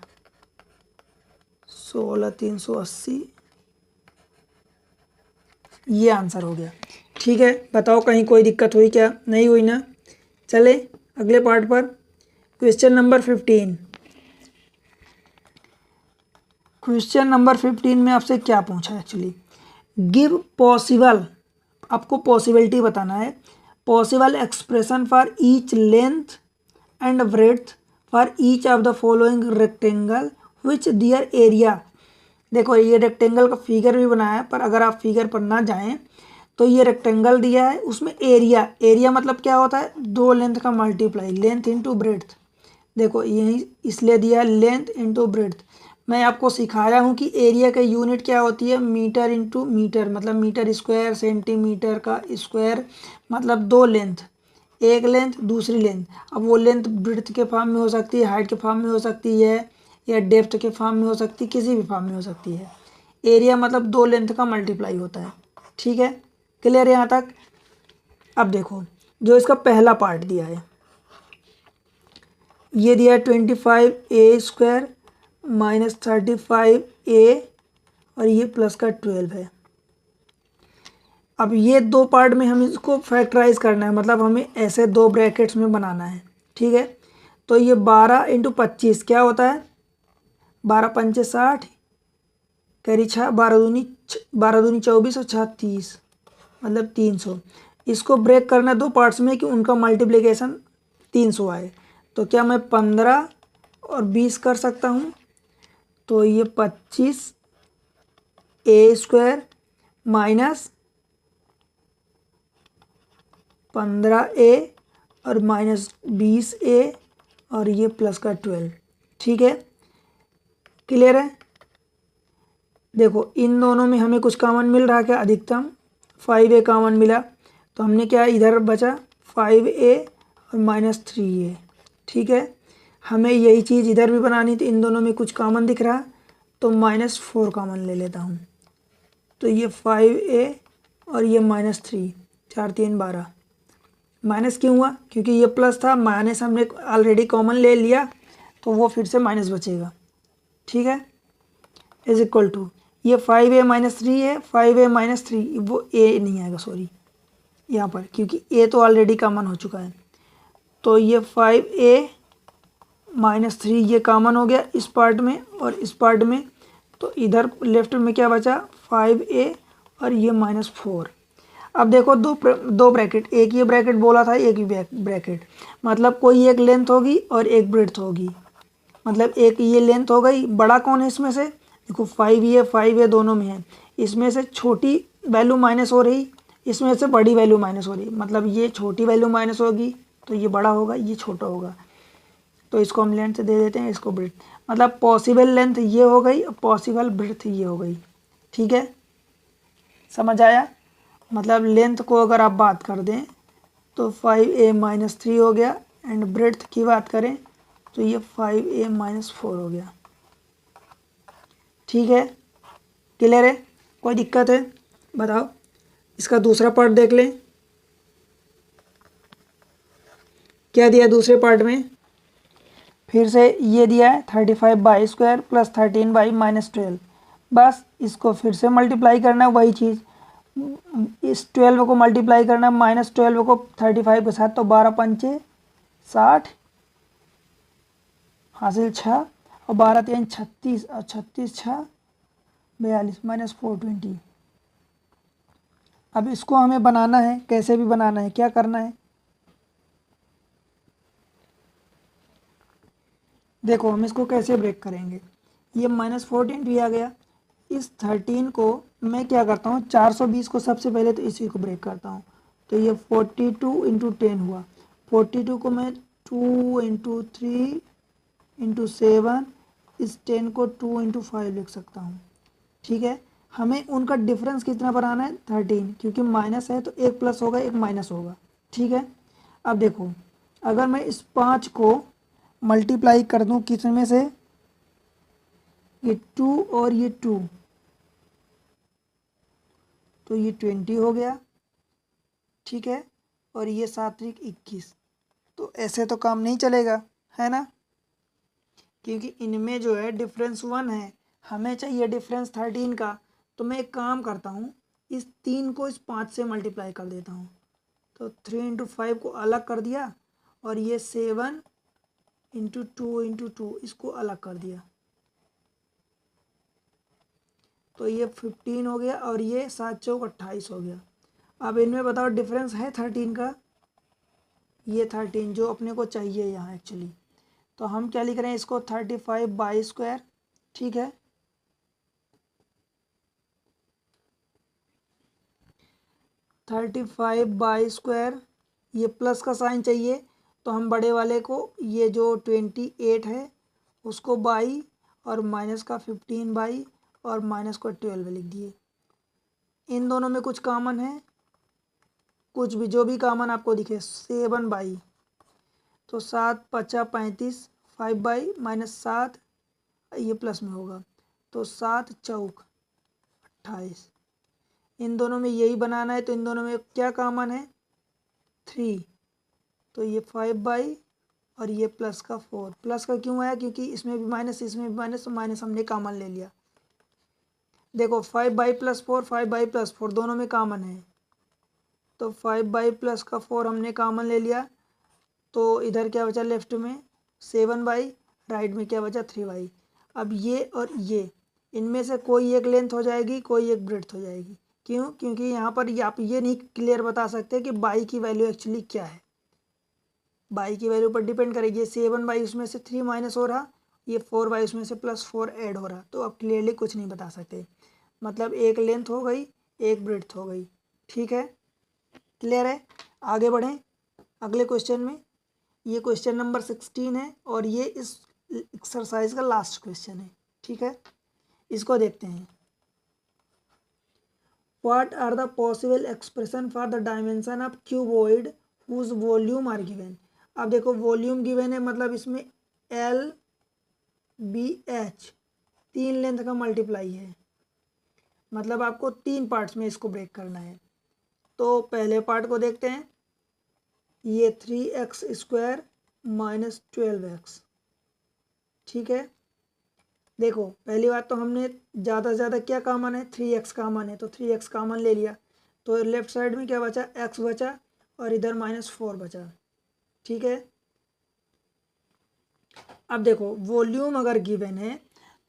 16 380 ये आंसर हो गया। ठीक है, बताओ कहीं कोई दिक्कत हुई क्या? नहीं हुई ना? चले अगले पार्ट पर। Question number 15। क्वेश्चन नंबर 15 में आपसे क्या पूछा है एक्चुअली? गिव पॉसिबल, आपको पॉसिबिलिटी बताना है, possible expression for each length and breadth for each of the following rectangle which their area. देखो ये रेक्टेंगल का फिगर भी बनाया है, पर अगर आप फिगर पर ना जाएं तो ये रेक्टेंगल दिया है, उसमें एरिया, एरिया मतलब क्या होता है? दो लेंथ का मल्टीप्लाई, लेंथ इंटू ब्रेड्थ। देखो यही इसलिए दिया है लेंथ इंटू ब्रेड्थ। मैं आपको सिखाया हूँ कि एरिया का यूनिट क्या होती है, मीटर इंटू मीटर, मतलब मीटर स्क्वायर, सेंटीमीटर का स्क्वायर, मतलब दो लेंथ, एक लेंथ दूसरी लेंथ। अब वो लेंथ ब्रेड्थ के फॉर्म में हो सकती है, हाइट के फॉर्म में हो सकती है, या डेप्थ के फॉर्म में हो सकती है, किसी भी फॉर्म में हो सकती है। एरिया मतलब दो लेंथ का मल्टीप्लाई होता है। ठीक है, क्लियर है यहाँ तक? अब देखो जो इसका पहला पार्ट दिया है, ये दिया है 25a² माइनस 35a और ये प्लस का 12 है। अब ये दो पार्ट में हम इसको फैक्टराइज करना है, मतलब हमें ऐसे दो ब्रैकेट्स में बनाना है। ठीक है, तो ये 12 इंटू 25 क्या होता है? 12 पंचे 60, कैरी 6, 12 दूनी 24 और 6 30, मतलब 300। इसको ब्रेक करना है दो पार्ट्स में कि उनका मल्टीप्लिकेशन 300 आए। तो क्या मैं 15 और 20 कर सकता हूँ? तो ये 25a² माइनस 15a और माइनस 20a और ये प्लस का 12। ठीक है, क्लियर है? देखो इन दोनों में हमें कुछ कॉमन मिल रहा है क्या? अधिकतम 5a कॉमन मिला, तो हमने क्या इधर बचा 5a और माइनस 3a। ठीक है, हमें यही चीज़ इधर भी बनानी थी, इन दोनों में कुछ कॉमन दिख रहा, तो -4 कॉमन ले लेता हूँ। तो ये 5a और ये -3, 4 3 12। माइनस क्यों हुआ? क्योंकि ये प्लस था, माइनस हमने ऑलरेडी कॉमन ले लिया, तो वो फिर से माइनस बचेगा। ठीक है, इज इक्वल टू ये 5a माइनस 3 है, 5a माइनस 3, वो a नहीं आएगा सॉरी यहाँ पर, क्योंकि a तो ऑलरेडी कॉमन हो चुका है। तो ये 5a माइनस 3 ये कॉमन हो गया इस पार्ट में और इस पार्ट में, तो इधर लेफ्ट में क्या बचा 5a और ये -4। अब देखो दो ब्रैकेट, एक ये ब्रैकेट बोला था, एक ही ब्रैकेट, मतलब कोई एक लेंथ होगी और एक ब्रेड्थ होगी, मतलब एक ये लेंथ हो गई। बड़ा कौन है इसमें से? देखो 5a दोनों में है, इसमें से छोटी वैल्यू माइनस हो रही, इसमें से बड़ी वैल्यू माइनस हो रही, मतलब ये छोटी वैल्यू माइनस होगी तो ये बड़ा होगा, ये छोटा होगा, तो इसको हम लेंथ दे देते हैं, इसको ब्रेड्थ। मतलब पॉसिबल लेंथ ये हो गई, पॉसिबल ब्रेड्थ ये हो गई। ठीक है, समझ आया? मतलब लेंथ को अगर आप बात कर दें तो 5a माइनस 3 हो गया, एंड ब्रेड्थ की बात करें तो ये 5a माइनस 4 हो गया। ठीक है, क्लियर है? कोई दिक्कत है? बताओ। इसका दूसरा पार्ट देख लें, क्या दिया दूसरे पार्ट में? फिर से ये दिया है 35y² प्लस 13y माइनस 12। बस इसको फिर से मल्टीप्लाई करना है, वही चीज़, इस 12 को मल्टीप्लाई करना, -12 को 35 के साथ, तो 12 पंचे 60 हासिल 6 और 12 3 36 और 36 6 42 -420। अब इसको हमें बनाना है, कैसे भी बनाना है, क्या करना है? देखो हम इसको कैसे ब्रेक करेंगे, ये -420 आ गया, इस 13 को मैं क्या करता हूँ 420 को सबसे पहले तो इसी को ब्रेक करता हूँ, तो ये 42 इंटू 10 हुआ, 42 को मैं 2 × 3 × 7, इस 10 को 2 × 5 लिख सकता हूँ। ठीक है, हमें उनका डिफरेंस कितना बनाना है 13, क्योंकि माइनस है तो एक प्लस होगा एक माइनस होगा। ठीक है, अब देखो अगर मैं इस 5 को मल्टीप्लाई कर दूं किस में से, ये 2 और ये 2, तो ये 20 हो गया। ठीक है, और ये 7 × 21, तो ऐसे तो काम नहीं चलेगा, है ना, क्योंकि इनमें जो है डिफरेंस 1 है, हमें चाहिए डिफरेंस 13 का। तो मैं एक काम करता हूँ, इस 3 को इस 5 से मल्टीप्लाई कर देता हूँ। तो 3 × 5 को अलग कर दिया, और ये 7 × 2 × 2 इसको अलग कर दिया, तो ये 15 हो गया, और ये 7 चौक 28 हो गया। अब इनमें बताओ डिफरेंस है 13 का, ये 13 जो अपने को चाहिए यहाँ एक्चुअली। तो हम क्या लिख रहे हैं इसको, 35/²। ठीक है, 35/², ये प्लस का साइन चाहिए, तो हम बड़े वाले को ये जो 28 है उसको बाई, और माइनस का 15 बाई, और माइनस को 12 लिख दिए। इन दोनों में कुछ कॉमन है, कुछ भी जो भी कॉमन आपको दिखे, 7 बाई, तो 7 × 5 = 35, 5 बाई -7, ये प्लस में होगा, तो 7 चौक 28। इन दोनों में यही बनाना है, तो इन दोनों में क्या कॉमन है 3, तो ये 5 बाई, और ये प्लस का 4। प्लस का क्यों आया, क्योंकि इसमें भी माइनस इसमें भी माइनस, तो माइनस हमने कॉमन ले लिया। देखो 5 बाई +4, 5 बाई +4 दोनों में कॉमन है, तो 5 बाई प्लस का 4 हमने कॉमन ले लिया, तो इधर क्या बचा लेफ्ट में 7 बाई, राइट में क्या बचा 3 बाई। अब ये और ये, इनमें से कोई एक लेंथ हो जाएगी, कोई एक ब्रेड्थ हो जाएगी। क्यों, क्योंकि यहाँ पर ये आप ये नहीं क्लियर बता सकते कि बाई की वैल्यू एक्चुअली क्या है, बाई की वैल्यू पर डिपेंड करेगी। 7 बाई उसमें से 3 माइनस हो रहा, ये 4 बाई उसमें से +4 ऐड हो रहा, तो आप क्लियरली कुछ नहीं बता सकते। मतलब एक लेंथ हो गई, एक ब्रेड्थ हो गई। ठीक है, क्लियर है, आगे बढ़ें अगले क्वेश्चन में। ये क्वेश्चन नंबर 16 है, और ये इस एक्सरसाइज का लास्ट क्वेश्चन है। ठीक है, इसको देखते हैं। What are the possible expression for the dimension of cuboid whose volume are given? अब देखो वॉल्यूम गिवन है, मतलब इसमें LBH 3 लेंथ का मल्टीप्लाई है, मतलब आपको 3 पार्ट्स में इसको ब्रेक करना है। तो पहले पार्ट को देखते हैं, ये 3x² - 12x। ठीक है, देखो पहली बात तो हमने ज़्यादा से ज़्यादा क्या कॉमन है 3x कॉमन है, तो 3x कॉमन ले लिया, तो लेफ्ट साइड में क्या बचा x बचा, और इधर -4 बचा। ठीक है, अब देखो वॉल्यूम अगर गिवन है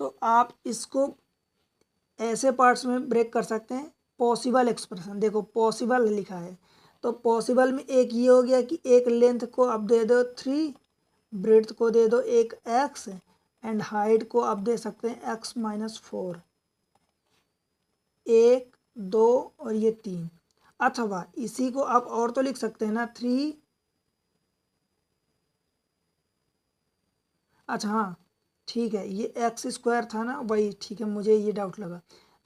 तो आप इसको ऐसे पार्ट्स में ब्रेक कर सकते हैं। पॉसिबल एक्सप्रेशन देखो, पॉसिबल लिखा है, तो पॉसिबल में एक ये हो गया कि एक लेंथ को आप दे दो 3, ब्रेड्थ को दे दो एक x, एंड हाइट को आप दे सकते हैं x - 4, 1 2 और ये 3। अथवा इसी को आप और तो लिख सकते हैं ना 3, अच्छा हाँ ठीक है, ये x² था ना वही, ठीक है मुझे ये डाउट लगा,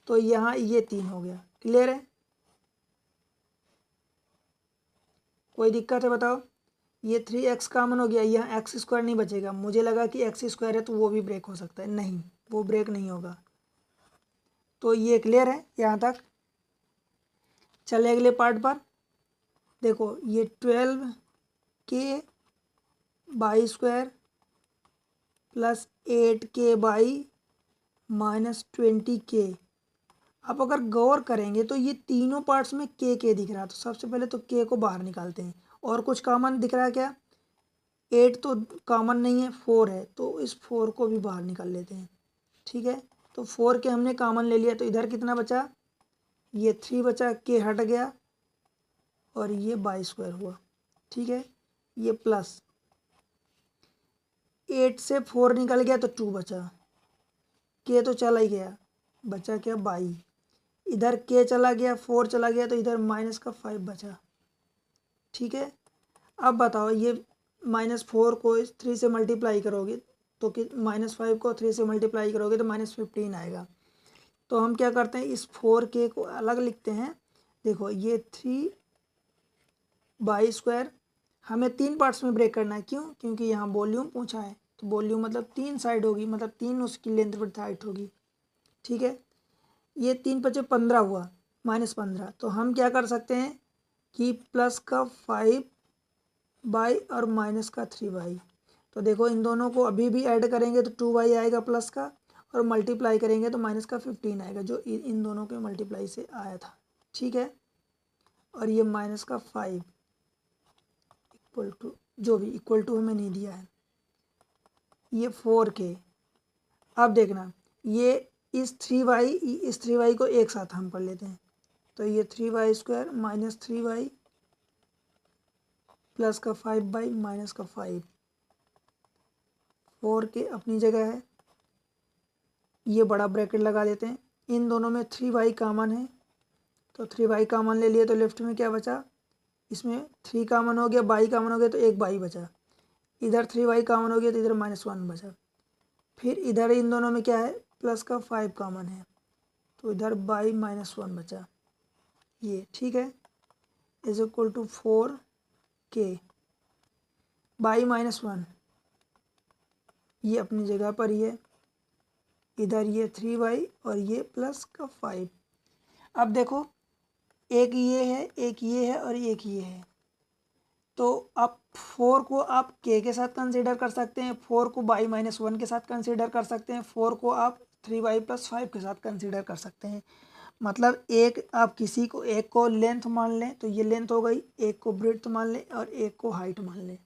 तो यहाँ ये 3 हो गया। क्लियर है, कोई दिक्कत है बताओ। ये 3x कॉमन हो गया, यहाँ x² नहीं बचेगा, मुझे लगा कि x² है तो वो भी ब्रेक हो सकता है, नहीं वो ब्रेक नहीं होगा। तो ये क्लियर है यहाँ तक। चले अगले पार्ट पर, देखो ये 12k/² + 8k/- 20k। आप अगर गौर करेंगे तो ये तीनों पार्ट्स में के दिख रहा है, तो सबसे पहले तो के को बाहर निकालते हैं। और कुछ कॉमन दिख रहा है क्या, 8 तो कॉमन नहीं है, 4 है, तो इस 4 को भी बाहर निकाल लेते हैं। ठीक है, तो 4 के हमने कॉमन ले लिया, तो इधर कितना बचा, ये 3 बचा, के हट गया, और ये /² हुआ। ठीक है, ये प्लस 8 से 4 निकल गया तो 2 बचा, के तो चला ही गया, बचा क्या 22, इधर के चला गया 4 चला गया, तो इधर -5 बचा। ठीक है, अब बताओ ये -4 को 3 से मल्टीप्लाई करोगे तो कि -5 को 3 से मल्टीप्लाई करोगे तो -15 आएगा। तो हम क्या करते हैं, इस 4k को अलग लिखते हैं। देखो ये 3/2 हमें 3 पार्ट्स में ब्रेक करना है। क्यों? क्योंकि यहाँ वॉल्यूम पूछा है, तो वॉल्यूम मतलब 3 साइड होगी, मतलब 3 उसकी लेंथ विड्थ हाइट होगी। ठीक है, ये 3×5 = 15 हुआ, -15। तो हम क्या कर सकते हैं कि प्लस का 5 और माइनस का 3। तो देखो इन दोनों को अभी भी ऐड करेंगे तो 2 आएगा प्लस का, और मल्टीप्लाई करेंगे तो -15 आएगा, जो इन दोनों के मल्टीप्लाई से आया था। ठीक है, और ये -5 इक्वल टू, जो भी इक्वल टू हमें नहीं दिया है, ये 4k। अब देखना, ये इस 3y को एक साथ हम कर लेते हैं। तो ये 3y² - 3y प्लस का 5 माइनस का 5, 4k अपनी जगह है। ये बड़ा ब्रैकेट लगा देते हैं। इन दोनों में 3y कॉमन है, तो 3y कॉमन ले लिए तो लेफ्ट में क्या बचा, इसमें 3 कॉमन हो गया, y कॉमन हो गया तो एक y बचा। इधर 3y कॉमन हो गया तो इधर -1 बचा। फिर इधर इन दोनों में क्या है, प्लस का 5 कॉमन है, तो इधर y -1 बचा। ये ठीक है, is equal to 4k y -1, ये अपनी जगह पर ही है। इधर ये 3y और ये प्लस का 5। अब देखो, एक ये है, एक ये है और एक ये है। तो अब 4 को आप k के साथ कंसीडर कर सकते हैं, 4 को y -1 के साथ कंसीडर कर सकते हैं, 4 को आप 3y + 5 के साथ कंसीडर कर सकते हैं। मतलब एक आप किसी को, एक को लेंथ मान लें तो ये लेंथ हो गई, एक को ब्रेड्थ मान लें और एक को हाइट मान लें।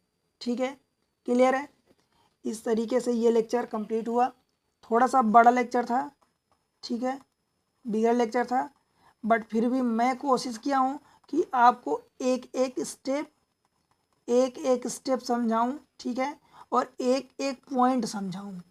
ठीक है, क्लियर है? इस तरीके से ये लेक्चर कंप्लीट हुआ। थोड़ा सा बड़ा लेक्चर था, ठीक है, बिगर लेक्चर था, बट फिर भी मैं कोशिश किया हूँ कि आपको एक एक स्टेप समझाऊँ, ठीक है, और एक एक पॉइंट समझाऊँ,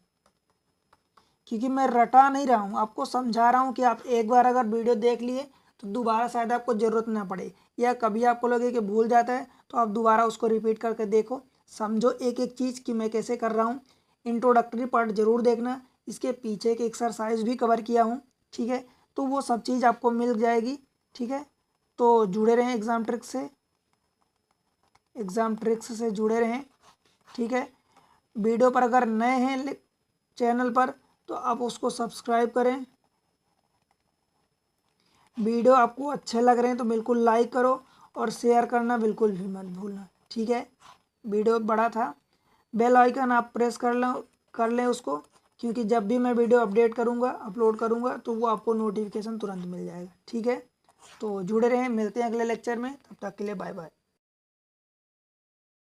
क्योंकि मैं रटा नहीं रहा हूँ, आपको समझा रहा हूँ कि आप एक बार अगर वीडियो देख लिए तो दोबारा शायद आपको ज़रूरत ना पड़े, या कभी आपको लगे कि भूल जाता है तो आप दोबारा उसको रिपीट करके देखो, समझो एक एक चीज़ कि मैं कैसे कर रहा हूँ। इंट्रोडक्टरी पार्ट ज़रूर देखना, इसके पीछे के एक्सरसाइज भी कवर किया हूँ। ठीक है, तो वो सब चीज़ आपको मिल जाएगी। ठीक है, तो जुड़े रहें एग्ज़ाम ट्रिक्स से जुड़े रहें। ठीक है, वीडियो पर अगर नए हैं चैनल पर तो आप उसको सब्सक्राइब करें। वीडियो आपको अच्छे लग रहे हैं तो बिल्कुल लाइक करो और शेयर करना बिल्कुल भी मत भूलना। ठीक है, वीडियो बड़ा था, बेल आइकन आप प्रेस कर लें उसको, क्योंकि जब भी मैं वीडियो अपलोड करूँगा तो वो आपको नोटिफिकेशन तुरंत मिल जाएगा। ठीक है, तो जुड़े रहें, मिलते हैं अगले लेक्चर में, तब तक के लिए बाय बाय।